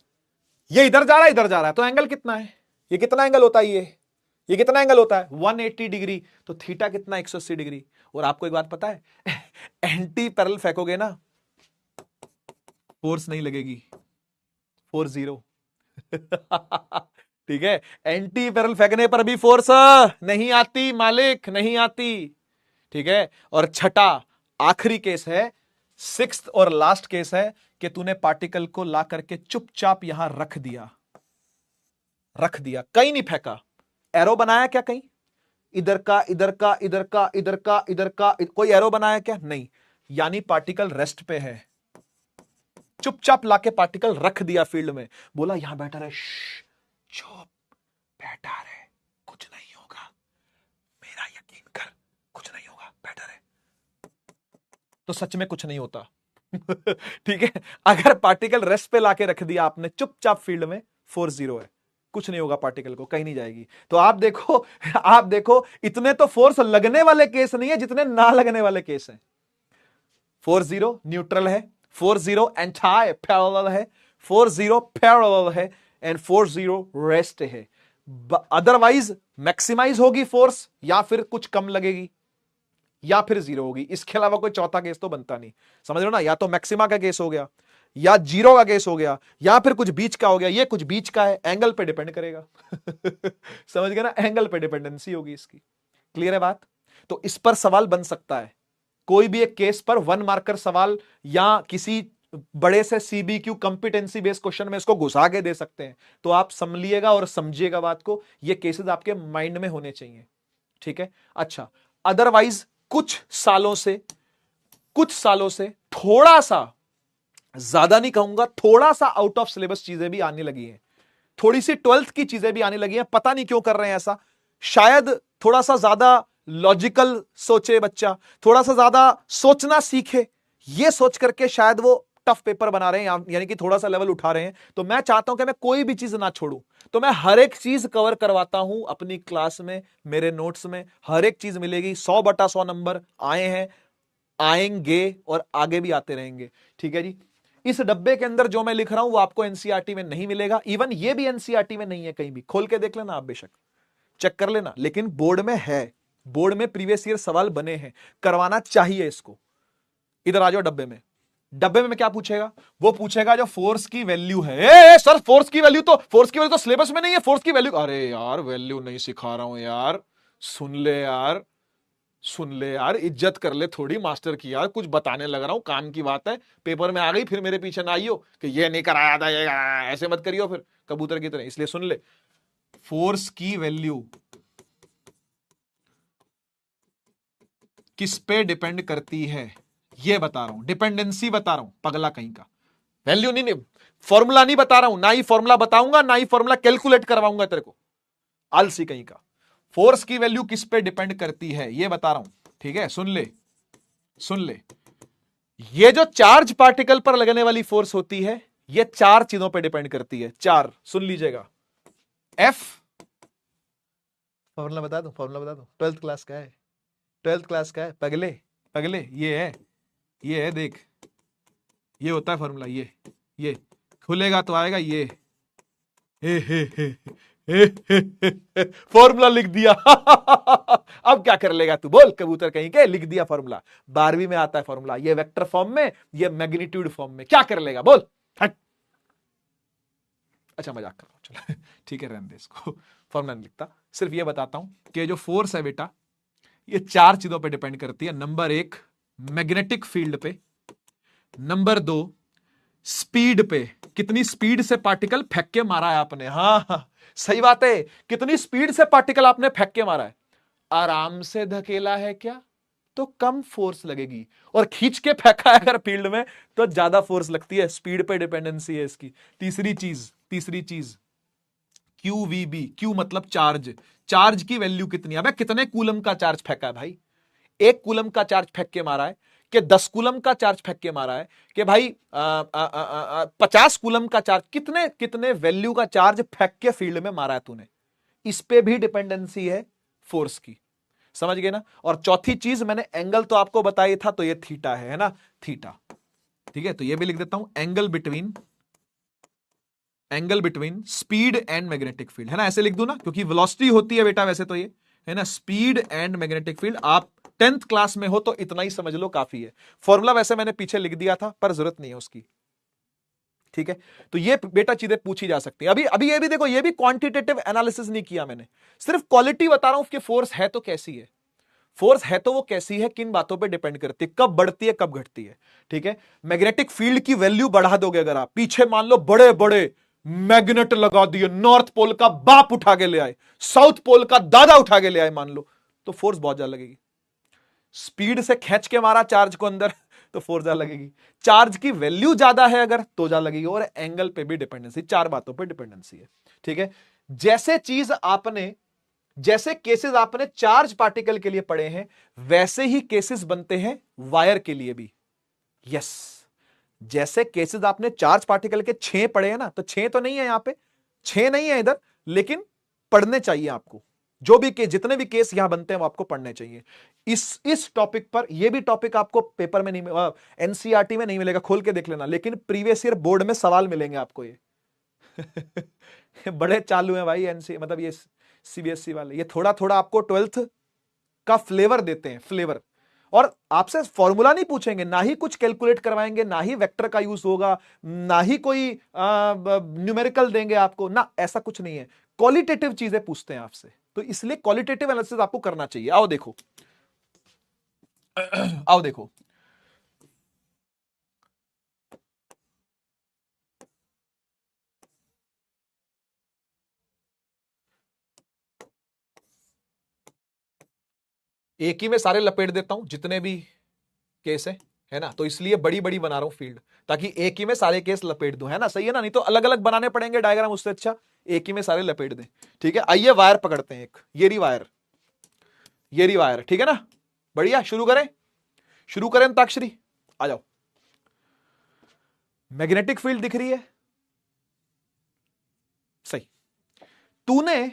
ये इधर जा रहा है, इधर जा रहा है, तो एंगल कितना है, ये कितना एंगल होता है, ये कितना एंगल होता है 180 डिग्री, तो थीटा कितना 180 डिग्री। और आपको एक बात पता है, एंटी पैरेलल फेंकोगे ना, फोर्स नहीं लगेगी, फोर्स 0। ठीक है, एंटी पैरेलल फेंकने पर भी फोर्स नहीं आती मालिक, नहीं आती, ठीक है। और छठा आखिरी केस है, सिक्स्थ और लास्ट केस है कि तूने पार्टिकल को ला करके चुपचाप यहां रख दिया, रख दिया, कहीं नहीं फेंका, एरो बनाया क्या कहीं, इधर का इधर का इधर का इधर का इधर का, कोई एरो बनाया क्या, नहीं, यानी पार्टिकल रेस्ट पे है, चुपचाप लाके पार्टिकल रख दिया फील्ड में, बोला यहां बैठा रहे, चुप बैठा रहे, कुछ नहीं होगा, मेरा यकीन कर, कुछ नहीं होगा, बैठा रहे, तो सच में कुछ नहीं होता। ठीक है, अगर पार्टिकल रेस्ट पे लाके रख दिया आपने चुपचाप फील्ड में, फोर्स 0 है, कुछ नहीं होगा, पार्टिकल को कहीं नहीं जाएगी। तो आप देखो, आप देखो, इतने तो फोर्स लगने वाले केस नहीं है जितने ना लगने वाले केस हैं। फोर्स 0 न्यूट्रल है, फोर्स 0 एंटाई पैरेलल है, फोर्स 0 पैरेलल है, एंड फोर्स 0 रेस्ट है। अदरवाइज मैक्सिमाइज होगी फोर्स, या फिर कुछ कम लगेगी, या फिर 0 होगी, इसके अलावा कोई चौथा केस तो बनता नहीं। समझ रहे हो ना, या तो मैक्सिमा का केस हो गया, या 0 का केस हो गया, या फिर कुछ बीच का हो गया, ये कुछ बीच का है, एंगल पे डिपेंड करेगा। समझ गए ना, एंगल पे डिपेंडेंसी होगी इसकी, क्लियर है बात। तो इस पर सवाल बन सकता है, कोई भी एक केस पर 1 मार्कर सवाल, या किसी बड़े से सीबीक्यू कंपिटेंसी बेस्ड क्वेश्चन में इसको घुसा के दे सकते हैं। तो आप समझिएगा और समझिएगा बात को, ये केसेस आपके माइंड में होने चाहिए, ठीक है। अच्छा, अदरवाइज कुछ सालों से थोड़ा सा ज्यादा नहीं कहूंगा, थोड़ा सा आउट ऑफ सिलेबस चीजें भी आने लगी हैं, थोड़ी सी 12th की चीजें भी आने लगी हैं। पता नहीं क्यों कर रहे हैं ऐसा, शायद थोड़ा सा ज्यादा लॉजिकल सोचे बच्चा, थोड़ा सा ज्यादा सोचना सीखे, ये सोच करके शायद वो टफ पेपर बना रहे हैं, यानी कि थोड़ा सा लेवल उठा रहे हैं। तो मैं चाहता हूं कि मैं कोई भी चीज ना छोड़ूं, तो मैं हर एक चीज कवर करवाता हूं अपनी क्लास में, मेरे नोट्स में हर एक चीज मिलेगी। 100/100 नंबर आए हैं, आएंगे और आगे भी आते रहेंगे। ठीक है जी। इस डब्बे के अंदर जो मैं लिख रहा हूं वो आपको एनसीईआरटी में नहीं मिलेगा, इवन ये भी एनसीईआरटी में नहीं है, कहीं भी खोल के देख लेना आप, बेशक चेक कर लेना, लेकिन बोर्ड में है, बोर्ड में प्रीवियस ईयर सवाल बने हैं, करवाना चाहिए इसको। इधर आ जाओ डब्बे में, डब्बे में क्या पूछेगा, वो पूछेगा जो फोर्स की वैल्यू है। सर फोर्स की वैल्यू तो सिलेबस में नहीं है, फोर्स की वैल्यू, अरे यार वैल्यू नहीं सिखा रहा हूं यार, सुन ले यार, सुन ले यार, इज्जत कर ले थोड़ी मास्टर की यार, कुछ बताने लग रहा हूं, काम की बात है, पेपर में आ गई फिर मेरे पीछे ना आइयो कि ये नहीं कराया था, ये ऐसे मत करियो फिर कबूतर की तरह। इसलिए सुन ले, फोर्स की वैल्यू किस पे डिपेंड करती है ये बता रहा हूं, डिपेंडेंसी बता रहा हूं, पगला कहीं का। वैल्यू नहीं, फॉर्मूला नहीं बता रहा हूं, ना ही फॉर्मूला बताऊंगा, ना ही फॉर्मूला कैलकुलेट करवाऊंगा तेरे को, आलसी कहीं का। फोर्स की वैल्यू किस पे डिपेंड करती है ये बता रहा हूं, ठीक है, सुन ले, सुन ले। ये जो चार्ज पार्टिकल पर लगने वाली फोर्स होती है, ये चार चीजों पे डिपेंड करती है, चार, सुन लीजिएगा। एफ, फॉर्मूला बता दूं, फॉर्मूला बता दूं, 12th क्लास का है, 12th क्लास का है, पगले पगले, ये है देख, ये होता है फॉर्मूला, ये खुलेगा तो आएगा ये, फॉर्मूला लिख दिया। अब क्या कर लेगा तू, बोल कबूतर कहीं के, लिख दिया फॉर्मूला, 12वीं में आता है फॉर्मूला, ये वेक्टर फॉर्म में, ये मैग्नीट्यूड फॉर्म में, क्या कर लेगा बोल, हट। अच्छा मजाक कर रहा हूं, चलो ठीक है, रहने दे इसको, फॉर्मूला नहीं लिखता, सिर्फ ये बताता हूं कि जो फोर्स है बेटा, ये चार चीजों पे डिपेंड करती है। नंबर एक, मैग्नेटिक फील्ड पे, नंबर दो, स्पीड पे, कितनी स्पीड से पार्टिकल फेंक के मारा है आपने, हाँ सही बात है, कितनी स्पीड से पार्टिकल आपने फेंक के मारा है, आराम से धकेला है क्या तो कम फोर्स लगेगी, और खींच के फेंका है अगर फील्ड में तो ज्यादा फोर्स लगती है, स्पीड पे डिपेंडेंसी है इसकी। तीसरी चीज QVB, क्यू मतलब चार्ज, चार्ज की वैल्यू कितनी है, अबे कितने कूलम का चार्ज फेंका है भाई, 1 कूलम का चार्ज फेंक के मारा है कि 10 कूलम का चार्ज फेंक के मारा है कि भाई 50 कूलम का चार्ज, कितने कितने वैल्यू का चार्ज फेंक के फील्ड में मारा है तूने, इस पे भी डिपेंडेंसी है फोर्स की, समझ गए ना। और चौथी चीज मैंने एंगल तो आपको बताई था, तो ये थीटा है ना, थीटा, ठीक है, तो ये भी लिख देता हूं, angle between speed and magnetic field, है ना, ऐसे लिख दूं ना, क्योंकि वेलोसिटी होती है बेटा वैसे तो ये, है ना, स्पीड एंड मैग्नेटिक फील्ड। आप 10th क्लास में हो तो इतना ही समझ लो काफी है, फॉर्मूला वैसे मैंने पीछे लिख दिया था पर जरूरत नहीं है उसकी, ठीक है। तो ये बेटा चीजें पूछी जा सकती है। अभी अभी ये भी देखो, ये भी क्वांटिटेटिव एनालिसिस नहीं किया मैंने, सिर्फ क्वालिटी बता रहा हूं कि फोर्स है तो कैसी है, फोर्स है तो वो कैसी है, किन बातों पे डिपेंड करती है, कब बढ़ती है कब घटती है, ठीक है। मैग्नेटिक फील्ड की वैल्यू बढ़ा दोगे अगर आप, पीछे मान लो बड़े बड़े मैग्नेट लगा दिए, नॉर्थ पोल का बाप उठा के ले आए, साउथ पोल का दादा उठा के ले आए मान लो, तो फोर्स बहुत ज्यादा लगेगी। स्पीड से खींच के मारा चार्ज को अंदर तो फोर्स ज्यादा लगेगी, चार्ज की वैल्यू ज्यादा है अगर तो ज्यादा लगेगी, और एंगल पे भी डिपेंडेंसी, चार बातों पे डिपेंडेंसी है, ठीक है। जैसे केसेस आपने चार्ज पार्टिकल के लिए पढ़े हैं, वैसे ही केसेस बनते हैं वायर के लिए भी, यस। जैसे केसेस आपने चार्ज पार्टिकल के 6 पढ़े हैं ना, तो 6 तो नहीं है यहां पे, 6 नहीं है इधर, लेकिन पढ़ने चाहिए आपको, जो भी केस, जितने भी केस यहां बनते हैं वो आपको पढ़ने चाहिए। इस टॉपिक पर, ये भी टॉपिक आपको पेपर में नहीं, एनसीईआरटी में नहीं मिलेगा, खोल के देख लेना, लेकिन प्रीवियस ईयर बोर्ड में सवाल मिलेंगे आपको ये। बड़े चालू हैं भाई एनसी, मतलब ये सीबीएसई वाले, ये थोड़ा थोड़ा आपको 12th का फ्लेवर देते हैं, फ्लेवर। और आपसे फॉर्मूला नहीं पूछेंगे, ना ही कुछ कैलकुलेट करवाएंगे, ना ही वेक्टर का यूज होगा, ना ही कोई न्यूमेरिकल देंगे आपको ना, ऐसा कुछ नहीं है, क्वालिटेटिव चीजें पूछते हैं आपसे, तो इसलिए क्वालिटेटिव एनालिसिस आपको करना चाहिए। आओ देखो, आओ देखो, एक ही में सारे लपेट देता हूं जितने भी केस है है ना, तो इसलिए बड़ी बड़ी बना रहा हूं फील्ड, ताकि एक ही में सारे केस लपेट दूं, है ना, सही है ना, नहीं तो अलग अलग बनाने पड़ेंगे डायग्राम, उससे अच्छा एक ही में सारे लपेट दें। ठीक है, आइए वायर पकड़ते हैं, एक ये रही वायर, ये रही वायर, ठीक है ना, बढ़िया, शुरू करें, शुरू करें अंताक्षरी, आ जाओ। मैग्नेटिक फील्ड दिख रही है, सही। तूने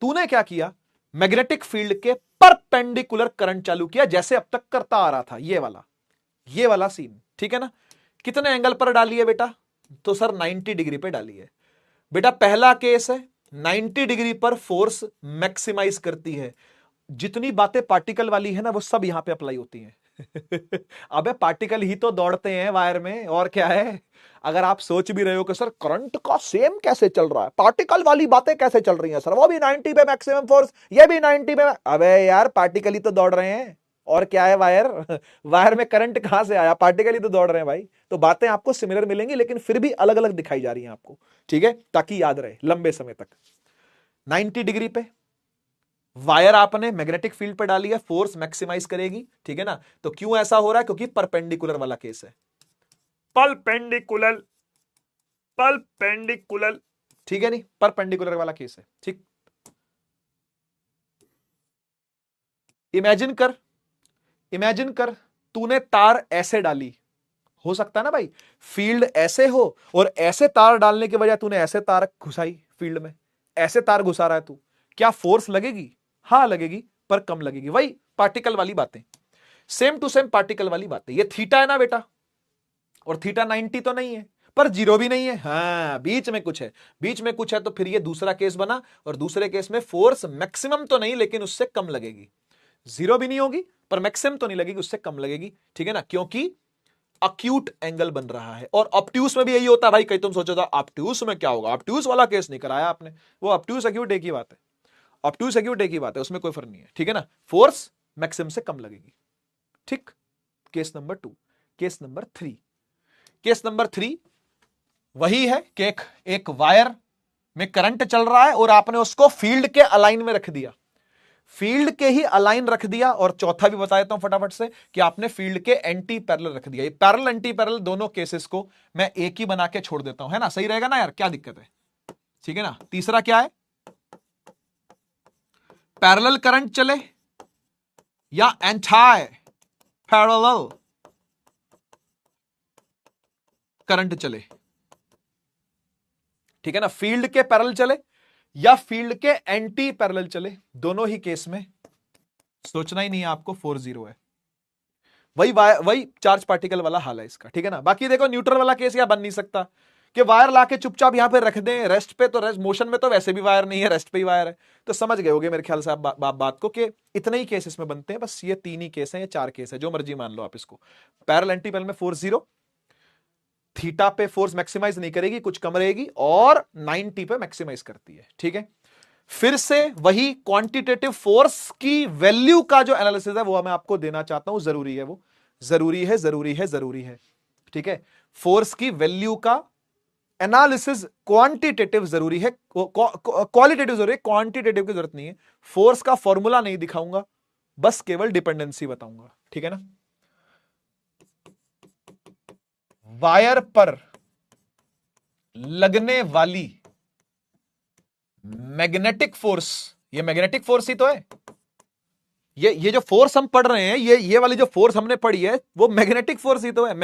तूने क्या किया, मैग्नेटिक फील्ड के परपेंडिकुलर करंट चालू किया, जैसे अब तक करता आ रहा था, ये वाला सीन, ठीक है ना। कितने एंगल पर डाली है बेटा, तो सर 90 डिग्री पे डाली है बेटा। पहला केस है 90 डिग्री पर फोर्स मैक्सिमाइज करती है। जितनी बातें पार्टिकल वाली है ना, वो सब यहां पे अप्लाई होती हैं। अबे पार्टिकल ही तो दौड़ते हैं वायर में, और क्या है। अगर आप सोच भी रहे हो कि सर करंट का सेम कैसे चल रहा है, पार्टिकल वाली बातें कैसे चल रही हैं सर, वो भी 90 पे मैक्सिमम फोर्स, ये भी 90 पे, अबे यार पार्टिकल ही तो दौड़ रहे हैं, और क्या है वायर। वायर में करंट कहां से आया, पार्टिकल ही तो दौड़ रहे हैं भाई। तो बातें आपको सिमिलर मिलेंगी, लेकिन फिर भी अलग अलग दिखाई जा रही हैं आपको, ठीक है, ताकि याद रहे लंबे समय तक। 90 डिग्री पे वायर आपने मैग्नेटिक फील्ड पर डाली है, फोर्स मैक्सिमाइज करेगी, ठीक है ना। तो क्यों ऐसा हो रहा है, क्योंकि परपेंडिकुलर वाला केस है, परपेंडिकुलर, परपेंडिकुलर, ठीक है नहीं, परपेंडिकुलर वाला केस है, ठीक। इमेजिन कर, इमेजिन कर तूने तार ऐसे डाली, हो सकता है ना भाई फील्ड ऐसे हो, और ऐसे तार डालने के बजाय तूने ऐसे तार घुसाई फील्ड में, ऐसे तार घुसा रहा है तू, क्या फोर्स लगेगी, हां लगेगी, पर कम लगेगी। वही पार्टिकल वाली बातें, सेम टू सेम पार्टिकल वाली बातें। ये थीटा है ना बेटा, और थीटा 90 तो नहीं है, पर जीरो भी नहीं है, हाँ बीच में कुछ है, बीच में कुछ है, तो फिर ये दूसरा केस बना, और दूसरे केस में फोर्स मैक्सिमम तो नहीं, लेकिन उससे कम लगेगी, जीरो भी नहीं होगी पर मैक्सिमम तो नहीं लगेगी, उससे कम लगेगी, ठीक है ना, क्योंकि अक्यूट एंगल बन रहा है। और ऑब्ट्यूस में भी यही होता है भाई, कहीं तुम सोचो था ऑब्ट्यूस में क्या होगा, ऑब्ट्यूस वाला केस नहीं कराया आपने, वो ऑब्ट्यूस एक्यूट एक ही बात है, ऑब्ट्यूस एक्यूट एक ही बात है, उसमें कोई फर्क नहीं है, ठीक है ना, फोर्स मैक्सिमम से कम लगेगी, ठीक। Case number 2, case number 3, case number 3 वही है कि एक वायर में करंट चल रहा है, और आपने उसको फील्ड के अलाइन में रख दिया, फील्ड के ही अलाइन रख दिया। और चौथा भी बता देता हूं फटाफट से, कि आपने फील्ड के एंटी पैरेलल रख दिया। ये पैरेलल एंटी पैरेलल दोनों केसेस को मैं एक ही बना के छोड़ देता हूं, है ना, सही रहेगा ना यार, क्या दिक्कत है, ठीक है ना। तीसरा क्या है, पैरेलल करंट चले या एंटी पैरेलल करंट चले, ठीक है ना, फील्ड के पैरेलल चले या फील्ड के एंटी पैरेलल चले, दोनों ही केस में सोचना ही नहीं है आपको, 4-0 है। वही चार्ज पार्टिकल वाला हाल है इसका, ठीक है ना। बाकी देखो न्यूट्रल वाला केस यहां बन नहीं सकता, कि वायर लाके चुपचाप यहां पे रख दें रेस्ट पे, तो रेस्ट मोशन में तो वैसे भी वायर नहीं है, रेस्ट पे ही वायर है। तो समझ गए होगे मेरे ख्याल से आप बात को, कि इतने ही केस इसमें बनते हैं, बस ये 3 ही केस हैं, ये 4 केस है, जो मर्जी मान लो आप इसको। पैरेलल एंटी पैरेलल में 4-0, थीटा पे फोर्स मैक्सिमाइज नहीं करेगी, कुछ कम रहेगी, और 90 पे मैक्सिमाइज करती है, ठीक है। फिर से वही क्वांटिटेटिव फोर्स की वैल्यू का जो एनालिसिस है वो मैं आपको देना चाहता हूं, जरूरी है, वो जरूरी है, जरूरी है, जरूरी है, ठीक है। फोर्स की वैल्यू का एनालिसिस क्वांटिटेटिव जरूरी है, क्वालिटेटिव जरूरी है, क्वांटिटेटिव की जरूरत नहीं है। फोर्स का फॉर्मूला नहीं दिखाऊंगा, बस केवल डिपेंडेंसी बताऊंगा, ठीक है ना। वायर पर लगने वाली मैग्नेटिक फोर्स, ये मैग्नेटिक फोर्स ही तो है, ये जो फोर्स हम पढ़ रहे हैं, ये वाली जो फोर्स हमने पढ़ी है, वो मैग्नेटिक फोर्स ही तो है।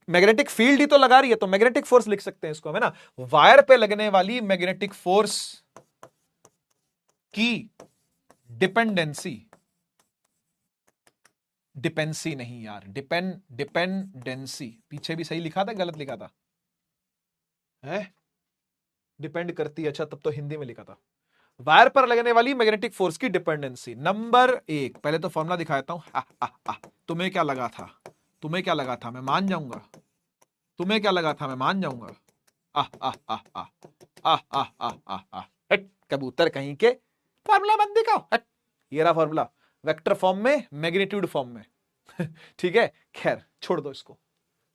मैग्नेटिक फील्ड ही तो लगा रही है, तो मैग्नेटिक फोर्स लिख सकते हैं इसको, है ना। वायर पे लगने वाली मैग्नेटिक फोर्स की डिपेंडेंसी, डिपेंसी नहीं यार, डिपेंडेंसी, पीछे भी सही लिखा था, गलत लिखा था, है डिपेंड करती है, अच्छा तब तो हिंदी में लिखा था। वायर पर लगने वाली मैग्नेटिक फोर्स की डिपेंडेंसी, नंबर 1, पहले तो फॉर्मूला दिखा देता हूं। तुम्हें क्या लगा था, तुम्हें क्या लगा था मैं मान जाऊंगा, तुम्हें क्या लगा था मैं मान जाऊंगा, कबूतर कहीं के, फॉर्मूला मत दिखाओ, ये रहा फॉर्मूला, वेक्टर फॉर्म में, मैग्नीट्यूड फॉर्म में। ठीक है, खैर छोड़ दो इसको,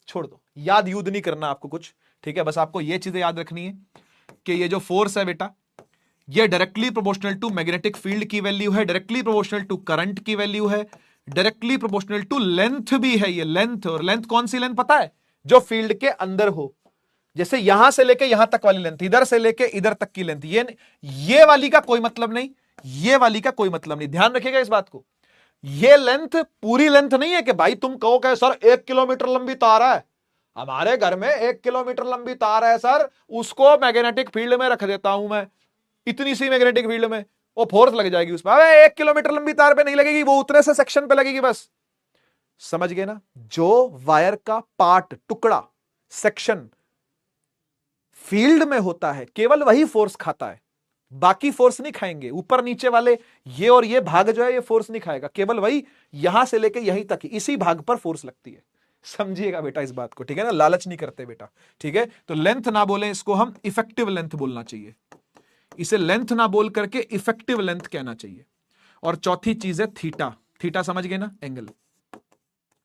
छोड़ दो, याद यूद नहीं करना आपको कुछ, ठीक है। बस आपको ये चीजें याद रखनी है कि ये जो फोर्स है बेटा, ये directly proportional to magnetic field की वैल्यू है, डायरेक्टली प्रोपोर्शनल टू करंट की वैल्यू है, डायरेक्टली प्रोपोर्शनल टू लेंथ भी है ये, लेंथ। और लेंथ कौन सी लेंथ पता है? जो फील्ड के अंदर हो। जैसे यहां से लेके यहां तक वाली लेंथ, इधर से लेके इधर तक की लेंथ, ये वाली का कोई मतलब नहीं, ये वाली का कोई मतलब नहीं। ध्यान रखिएगा इस बात को। ये लेंथ पूरी लेंथ नहीं है कि भाई तुम कहो कि सर 1 किलोमीटर लंबी तार है, हमारे घर में 1 किलोमीटर लंबी तार है सर, उसको मैग्नेटिक फील्ड में रख देता हूं मैं, इतनी सी मैग्नेटिक फील्ड में, वो फोर्स लग जाएगी उस पर। 1 किलोमीटर लंबी तार पे नहीं लगेगी, वो उतने से सेक्शन पे लगेगी बस। समझ गए ना? जो वायर का पार्ट, टुकड़ा, सेक्शन फील्ड में होता है केवल वही फोर्स खाता है, बाकी फोर्स नहीं खाएंगे। ऊपर नीचे वाले ये और ये भाग जो है ये फोर्स नहीं खाएगा, केवल वही यहां से लेके यहीं तक, इसी भाग पर फोर्स लगती है। समझिएगा बेटा इस बात को, ठीक है ना? लालच नहीं करते बेटा, ठीक है? तो लेंथ ना बोलें, इसको हम इफेक्टिव लेंथ बोलना चाहिए। इसे लेंथ ना बोल करके इफेक्टिव लेंथ कहना चाहिए। और चौथी चीज है थीटा। थीटा समझ गए ना? एंगल,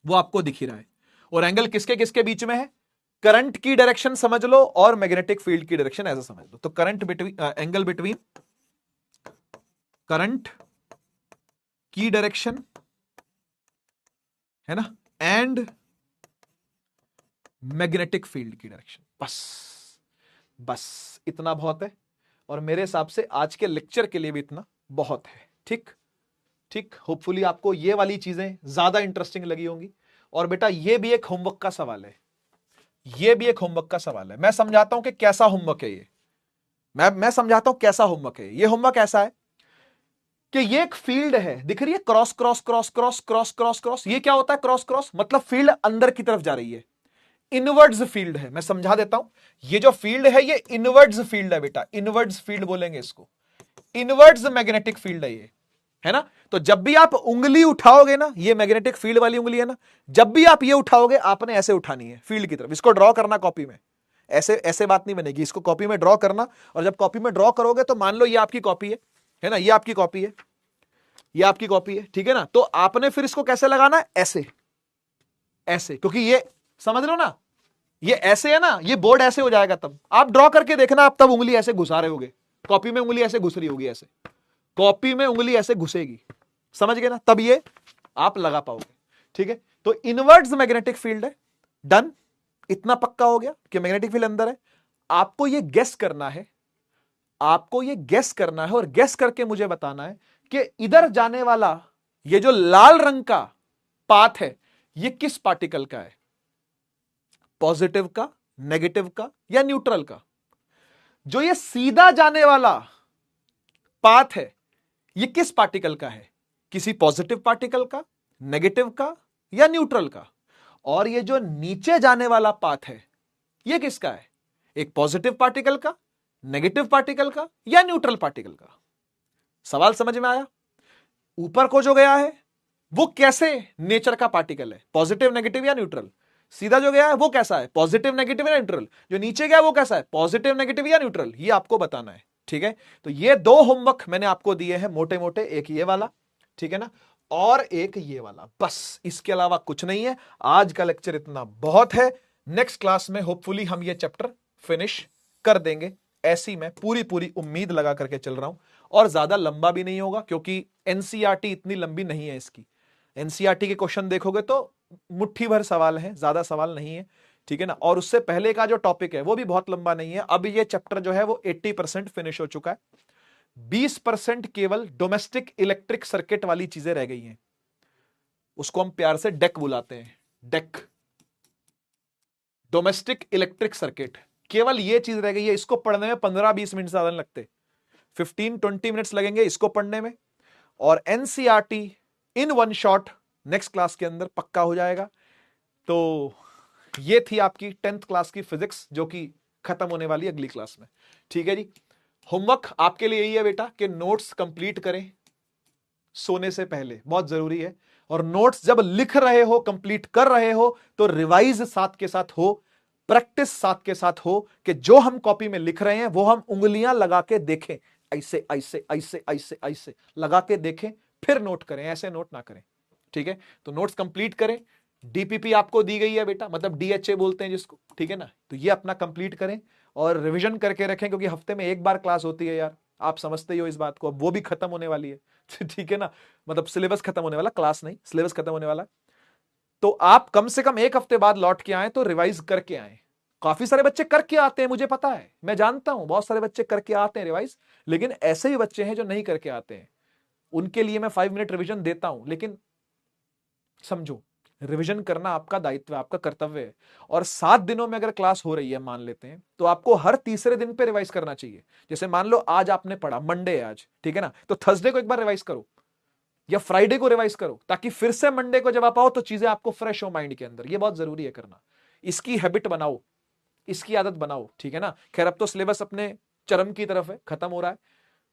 वो आपको दिख ही रहा है। और एंगल किसके किसके बीच में है? करंट की डायरेक्शन समझ लो और मैग्नेटिक फील्ड की डायरेक्शन ऐसा समझ लो। तो current between, angle between current की डायरेक्शन है ना, एंड मैग्नेटिक फील्ड की डायरेक्शन। बस बस इतना बहुत है। और मेरे हिसाब से आज के लेक्चर के लिए भी इतना बहुत है। ठीक ठीक, होपफुली आपको ये वाली चीजें ज्यादा इंटरेस्टिंग लगी होंगी। और बेटा ये भी एक होमवर्क का सवाल है, ये भी एक होमवर्क का सवाल है। मैं समझाता हूं कि कैसा होमवर्क है ये। मैं समझाता हूं कैसा होमवर्क है ये। होमवर्क ऐसा है कि ये एक फील्ड है, दिख रही है, cross cross cross cross cross cross cross. ये क्या होता है क्रॉस क्रॉस? मतलब फील्ड अंदर की तरफ जा रही है, इनवर्ड्स फील्ड है। मैं समझा देता हूं, ये जो फील्ड है ये इनवर्ड्स फील्ड है बेटा, इनवर्ड्स फील्ड बोलेंगे इसको, इनवर्ड्स मैग्नेटिक फील्ड है ये, है ना? तो जब भी आप उंगली उठाओगे ना, ये मैग्नेटिक फील्ड वाली उंगली है ना, जब भी आप ये उठाओगे आपने ऐसे उठानी है फील्ड की तरफ। इसको ड्रॉ करना कॉपी में, ऐसे ऐसे बात नहीं बनेगी, इसको कॉपी में ड्रॉ करना। और जब कॉपी में ड्रॉ करोगे तो मान लो ये आपकी कॉपी है ना, ये आपकी कॉपी है, ये आपकी कॉपी है, ठीक है ना? तो आपने फिर इसको कैसे लगाना है? ऐसे ऐसे, क्योंकि ये समझ लो ना, ये ऐसे है ना, ये बोर्ड ऐसे हो जाएगा। तब आप ड्रॉ करके देखना, आप तब उंगली ऐसे घुसा रहे होगे, कॉपी में उंगली ऐसे घुस रही होगी, ऐसे कॉपी में उंगली ऐसे घुसेगी, समझ गए ना? तब ये आप लगा पाओगे, ठीक है? तो इनवर्ड्स मैग्नेटिक फील्ड है, डन। इतना पक्का हो गया कि मैग्नेटिक फील्ड अंदर है। आपको ये गेस करना है, आपको ये गेस करना है और गेस करके मुझे बताना है कि इधर जाने वाला ये जो लाल रंग का पाथ है ये किस पार्टिकल का है? पॉजिटिव का, नेगेटिव का या न्यूट्रल का? जो ये सीधा जाने वाला पाथ है ये किस पार्टिकल का है? किसी पॉजिटिव पार्टिकल का, नेगेटिव का या न्यूट्रल का? और ये जो नीचे जाने वाला पाथ है ये किसका है? एक पॉजिटिव पार्टिकल का, नेगेटिव पार्टिकल का या न्यूट्रल पार्टिकल का? सवाल समझ में आया? ऊपर को जो गया है वो कैसे नेचर का पार्टिकल है? पॉजिटिव, नेगेटिव या न्यूट्रल? सीधा जो गया है वो कैसा है? पॉजिटिव, नेगेटिव या न्यूट्रल? जो नीचे गया है वो कैसा है? पॉजिटिव, नेगेटिव या न्यूट्रल? ये आपको बताना है, ठीक है? तो ये दो होमवर्क मैंने आपको दिए हैं मोटे मोटे, एक ये वाला, ठीक है ना, और एक ये वाला, बस। इसके अलावा कुछ नहीं है। आज का लेक्चर इतना बहुत है। नेक्स्ट क्लास में होपफुली हम ये चैप्टर फिनिश कर देंगे, ऐसी मैं पूरी पूरी उम्मीद लगा करके चल रहा हूं। और ज्यादा लंबा भी नहीं होगा क्योंकि एनसीईआरटी इतनी लंबी नहीं है इसकी। एनसीईआरटी के क्वेश्चन देखोगे तो मुट्ठी भर सवाल है, ज्यादा सवाल नहीं है, ठीक है ना? और उससे पहले का जो टॉपिक है वो भी बहुत लंबा नहीं है। अब ये चैप्टर जो है वो 80% फिनिश हो चुका है, 20% केवल डोमेस्टिक इलेक्ट्रिक सर्किट वाली चीजें रह गई हैं। उसको हम प्यार से डेक बुलाते हैं, डेक, डोमेस्टिक इलेक्ट्रिक सर्किट। केवल ये चीज रह गई है, इसको पढ़ने में 15-20 मिनट ज्यादा नहीं लगते, 15-20 मिनट्स लगेंगे इसको पढ़ने में। और NCERT in one shot next class के अंदर पक्का हो जाएगा। तो ये थी आपकी 10th क्लास की फिजिक्स, जो कि खत्म होने वाली है अगली क्लास में, ठीक है जी? होमवर्क आपके लिए यही है बेटा कि नोट्स कंप्लीट करें सोने से पहले, बहुत जरूरी है। और नोट्स जब लिख रहे हो, कंप्लीट कर रहे हो, तो रिवाइज साथ के साथ हो, प्रैक्टिस साथ के साथ हो, कि जो हम कॉपी में लिख रहे हैं वो हम उंगलियां लगा के देखें, ऐसे ऐसे ऐसे ऐसे ऐसे लगा के देखें, फिर नोट करें, ऐसे नोट ना करें, ठीक है? तो नोट्स कंप्लीट करें। डीपीपी आपको दी गई है बेटा, मतलब डीएचए बोलते हैं जिसको, ठीक है ना? तो ये अपना कंप्लीट करें और रिवीजन करके रखें, क्योंकि हफ्ते में एक बार क्लास होती है यार। आप समझते ही हो इस बात को, अब वो भी खत्म होने वाली है ठीक है ना, मतलब सिलेबस खत्म होने वाला, क्लास नहीं, सिलेबस खत्म होने वाला। तो आप कम से कम एक हफ्ते बाद लौट के आए तो रिवाइज करके आए। काफी सारे बच्चे करके आते हैं, मुझे पता है, मैं जानता हूं बहुत सारे बच्चे करके आते हैं रिवाइज, लेकिन ऐसे भी बच्चे हैं जो नहीं करके आते हैं, उनके लिए मैं 5 मिनट रिवीजन देता हूं। लेकिन समझो, रिवीजन करना आपका दायित्व है, आपका कर्तव्य है। और 7 दिनों में अगर क्लास हो रही है मान लेते हैं, तो आपको हर तीसरे दिन पे रिवाइज करना चाहिए। जैसे मान लो आज आपने पढ़ा, मंडे है आज, ठीक है ना, तो थर्सडे को एक बार रिवाइज करो या फ्राइडे को रिवाइज करो, ताकि फिर से मंडे को जब आप आओ तो चीजें आपको फ्रेश हो माइंड के अंदर। ये बहुत जरूरी है करना, इसकी हैबिट बनाओ, इसकी आदत बनाओ, ठीक है ना। खैर अब तो सिलेबस अपने चरम की तरफ है, खत्म हो रहा है,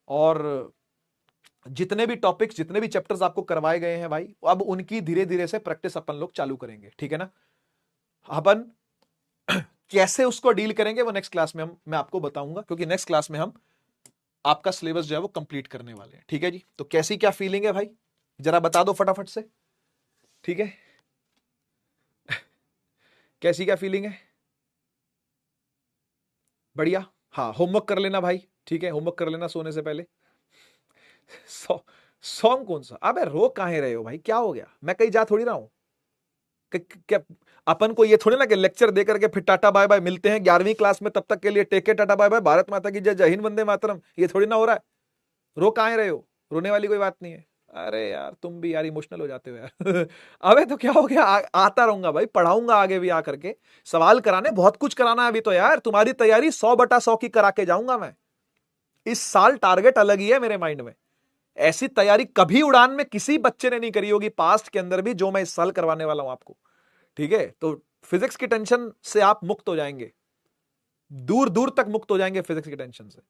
और जितने भी टॉपिक्स, जितने भी चैप्टर्स आपको करवाए गए हैं भाई, अब उनकी धीरे धीरे से प्रैक्टिस अपन लोग चालू करेंगे, ठीक है ना। अपन कैसे उसको डील करेंगे वो नेक्स्ट क्लास में मैं आपको बताऊंगा, क्योंकि नेक्स्ट क्लास में हम आपका सिलेबस जो है वो कंप्लीट करने वाले हैं, ठीक है जी। तो कैसी क्या फीलिंग है भाई, जरा बता दो फटाफट से, ठीक है कैसी क्या फीलिंग है? बढ़िया। हाँ, होमवर्क कर लेना भाई, ठीक है, होमवर्क कर लेना सोने से पहले। सॉन्ग कौन सा? अबे रो काहे रहे हो भाई, क्या हो गया? मैं कहीं जा थोड़ी रहा हूं। क्या अपन को ये थोड़ी ना कि लेक्चर दे करके फिर टाटा बाय बाय, मिलते हैं 11वीं क्लास में, तब तक के लिए टेके टाटा बाय बाय, भारत माता की जय, जय हिंद, वंदे मातरम, ये थोड़ी ना हो रहा है। रो काहे रहे हो? रोने वाली कोई बात नहीं है। अरे यार तुम भी यार इमोशनल हो जाते हो यार अबे तो क्या हो गया, आता रहूंगा भाई, पढ़ाऊंगा आगे भी आकर के, सवाल कराने, बहुत कुछ कराना है अभी तो यार। तुम्हारी तैयारी 100/100 की करा के जाऊंगा मैं। इस साल टारगेट अलग ही है मेरे माइंड में। ऐसी तैयारी कभी उड़ान में किसी बच्चे ने नहीं करी होगी पास्ट के अंदर भी, जो मैं इस साल करवाने वाला हूं आपको, ठीक है। तो फिजिक्स की टेंशन से आप मुक्त हो जाएंगे, दूर दूर तक मुक्त हो जाएंगे फिजिक्स की टेंशन से,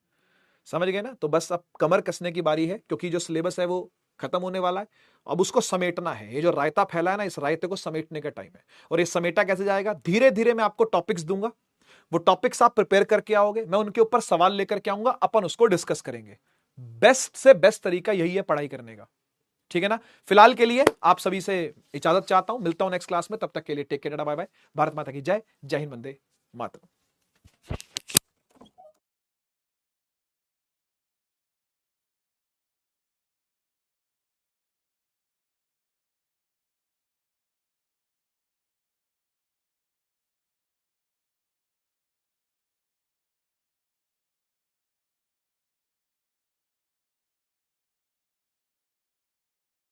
समझ गए ना। तो बस अब कमर कसने की बारी है, क्योंकि जो सिलेबस है वो खत्म होने वाला है। अब उसको समेटना है, ये जो रायता फैला है ना, इस रायते को समेटने का टाइम है। और ये समेटा कैसे जाएगा? धीरे धीरे मैं आपको टॉपिक्स दूंगा, वो टॉपिक्स आप प्रिपेयर करके आओगे, मैं उनके ऊपर सवाल लेकर के आऊंगा, अपन उसको डिस्कस करेंगे। बेस्ट से बेस्ट तरीका यही है पढ़ाई करने का, ठीक है ना। फिलहाल के लिए आप सभी से इजाजत चाहता हूं, मिलता हूं नेक्स्ट क्लास में, तब तक के लिए take care, bye bye, Bharat माता की जय, जय हिंद, वंदे मातरम।